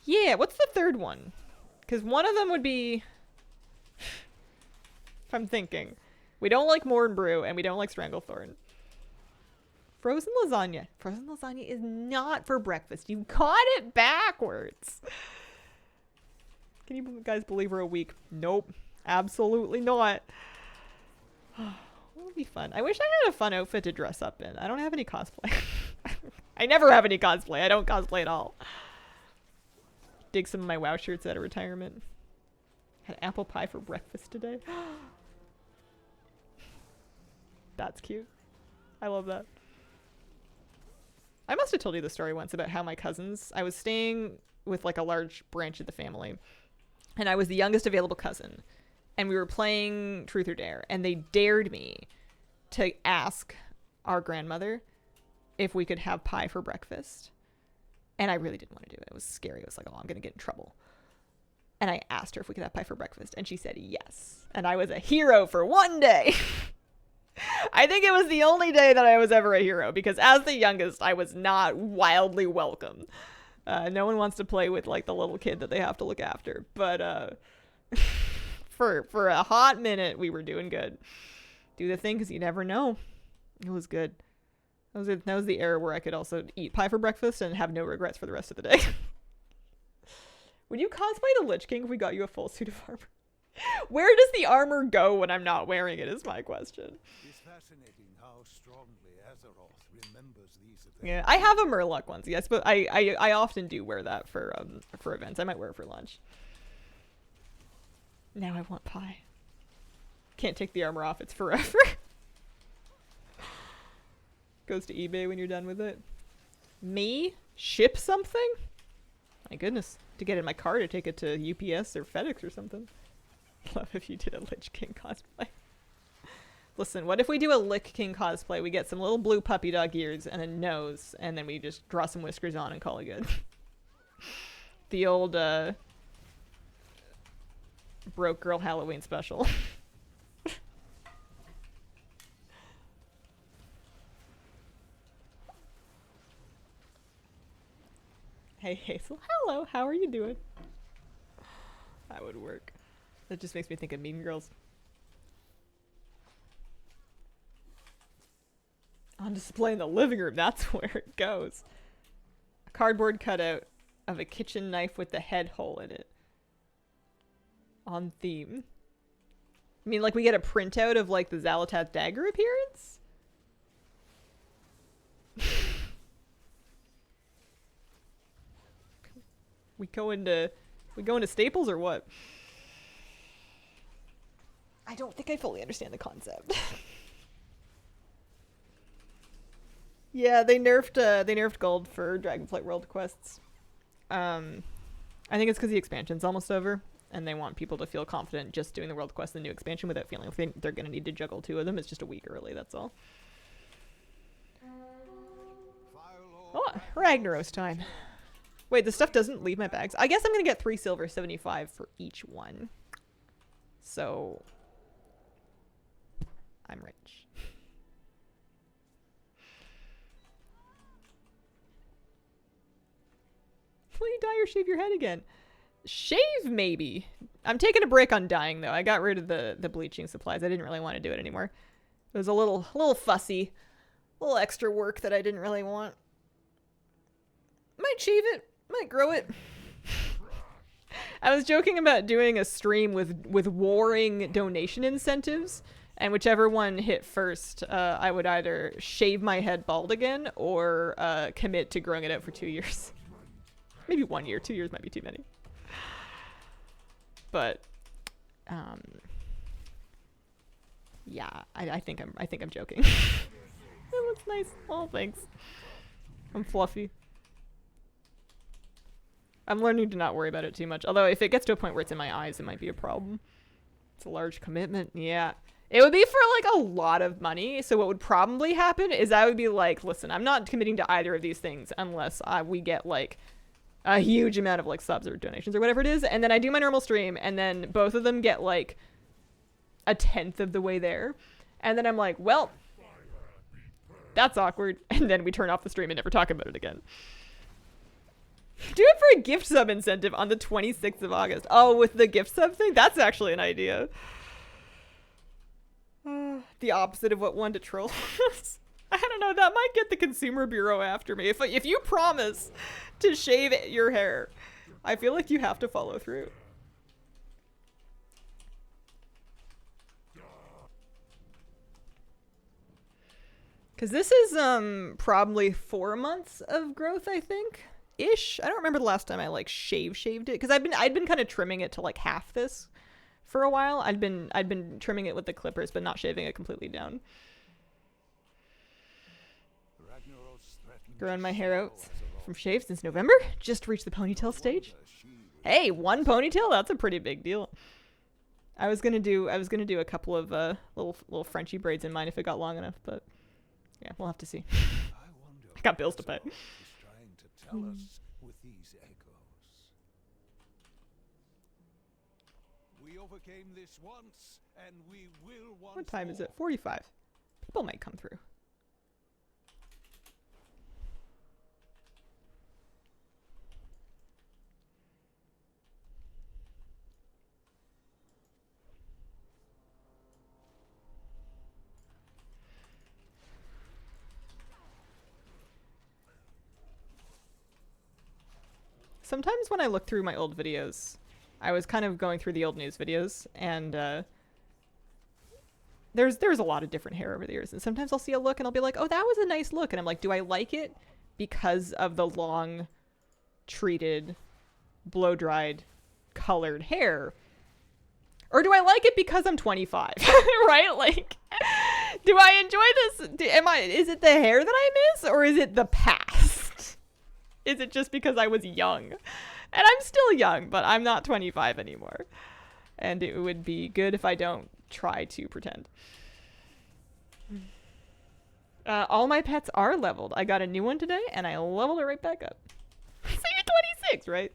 Yeah, what's the third one? Because one of them would be... if I'm thinking. We don't like Morn Brew, and we don't like Stranglethorn. Frozen lasagna. Frozen lasagna is not for breakfast. You got it backwards. Can you guys believe we're a week? Nope. Absolutely not. That would be fun. I wish I had a fun outfit to dress up in. I don't have any cosplay. I never have any cosplay. I don't cosplay at all. Dig some of my WoW shirts out of retirement. Had apple pie for breakfast today. That's cute. I love that. I must have told you the story once about how my cousins... I was staying with like a large branch of the family, and I was the youngest available cousin, and we were playing Truth or Dare, and they dared me to ask our grandmother if we could have pie for breakfast. And I really didn't want to do it. It was scary. It was like, oh, I'm going to get in trouble. And I asked her if we could have pie for breakfast, and she said yes. And I was a hero for 1 day. I think it was the only day that I was ever a hero, because as the youngest, I was not wildly welcome. No one wants to play with like the little kid that they have to look after. But for a hot minute, we were doing good. Do the thing, because you never know. It was good. That was the era where I could also eat pie for breakfast and have no regrets for the rest of the day. Would you cosplay the Lich King if we got you a full suit of armor? Where does the armor go when I'm not wearing it is my question. It's fascinating how strongly Azeroth remembers these events. Yeah, I have a Murloc ones, yes, but I often do wear that for events. I might wear it for lunch. Now I want pie. Can't take the armor off, it's forever. Goes to eBay when you're done with it. Me? Ship something? My goodness. To get in my car to take it to UPS or FedEx or something. Love if you did a Lich King cosplay. Listen, what if we do a Lich King cosplay? We get some little blue puppy dog ears and a nose, and then we just draw some whiskers on and call it good. The old, broke girl Halloween special. Hey Hazel, hello, how are you doing? That would work. That just makes me think of Mean Girls. On display in the living room, that's where it goes. A cardboard cutout of a kitchen knife with the head hole in it. On theme. I mean, like we get a printout of like the Xalatath dagger appearance? We go into Staples or what? I don't think I fully understand the concept. Yeah, they nerfed gold for Dragonflight World quests. I think it's because the expansion's almost over, and they want people to feel confident just doing the world quest in the new expansion without feeling like they're going to need to juggle 2 of them. It's just a week early, that's all. Oh, Ragnaros time. Wait, the stuff doesn't leave my bags. I guess I'm gonna get 3 silver, 75 for each one. So I'm rich. Will you dye or shave your head again? Shave, maybe. I'm taking a break on dyeing, though. I got rid of the bleaching supplies. I didn't really want to do it anymore. It was a little fussy. A little extra work that I didn't really want. Might shave it. Might grow it. I was joking about doing a stream with warring donation incentives, and whichever one hit first, I would either shave my head bald again or commit to growing it out for 2 years. Maybe 1 year. 2 years might be too many. But, yeah, I think I'm joking. That looks nice. Oh, thanks. I'm fluffy. I'm learning to not worry about it too much. Although if it gets to a point where it's in my eyes, it might be a problem. It's a large commitment. Yeah. It would be for like a lot of money. So what would probably happen is I would be like, listen, I'm not committing to either of these things unless we get like a huge amount of like subs or donations or whatever it is. And then I do my normal stream and then both of them get like 1/10 of the way there. And then I'm like, well, that's awkward. And then we turn off the stream and never talk about it again. Do it for a gift sub incentive on the 26th of August. Oh, with the gift sub thing? That's actually an idea. The opposite of what one to troll. I don't know. That might get the Consumer Bureau after me. If you promise to shave your hair, I feel like you have to follow through. Because this is probably 4 months of growth, I think. Ish. I don't remember the last time I like shaved it because I'd been kind of trimming it to like half this for a while. I'd been trimming it with the clippers but not shaving it completely down. Growing my hair out from shave since November. Just reached the ponytail stage. Hey, 1 ponytail? That's a pretty big deal. I was gonna do a couple of little Frenchy braids in mine if it got long enough, but yeah, we'll have to see. I got bills to pay. Tell us with these echoes. We overcame this once, and we will once What time is more. it? 45. People might come through. Sometimes when I look through my old videos, I was kind of going through the old news videos, and there's a lot of different hair over the years. And sometimes I'll see a look and I'll be like, oh, that was a nice look. And I'm like, do I like it because of the long, treated, blow-dried, colored hair? Or do I like it because I'm 25? Right? Like, do I enjoy this? Is it the hair that I miss, or is it the past? Is it just because I was young? And I'm still young, but I'm not 25 anymore. And it would be good if I don't try to pretend. All my pets are leveled. I got a new one today, and I leveled it right back up. So you're 26, right?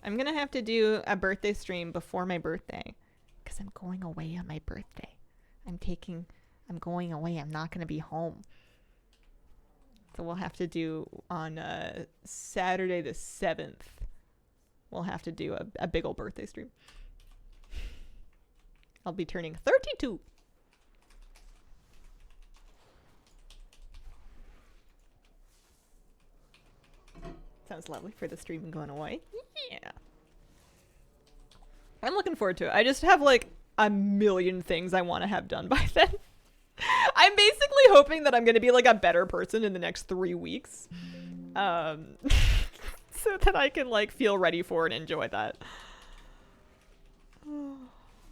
I'm going to have to do a birthday stream before my birthday. Because I'm going away on my birthday. I'm going away. I'm not going to be home. So we'll have to do on Saturday the 7th. We'll have to do a big old birthday stream. I'll be turning 32. Sounds lovely for the stream going away. Yeah. I'm looking forward to it. I just have like a million things I want to have done by then. I'm basically hoping that I'm going to be like a better person in the next 3 weeks. So that I can like feel ready for and enjoy that.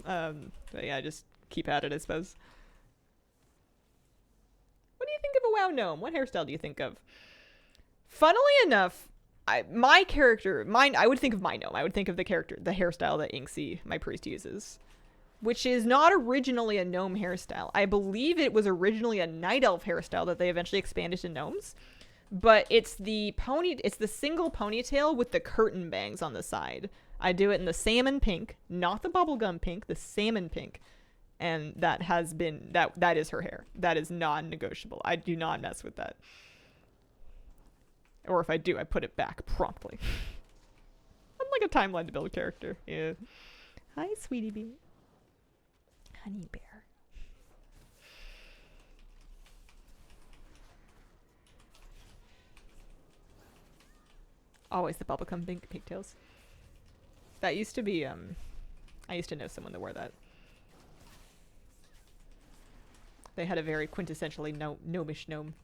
But yeah, just keep at it, I suppose. What do you think of a WoW gnome? What hairstyle do you think of? Funnily enough, I would think of my gnome. I would think of the hairstyle that Inksy, my priest, uses. which is not originally a gnome hairstyle. I believe it was originally a night elf hairstyle that they eventually expanded to gnomes. But it's the single ponytail with the curtain bangs on the side. I do it in the salmon pink, not the bubblegum pink, the salmon pink. And that is her hair. That is non-negotiable. I do not mess with that. Or if I do, I put it back promptly. I'm like a timeline to build character. Yeah. Hi, sweetie bee. Honey bear. Always the bubblegum pink pigtails. That used to be, I used to know someone that wore that. They had a very quintessentially gnomish gnome.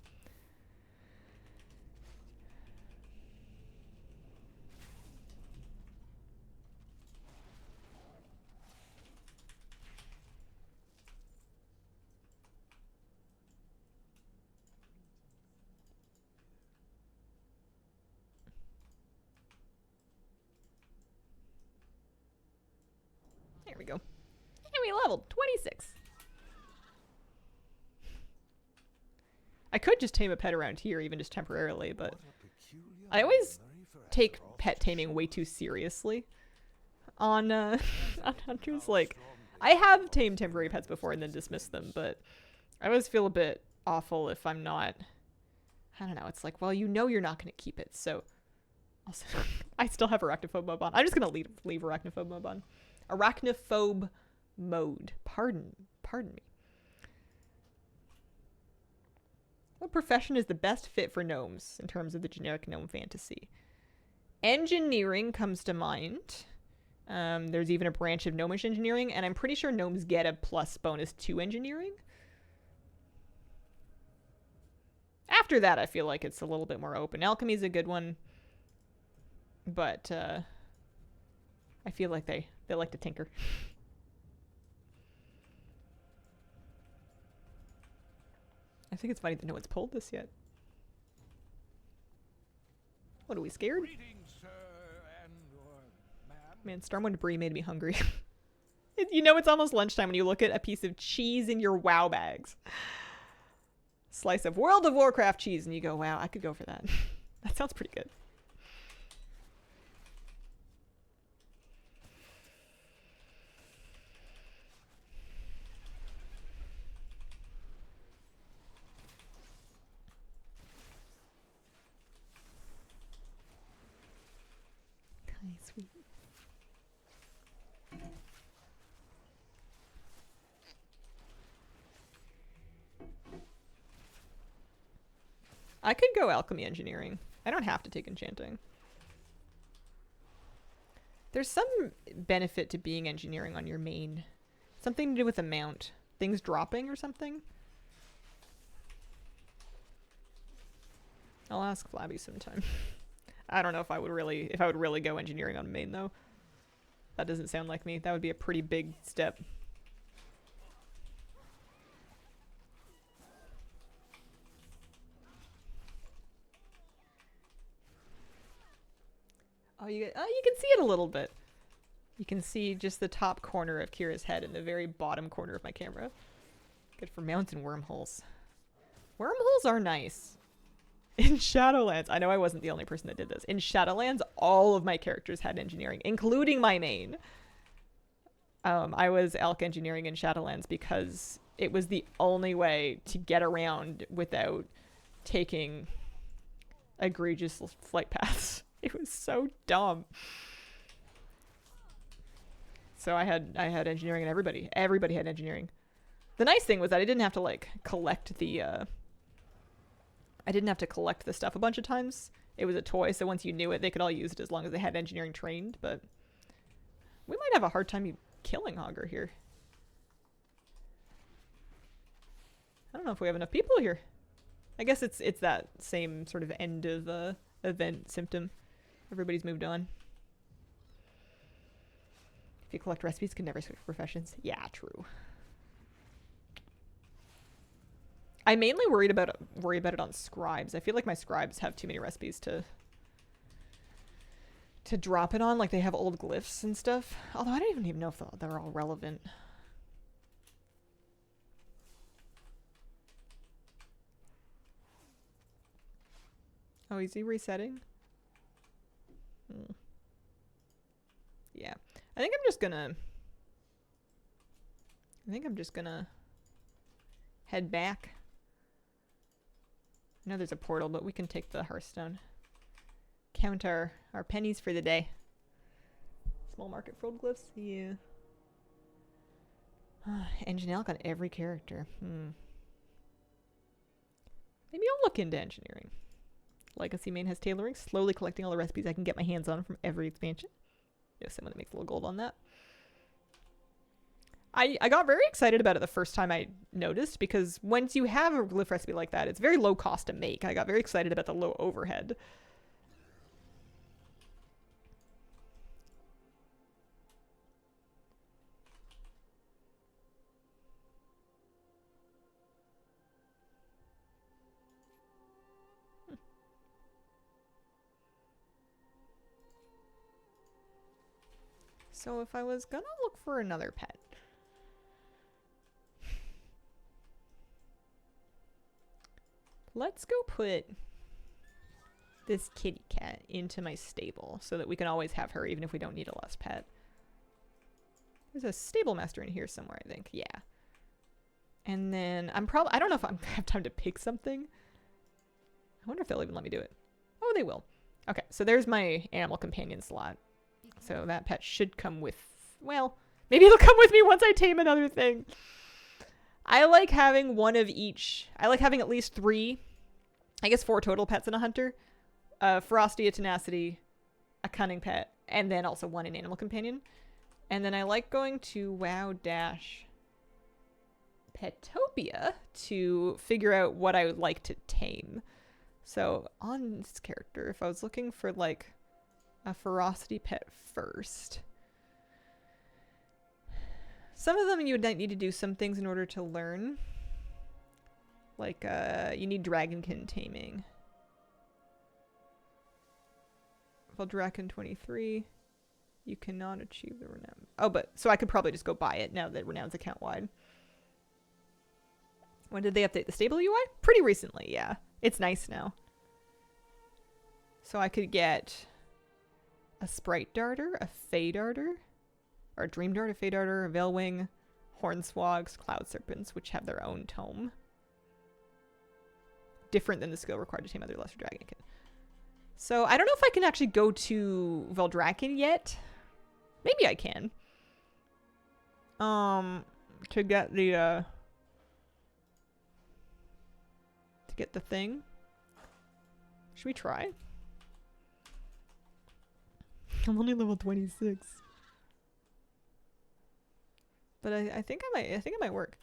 There we go. And we leveled 26. I could just tame a pet around here, even just temporarily, but I always take pet taming way too seriously on on hunters. Like, I have tamed temporary pets before and then dismissed them, but I always feel a bit awful if I'm not. I don't know. It's like, well, you know you're not going to keep it, so. Also, I still have arachnophobe mode on. I'm just going to leave arachnophobe mode on. Arachnophobe mode. Pardon me. What profession is the best fit for gnomes in terms of the generic gnome fantasy? Engineering comes to mind. There's even a branch of gnomish engineering, and I'm pretty sure gnomes get a plus bonus to engineering. After that, I feel like it's a little bit more open. Alchemy's a good one, but I feel like they like to tinker. I think it's funny that no one's pulled this yet. What, are we scared? Man, Stormwind Brie made me hungry. You know it's almost lunchtime when you look at a piece of cheese in your WoW bags. Slice of World of Warcraft cheese, and you go, wow, I could go for that. That sounds pretty good. Sweet. I could go alchemy engineering. I don't have to take enchanting. There's some benefit to being engineering on your main. Something to do with amount. Things dropping or something. I'll ask Flabby sometime. I don't know if I would really go engineering on main though. That doesn't sound like me. That would be a pretty big step. Oh, you can see it a little bit. You can see just the top corner of Kira's head and the very bottom corner of my camera. Good for mountain wormholes. Wormholes are nice. In Shadowlands, I know I wasn't the only person that did this. In Shadowlands, all of my characters had engineering, including my main. I was elk engineering in Shadowlands because it was the only way to get around without taking egregious flight paths. It was so dumb. So I had engineering, and everybody had engineering. The nice thing was that I didn't have to like collect the stuff a bunch of times. It was a toy, so once you knew it, they could all use it as long as they had engineering trained, but we might have a hard time killing Hogger here. I don't know if we have enough people here. I guess it's that same sort of end of event symptom. Everybody's moved on. If you collect recipes, you can never switch professions. Yeah, true. I mainly worry about it on scribes. I feel like my scribes have too many recipes to drop it on. Like they have old glyphs and stuff. Although I don't even know if they're all relevant. Oh, is he resetting? Yeah. I think I'm just gonna head back. I know there's a portal, but we can take the Hearthstone. Count our pennies for the day. Small market for old glyphs? Yeah. Engine elk on every character. Maybe I'll look into engineering. Legacy main has tailoring. Slowly collecting all the recipes I can get my hands on from every expansion. There's someone that makes a little gold on that. I got very excited about it the first time I noticed, because once you have a glyph recipe like that, it's very low cost to make. I got very excited about the low overhead. So if I was gonna look for another pet, let's go put this kitty cat into my stable so that we can always have her even if we don't need a last pet. There's a stable master in here somewhere, I think. Yeah. And then I don't know if I have time to pick something. I wonder if they'll even let me do it. Oh, they will. Okay, so there's my animal companion slot. So that pet should come with, well, maybe it'll come with me once I tame another thing. I like having one of each. I like having at least 3, I guess 4 total pets in a hunter. Ferocity, a tenacity, a cunning pet, and then also 1 in animal companion. And then I like going to WoW-Petopia to figure out what I would like to tame. So on this character, if I was looking for like a ferocity pet first, some of them you would need to do some things in order to learn. Like you need dragonkin taming. Valdraken 23. You cannot achieve the renown. Oh, but so I could probably just go buy it now that renown's account wide. When did they update the stable UI? Pretty recently, yeah. It's nice now. So I could get a Sprite Darter, a Fey Darter, or a Dream Darter, a Fey Darter, a Veilwing, Hornswogs, Cloud Serpents, which have their own tome. Different than the skill required to tame other lesser dragonkin. So I don't know if I can actually go to Valdraken yet. Maybe I can. To get the thing. Should we try? I'm only level 26. But I think it might work.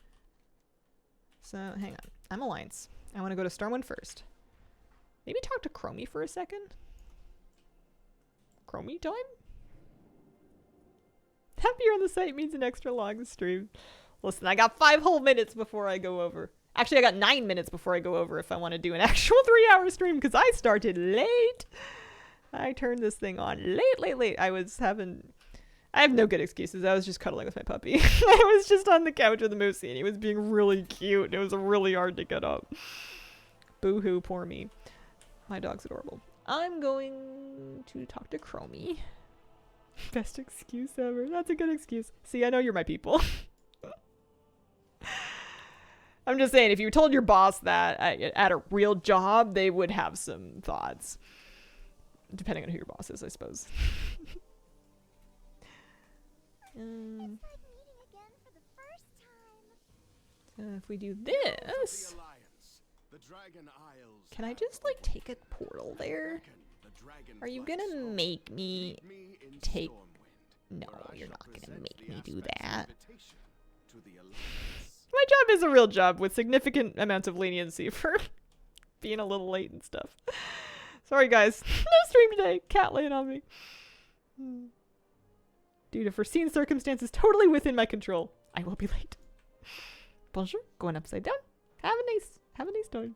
So hang on. I'm Alliance. I want to go to Stormwind first. Maybe talk to Chromie for a second. Chromie time? Happier on the site means an extra long stream. Listen, I got 5 whole minutes before I go over. Actually, I got 9 minutes before I go over if I want to do an actual 3-hour stream, because I started late. I turned this thing on late. I have no good excuses. I was just cuddling with my puppy. I was just on the couch with the moosey, and he was being really cute, and it was really hard to get up. Boo-hoo, poor me. My dog's adorable. I'm going to talk to Chromie. Best excuse ever. That's a good excuse. See, I know you're my people. I'm just saying, if you told your boss that at a real job, they would have some thoughts. Depending on who your boss is, I suppose. If we do this, can I just like take a portal there? Are you gonna make me take? No, you're not gonna make me do that. My job is a real job with significant amounts of leniency for being a little late and stuff. Sorry guys, no stream today. Cat laying on me. Due to foreseen circumstances totally within my control, I will be late. Bonjour, going upside down. Have a nice time.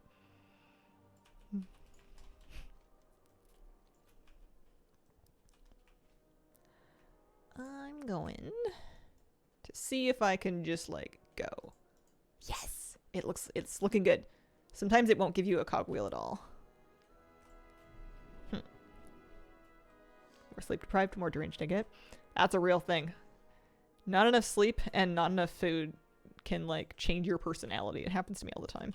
I'm going to see if I can just like go. Yes, it's looking good. Sometimes it won't give you a cogwheel at all. More sleep deprived, the more deranged I get. That's a real thing. Not enough sleep and not enough food can like change your personality. It happens to me all the time.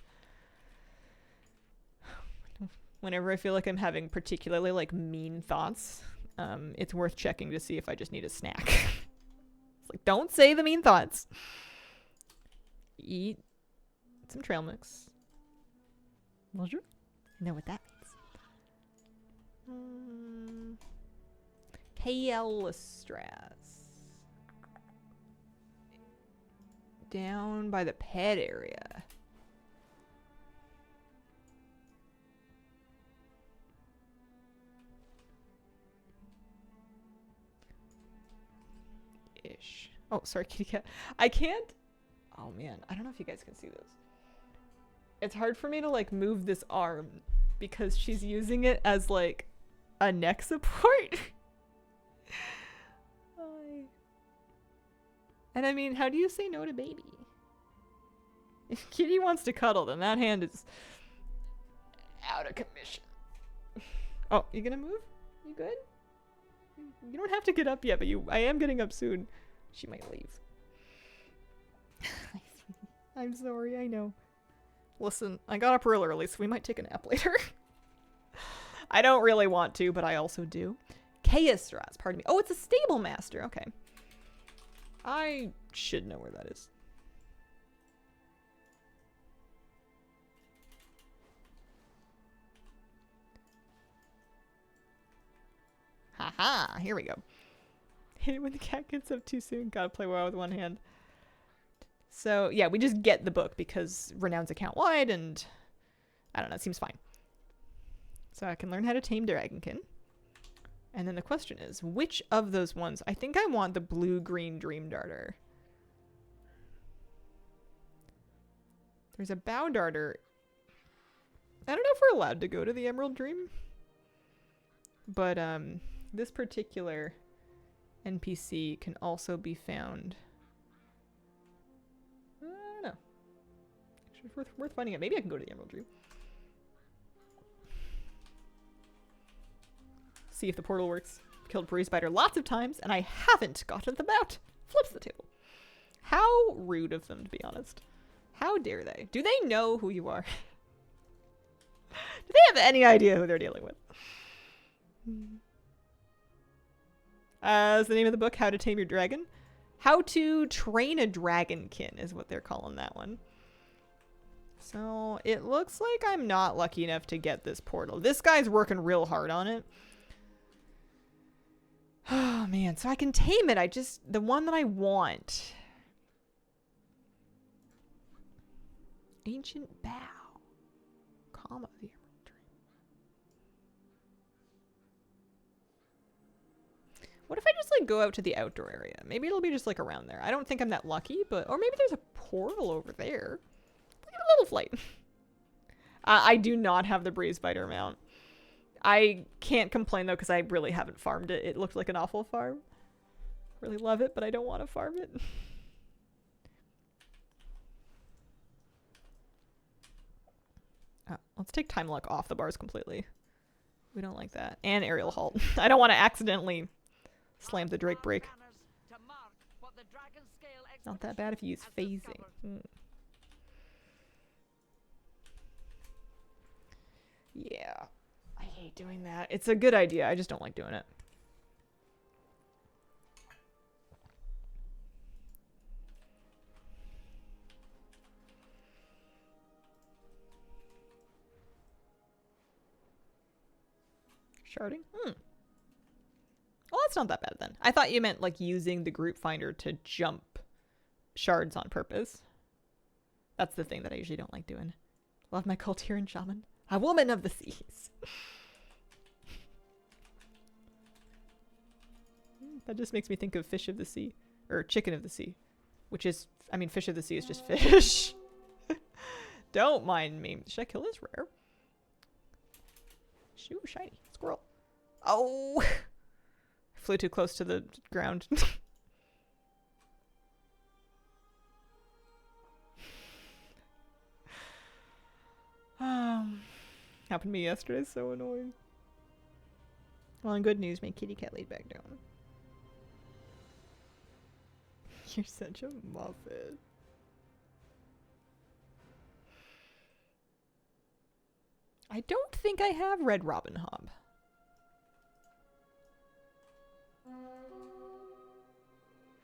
Whenever I feel like I'm having particularly like mean thoughts, it's worth checking to see if I just need a snack. It's like, don't say the mean thoughts. Eat some trail mix. Bonjour. I know what that means. Kaelistras. Down by the pet area. Ish. Oh, sorry, kitty cat. I can't. Oh man, I don't know if you guys can see this. It's hard for me to like move this arm because she's using it as like a neck support. And I mean, how do you say no to baby? If kitty wants to cuddle, then that hand is out of commission. Oh, you gonna move? You good? You don't have to get up yet, but I am getting up soon. She might leave. I'm sorry, I know. Listen, I got up real early, so we might take a nap later. I don't really want to, but I also do. Kaestras, pardon me. Oh, it's a stable master. Okay. I should know where that is. Haha, here we go. Hate it when the cat gets up too soon. Gotta play well with one hand. So, yeah, we just get the book because Renown's account wide and I don't know, it seems fine. So I can learn how to tame Dragonkin. And then the question is, which of those ones? I think I want the blue-green Dream Darter. There's a Bow Darter. I don't know if we're allowed to go to the Emerald Dream. But this particular NPC can also be found. I don't know. Actually, it's worth finding out. Maybe I can go to the Emerald Dream. See if the portal works. Killed Breeze Spider lots of times, and I haven't gotten them out. Flips the table. How rude of them, to be honest. How dare they? Do they know who you are? Do they have any idea who they're dealing with? Is the name of the book How to Tame Your Dragon? How to Train a Dragonkin is what they're calling that one. So it looks like I'm not lucky enough to get this portal. This guy's working real hard on it. Oh man, so I can tame it. The one that I want. Ancient Bow. Calm of the Emerald Dream. What if I just like go out to the outdoor area? Maybe it'll be just like around there. I don't think I'm that lucky, but or maybe there's a portal over there. Look at a little flight. I do not have the Breeze Spider mount. I can't complain though because I really haven't farmed it. It looked like an awful farm. Really love it, but I don't want to farm it. Let's take Time Lock off the bars completely. We don't like that. And Aerial Halt. I don't want to accidentally slam the Drake break. Not that bad if you use phasing. Yeah. I hate doing that. It's a good idea. I just don't like doing it. Sharding? Well, that's not that bad then. I thought you meant like using the group finder to jump shards on purpose. That's the thing that I usually don't like doing. Love my Cultiran Shaman. A woman of the seas. That just makes me think of Fish of the Sea. Or Chicken of the Sea. Which is, I mean, Fish of the Sea is just fish. Don't mind me. Should I kill this rare? Shoo, shiny. Squirrel. Oh! I flew too close to the ground. Happened to me yesterday, so annoying. Well, in good news, my kitty cat laid back down. You're such a muffin. I don't think I have Red Robin Hob.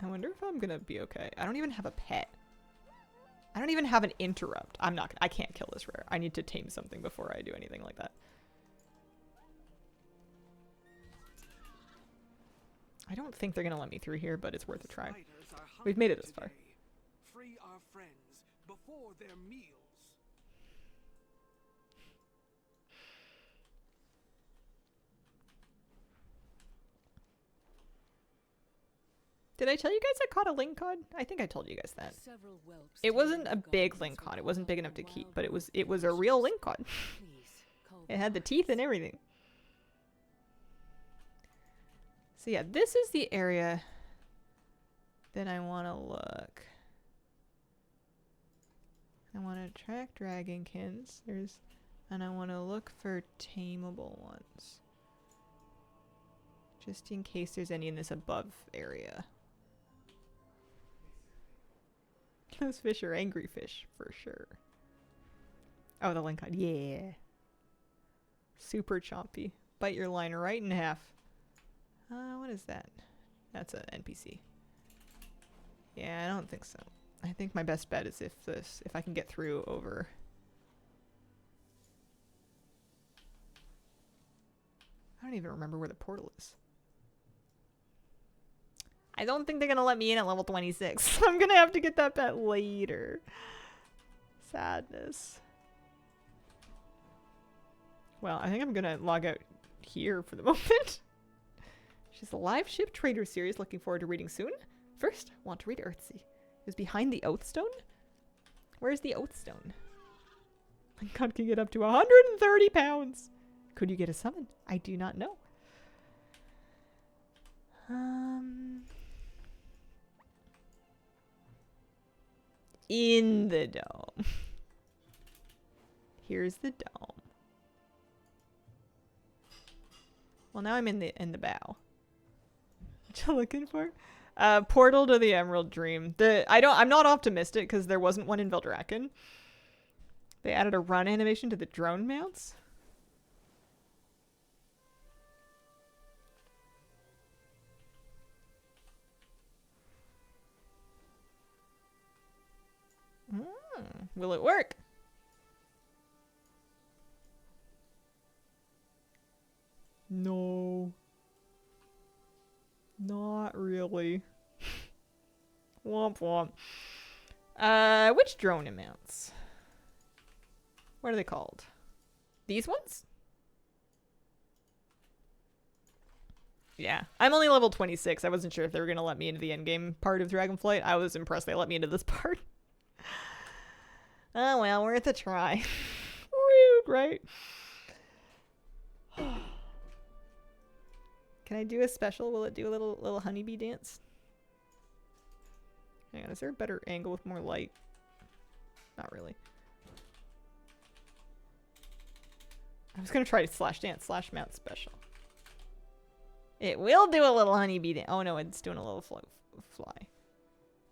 I wonder if I'm gonna be okay. I don't even have a pet. I don't even have an interrupt. I can't kill this rare. I need to tame something before I do anything like that. I don't think they're gonna let me through here, but it's worth a try. We've made it this far. Free our friends before their meals. Did I tell you guys I caught a link cod? I think I told you guys that. It wasn't a big link cod. It wasn't big enough to keep, but it was a real link cod. It had the teeth and everything. So yeah, this is the area that I want to look. I want to track dragonkins. And I want to look for tameable ones. Just in case there's any in this above area. Those fish are angry fish, for sure. Oh, the link cod. Yeah. Super chompy. Bite your line right in half. What is that? That's an NPC. Yeah, I don't think so. I think my best bet is if I can get through over. I don't even remember where the portal is. I don't think they're gonna let me in at level 26. I'm gonna have to get that pet later. Sadness. Well, I think I'm gonna log out here for the moment. She's a live ship trader series. Looking forward to reading soon. First, want to read Earthsea. Is behind the Oathstone? Where's the Oathstone? My god, can get up to 130 pounds. Could you get a summon? I do not know. In the dome. Here's the dome. Well, now I'm in the bow. What you looking for? Portal to the Emerald Dream. I'm not optimistic because there wasn't one in Veldraken. They added a run animation to the drone mounts. Will it work? No. Not really. Womp womp. Which drone amounts? What are they called? These ones? Yeah. I'm only level 26. I wasn't sure if they were going to let me into the endgame part of Dragonflight. I was impressed they let me into this part. Oh well, worth a try. Rude, right? Can I do a special? Will it do a little honeybee dance? Hang on, is there a better angle with more light? Not really. I was gonna try to slash dance, slash mount special. It will do a little honeybee dance. Oh no, it's doing a little fly.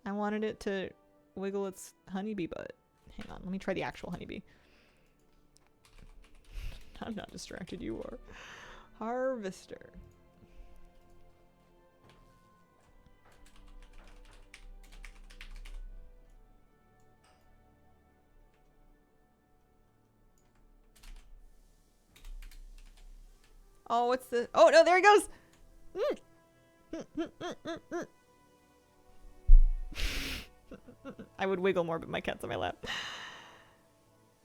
I wanted it to wiggle its honeybee butt. Hang on, let me try the actual honeybee. I'm not distracted, you are. Harvester. Oh, what's the... Oh, no, there he goes! I would wiggle more, but my cat's on my lap.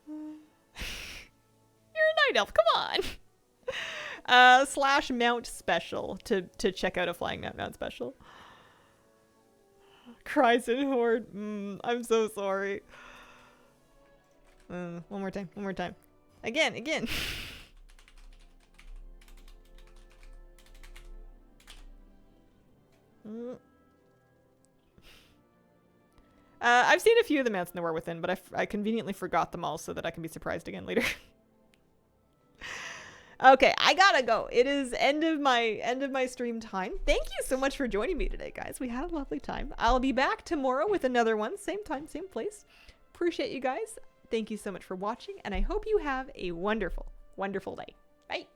You're a night elf, come on! Slash mount special to check out a flying mount special. Cries in horde. I'm so sorry. One more time. Again. I've seen a few of the mounts in the War Within, but I conveniently forgot them all so that I can be surprised again later. Okay, I gotta go. It is end of my stream time. Thank you so much for joining me today, guys. We had a lovely time. I'll be back tomorrow with another one, same time, same place. Appreciate you guys. Thank you so much for watching, and I hope you have a wonderful, wonderful day. Bye.